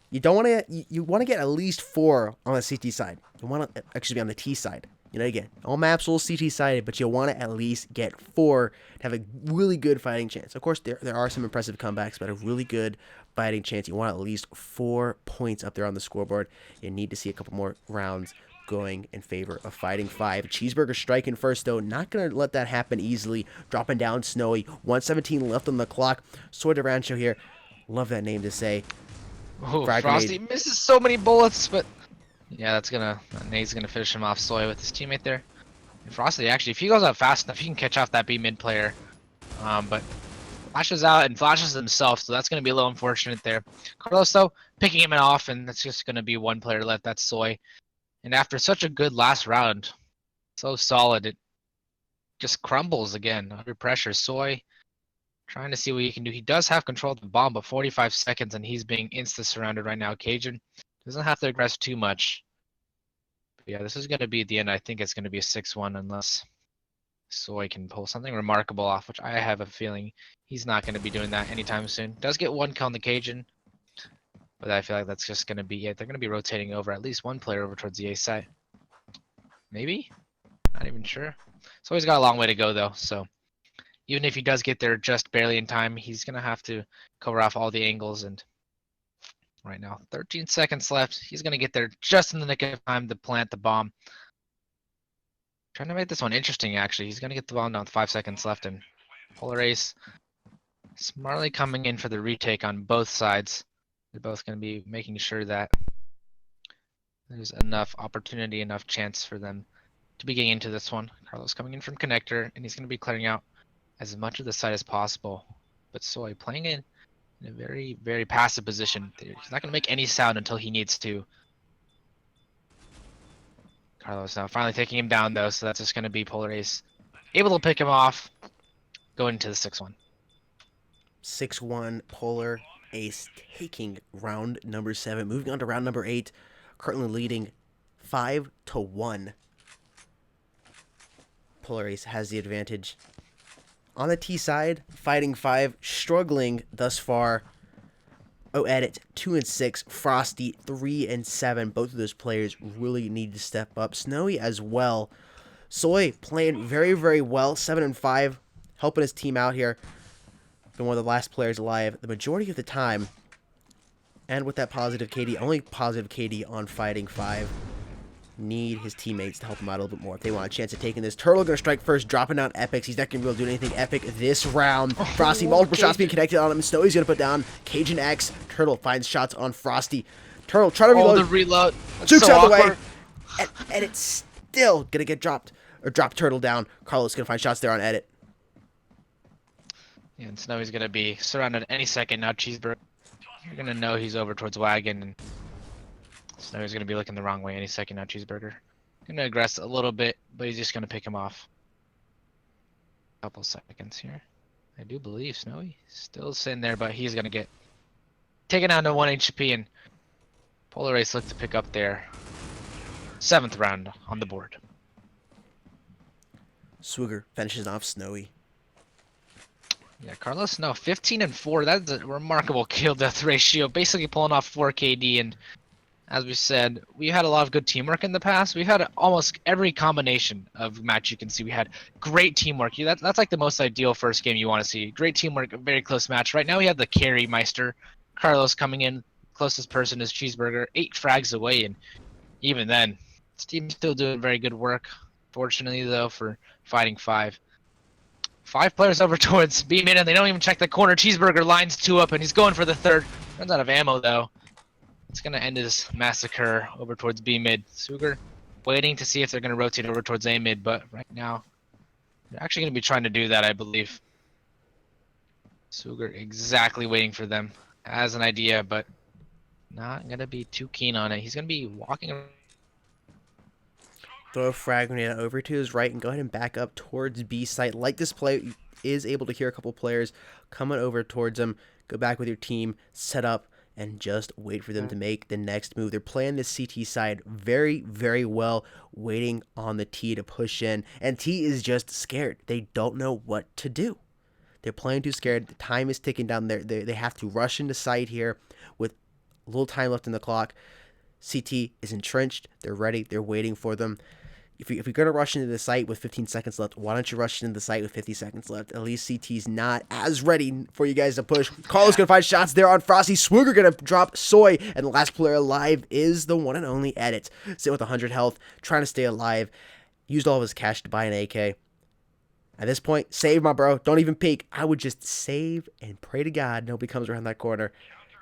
You don't want to. You want to get at least 4 on the CT side. You want to actually be on the T side. You know, again, all maps will CT sided, but you want to at least get 4 to have a really good fighting chance. Of course, there are some impressive comebacks, but a really good fighting chance. You want at least 4 points up there on the scoreboard. You need to see a couple more rounds going in favor of Fighting 5. Cheeseburger striking first, though. Not going to let that happen easily. Dropping down Snowy. 117 left on the clock. Sword de Rancho here. Love that name to say. Ooh, Frag Frosty grenade. misses so many bullets, but yeah, Nate's gonna finish him off Soy with his teammate there. And Frosty, actually, if he goes out fast enough, he can catch off that B mid player. But flashes out and flashes himself, so that's gonna be a little unfortunate there. Carlos though, picking him off, and that's just gonna be 1 player left. That's Soy. And after such a good last round, so solid, it just crumbles again under pressure. Soy trying to see what he can do. He does have control of the bomb, but 45 seconds, and he's being insta-surrounded right now. Cajun doesn't have to aggress too much. But yeah, this is going to be the end. I think it's going to be a 6-1 unless Soy can pull something remarkable off, which I have a feeling he's not going to be doing that anytime soon. Does get 1 kill on the Cajun, but I feel like that's just going to be it. They're going to be rotating over at least 1 player over towards the A side. Maybe? Not even sure. So he's got a long way to go, though, so even if he does get there just barely in time, he's going to have to cover off all the angles. And right now, 13 seconds left. He's going to get there just in the nick of time to plant the bomb. Trying to make this one interesting, actually. He's going to get the bomb down with 5 seconds left. And Polar Ace smartly coming in for the retake on both sides. They're both going to be making sure that there's enough opportunity, enough chance for them to be getting into this one. Carlos coming in from connector, and he's going to be clearing out as much of the side as possible. But Soy playing in a very, very passive position. He's not going to make any sound until he needs to. Carlos now finally taking him down, though, so that's just going to be Polar Ace able to pick him off, going into the 6-1. 6-1 Polar Ace taking round number 7. Moving on to round number 8. Currently leading 5-1. Polar Ace has the advantage. On the T side, Fighting 5 struggling thus far. Oedit 2-6, Frosty 3-7. Both of those players really need to step up. Snowy as well. Soy playing very, very well, 7-5, helping his team out here. Been one of the last players alive the majority of the time. And with that positive KD, only positive KD on Fighting 5. Need his teammates to help him out a little bit more if they want a chance at taking this. Turtle gonna strike first, dropping down Epics. He's not gonna be able to do anything epic this round. Frosty, multiple shots being connected on him. Snowy's gonna put down Cajun X. Turtle finds shots on Frosty. Turtle trying to reload. The reload. Jukes So out of the way. awkward. And it's still gonna get dropped. Or drop Turtle down. Carlos gonna find shots there on Edit. Yeah, and Snowy's gonna be surrounded any second now. Cheeseburger, you're gonna know he's over towards Wagon, and Snowy's gonna be looking the wrong way any second now. Cheeseburger gonna aggress a little bit, but he's just gonna pick him off. Couple seconds here. I do believe Snowy still sitting there, but he's gonna get taken down to 1 HP, and Polar Ace look to pick up their 7th round on the board. Swigger finishes off Snowy. Yeah, Carlos Snow, 15-4. That's a remarkable kill death ratio. Basically pulling off 4 KD, and as we said, we had a lot of good teamwork in the past. We had almost every combination of match you can see. We had great teamwork. That's like the most ideal first game you want to see. Great teamwork, a very close match. Right now we have the carry Meister, Carlos coming in. Closest person is Cheeseburger, 8 frags away, and even then, this team's still doing very good work. Fortunately, though, for Fighting 5. 5 players over towards B mid, and they don't even check the corner. Cheeseburger lines 2 up, and he's going for the 3rd. Runs out of ammo, though. It's going to end his massacre over towards B mid. Swigger waiting to see if they're going to rotate over towards A mid, but right now, they're actually going to be trying to do that, I believe. Swigger exactly waiting for them. Has an idea, but not going to be too keen on it. He's going to be walking around. Throw a frag grenade over to his right and go ahead and back up towards B site. Like this play is able to hear a couple players coming over towards him. Go back with your team, set up, and just wait for them to make the next move. They're playing the CT side very, very well, waiting on the T to push in. And T is just scared. They don't know what to do. They're playing too scared. The time is ticking down. They have to rush into site here with a little time left in the clock. CT is entrenched. They're ready. They're waiting for them. If you're going to rush into the site with 15 seconds left, why don't you rush into the site with 50 seconds left? At least CT's not as ready for you guys to push. Carlos going to find shots there on Frosty. Swigger going to drop Soy. And the last player alive is the one and only Edit. Sitting with 100 health, trying to stay alive. Used all of his cash to buy an AK. At this point, save my bro. Don't even peek. I would just save and pray to God nobody comes around that corner.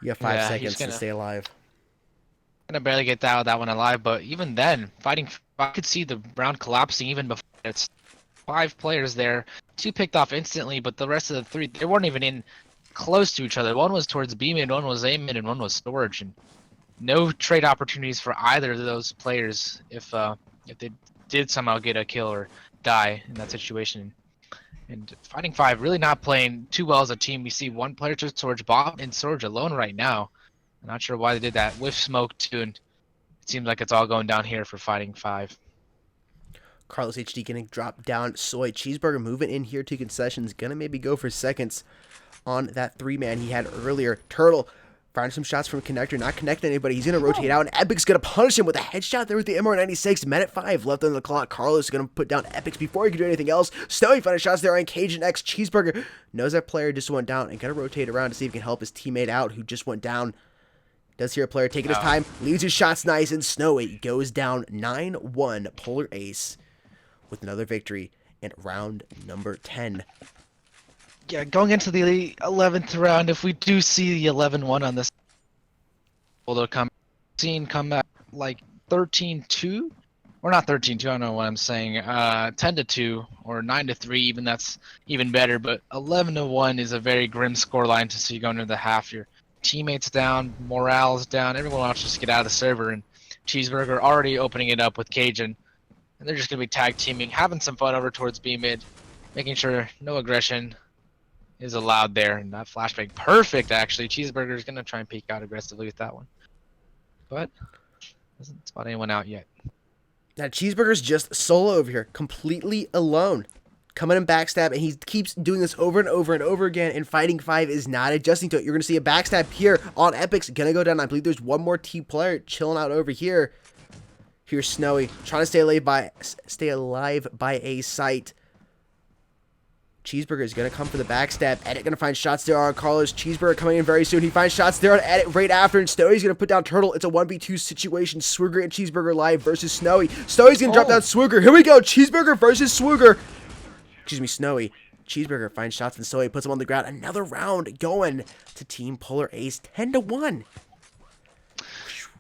You have 5 seconds to stay alive. Gonna barely get that one alive, but even then, Fighting 5, I could see the round collapsing even before. It's 5 players there, 2 picked off instantly, but the rest of the 3, they weren't even in close to each other. One was towards B mid, one was A mid, and one was storage, and no trade opportunities for either of those players if they did somehow get a kill or die in that situation. And Fighting 5 really not playing too well as a team. We see 1 player to storage, Bob and storage alone right now. I'm not sure why they did that. With smoke too, and it seems like it's all going down here for Fighting 5. Carlos HD getting dropped down. Soy Cheeseburger moving in here to concessions. Gonna maybe go for seconds on that 3-man he had earlier. Turtle firing some shots from connector, not connecting anybody. He's gonna rotate out, and Epic's gonna punish him with a headshot there with the MR96. Minute 5 left on the clock. Carlos is gonna put down Epics before he can do anything else. Snowy finding shots there on Cajun X. Cheeseburger knows that player just went down and gonna rotate around to see if he can help his teammate out who just went down. Does hear a player taking his time, leaves his shots nice, and Snowy goes down 9-1. Polar Ace with another victory in round number 10. Yeah, going into the 11th round, if we do see the 11-1 on this, will they'll come back like 13-2? Or not 13-2, I don't know what I'm saying. 10-2 or 9-3, even that's even better. But 11-1 is a very grim scoreline to see going into the half. Your teammates down, morale's down, everyone wants to just get out of the server, and Cheeseburger already opening it up with Cajun, and they're just gonna be tag teaming, having some fun over towards B mid, making sure no aggression is allowed there. And that flashbang, perfect actually. Cheeseburger's gonna try and peek out aggressively with that one, but doesn't spot anyone out yet. That Cheeseburger's just solo over here, completely alone. Coming in backstab, and he keeps doing this over and over and over again, and Fighting 5 is not adjusting to it. You're going to see a backstab here on Epic's. Going to go down. I believe there's one more T player chilling out over here. Here's Snowy, trying to stay alive by a site. Cheeseburger is going to come for the backstab. Edit going to find shots there on Carlos. Cheeseburger coming in very soon. He finds shots there on Edit right after, and Snowy's going to put down Turtle. It's a 1v2 situation. Swigger and Cheeseburger live versus Snowy. Snowy's going to drop down Swigger. Here we go. Cheeseburger versus Swigger. Excuse me, Snowy. Cheeseburger finds shots and Snowy puts him on the ground. Another round going to Team Polar Ace, 10-1.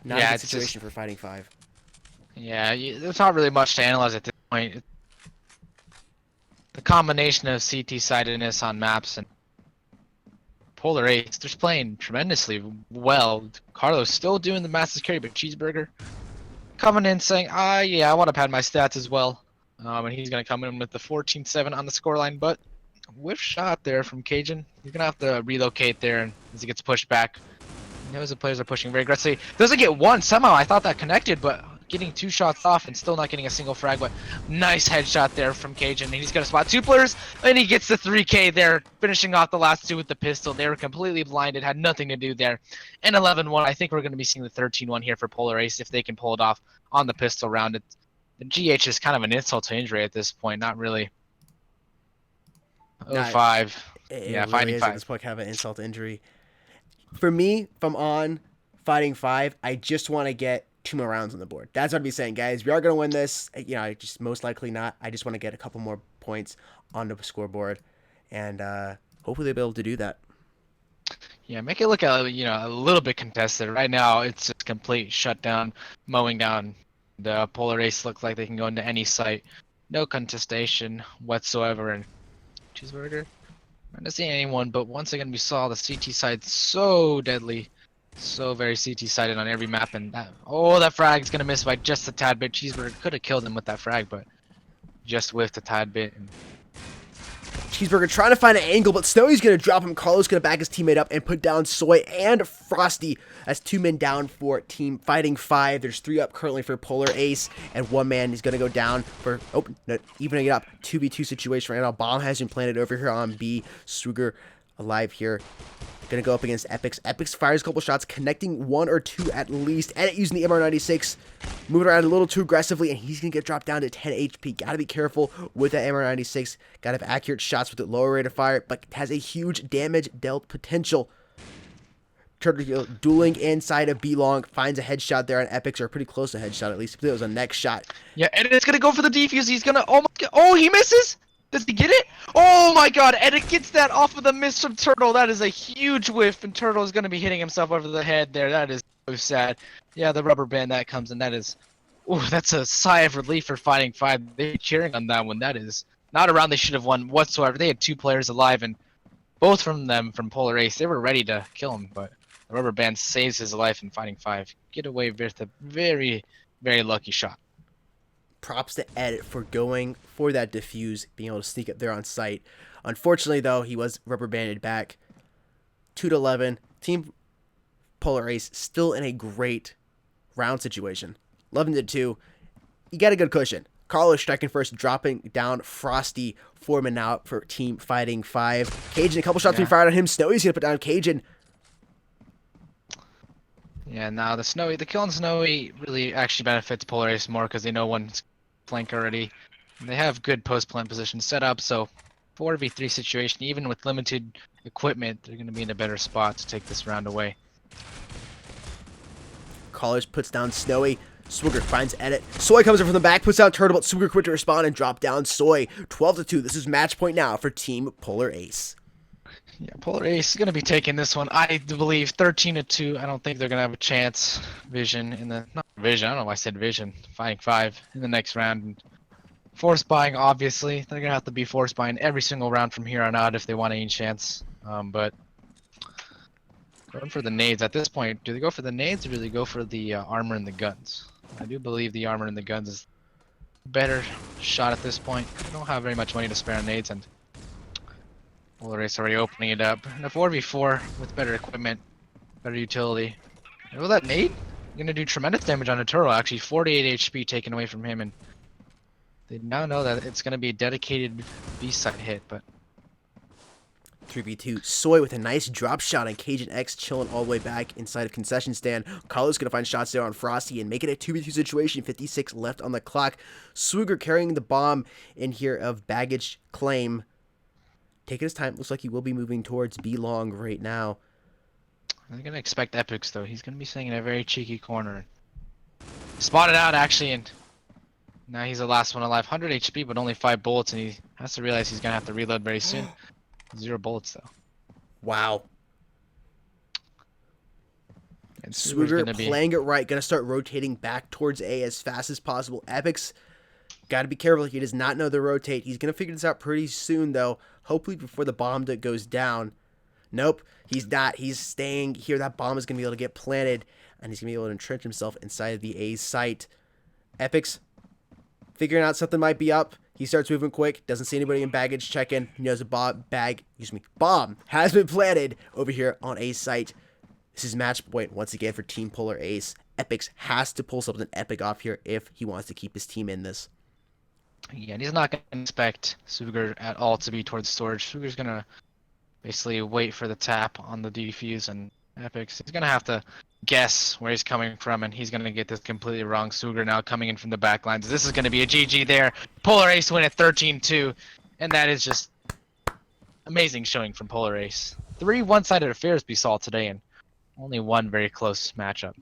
Not a good situation for Fighting 5. Yeah, there's not really much to analyze at this point. The combination of CT-sidedness on maps and Polar Ace, they're playing tremendously well. Carlos still doing the massive carry, but Cheeseburger coming in saying, yeah, I want to pad my stats as well. And he's going to come in with the 14-7 on the scoreline, but whiff shot there from Cajun. He's going to have to relocate there and as he gets pushed back. He knows the players are pushing very aggressively. Doesn't get one. Somehow I thought that connected, but getting 2 shots off and still not getting a single frag. But nice headshot there from Cajun. And he's going to spot 2 players, and he gets the 3K there, finishing off the last 2 with the pistol. They were completely blinded, had nothing to do there. And 11-1, I think we're going to be seeing the 13-1 here for Polar Ace if they can pull it off on the pistol round. The GH is kind of an insult to injury at this point, not really. 0-5. It Yeah, really fighting is at 5. this point kind of an insult to injury. For me, if I'm on fighting 5, I just want to get 2 more rounds on the board. That's what I'd be saying, guys. We are going to win this. You know, just most likely not. I just want to get a couple more points on the scoreboard, and hopefully they'll be able to do that. Yeah, make it look a little bit contested. Right now, it's just complete shutdown, mowing down. The Polar Ace looks like they can go into any site, no contestation whatsoever. And Cheeseburger, I'm not seeing anyone, but once again we saw the CT side so deadly, so very CT sided on every map, and that frag is gonna miss by just a tad bit. Cheeseburger could have killed him with that frag, but just whiffed a tad bit. And Cheeseburger trying to find an angle, but Snowy's going to drop him. Carlos going to back his teammate up and put down Soy and Frosty as 2 men down for team fighting 5. There's 3 up currently for Polar Ace, and 1 man is going to go down for, evening it up, 2v2 situation right now. Bomb has been planted over here on B. Sugar alive here. Going to go up against Epix. Epix fires a couple shots, connecting 1 or 2 at least. Edit using the MR96, moving around a little too aggressively, and he's going to get dropped down to 10 HP. Got to be careful with that MR96. Got to have accurate shots with the lower rate of fire, but has a huge damage dealt potential. Turtle dueling inside of B-Long, finds a headshot there on Epix, or pretty close to a headshot at least. I believe it was a next shot. yeah, and it's gonna go for the defuse. He's gonna he misses. Does he get it? Oh my god, and it gets that off of the miss from Turtle. That is a huge whiff, and Turtle is going to be hitting himself over the head there. That is so sad. Yeah, the rubber band that comes, and that is... Ooh, that's a sigh of relief for Fighting 5. They're cheering on that one. That is not a round they should have won whatsoever. They had 2 players alive, and both from them from Polar Ace, they were ready to kill him, but the rubber band saves his life in Fighting 5. Get away with a very, very lucky shot. Props to Edit for going for that defuse, being able to sneak up there on site. Unfortunately, though, he was rubber banded back. 2-11. Team Polar Ace still in a great round situation. 11-2. You got a good cushion. Carlos striking first, dropping down Frosty. 4 men out for Team Fighting 5. Cajun, a couple shots being fired on him. Snowy's going to put down Cajun. Yeah, now the kill on Snowy really actually benefits Polar Ace more because they know one's flank already. And they have good post-plant position set up, so 4v3 situation, even with limited equipment, they're going to be in a better spot to take this round away. Carlos puts down Snowy. Swigger finds Edit. Soy comes in from the back, puts out Turtle, but Swigger quit to respond and drop down Soy. 12-2. This is match point now for Team Polar Ace. Yeah, Polar Ace is going to be taking this one. I believe 13-2. I don't think they're going to have a chance. Vision in the... Not Vision. I don't know why I said Vision. Fighting 5 in the next round. And force buying, obviously. They're going to have to be force buying every single round from here on out if they want any chance. But going for the nades. At this point, do they go for the nades or do they go for the armor and the guns? I do believe the armor and the guns is a better shot at this point. They don't have very much money to spare on nades, and Polar Ace already opening it up. And a 4v4 with better equipment, better utility. And will that nade? Gonna do tremendous damage on a Turtle, actually 48 HP taken away from him, and they now know that it's gonna be a dedicated B-side hit, but 3v2. Soy with a nice drop shot on Cajun X, chilling all the way back inside of concession stand. Carlos going to find shots there on Frosty and make it a 2v2 situation. 56 left on the clock. Swigger carrying the bomb in here of baggage claim. Taking his time. Looks like he will be moving towards B-Long right now. I'm going to expect Epix, though. He's going to be staying in a very cheeky corner. Spotted out, actually, and now he's the last one alive. 100 HP, but only 5 bullets, and he has to realize he's going to have to reload very soon. 0 bullets, though. Wow. And Swigger gonna playing it right. Going to start rotating back towards A as fast as possible. Epix, got to be careful. He does not know the rotate. He's going to figure this out pretty soon, though. Hopefully before the bomb that goes down. Nope, he's not. He's staying here. That bomb is going to be able to get planted, and he's going to be able to entrench himself inside of the A's site. Epic's figuring out something might be up. He starts moving quick. Doesn't see anybody in baggage check-in. He knows a bomb has been planted over here on A's site. This is match point once again for Team Polar Ace. Epic's has to pull something epic off here if he wants to keep his team in this. Yeah, and he's not going to expect Sugar at all to be towards storage. Sugar's going to basically wait for the tap on the defuse, and Epic's, he's going to have to guess where he's coming from, and he's going to get this completely wrong. Sugar now coming in from the back lines. This is going to be a GG there. Polar Ace win at 13-2, and that is just amazing showing from Polar Ace. 3 one-sided affairs we saw today, and only one very close matchup.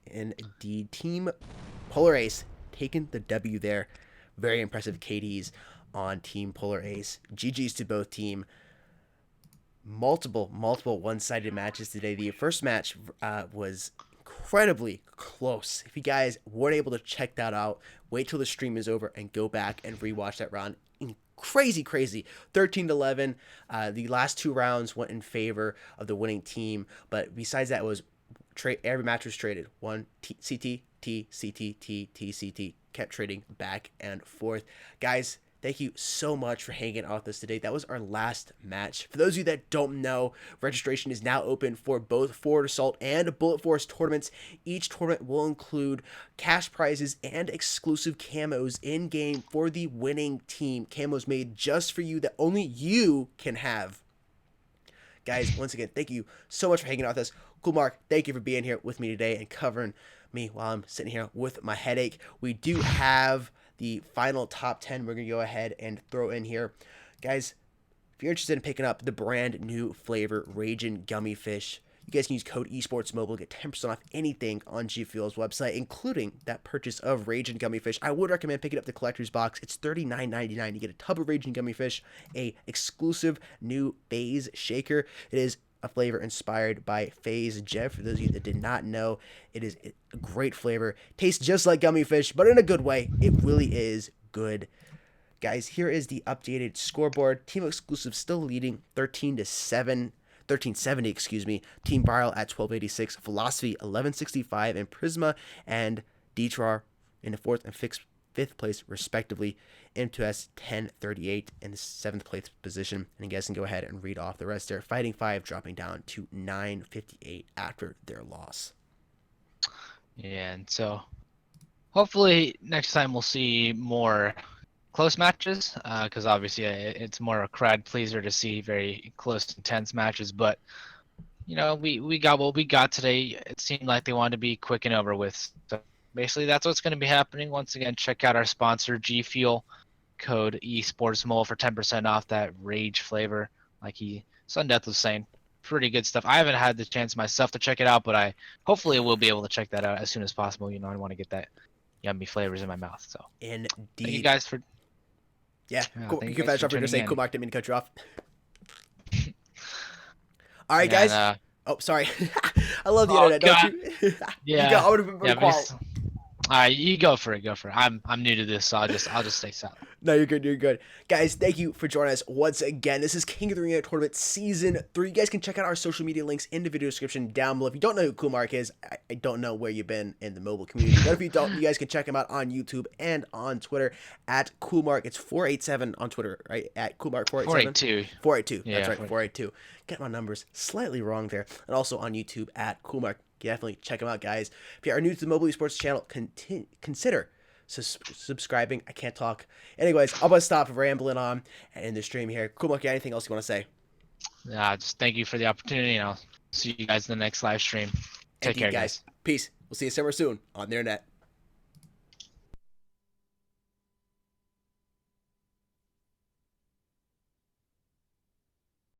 Indeed, Team Polar Ace taking the W there. Very impressive KDs on Team Polar Ace. GG's to both team. Multiple one-sided matches today. The first match was incredibly close. If you guys weren't able to check that out, wait till the stream is over and go back and rewatch that round. Crazy 13-11. The last 2 rounds went in favor of the winning team, but besides that, it was every match was traded. One CT T CT T T CT, kept trading back and forth. Guys, thank you so much for hanging out with us today. That was our last match. For those of you that don't know, registration is now open for both Forward Assault and Bullet Force tournaments. Each tournament will include cash prizes and exclusive camos in-game for the winning team. Camos made just for you that only you can have. Guys, once again, thank you so much for hanging out with us. Cool Mark, thank you for being here with me today and covering me while I'm sitting here with my headache. We do have the final top 10 we're going to go ahead and throw in here. Guys, if you're interested in picking up the brand new flavor Ragin' Gummy Fish, you guys can use code esportsmobile to get 10% off anything on G Fuel's website, including that purchase of Ragin' Gummy Fish. I would recommend picking up the collector's box. It's $39.99. You get a tub of Ragin' Gummy Fish, a exclusive new FaZe shaker. It is a flavor inspired by FaZe Jeff. For those of you that did not know, it is a great flavor. Tastes just like gummy fish, but in a good way. It really is good. Guys, here is the updated scoreboard. Team exclusive still leading 1370, excuse me. Team Viral at 1286, Philosophy 1165, and Prisma and Detrar in the 4th and 5th place respectively. M2S 1038 in the 7th place position, and you guys can go ahead and read off the rest there. Fighting 5 dropping down to 958 after their loss. Yeah, and so hopefully next time we'll see more close matches, because obviously it's more a crowd pleaser to see very close, intense matches. But you know, we got what we got today. It seemed like they wanted to be quick and over with. So basically, that's what's going to be happening. Once again, check out our sponsor, G Fuel. Code esportsmole for 10% off that rage flavor. Like Sundeath was saying, pretty good stuff. I haven't had the chance myself to check it out, but I hopefully will be able to check that out as soon as possible. You know, I want to get that yummy flavors in my mouth. So indeed. Thank you guys for. Yeah, cool. You can finish off. You're gonna say, "Cool, Mark, didn't mean to cut you off." All right, guys. Oh, sorry. I love the internet, God. don't you? Yeah. I would have been pretty quiet. All right, you go for it. Go for it. I'm new to this, so I'll just stay silent. No, you're good. You're good. Guys, thank you for joining us once again. This is King of the Ring Tournament Season 3. You guys can check out our social media links in the video description down below. If you don't know who Cool Mark is, I don't know where you've been in the mobile community. But if you don't, you guys can check him out on YouTube and on Twitter at Cool Mark. It's 487 on Twitter, right? At Cool Mark 487. 482. Yeah, that's right, 482. Get my numbers slightly wrong there. And also on YouTube at Cool Mark. Definitely check them out, guys. If you are new to the Mobile Esports channel, consider subscribing. I can't talk. Anyways, I'm going to stop rambling on and end the stream here. Cool, Mark, anything else you want to say? Just thank you for the opportunity, and I'll see you guys in the next live stream. Take care, guys. Peace. We'll see you somewhere soon on the internet.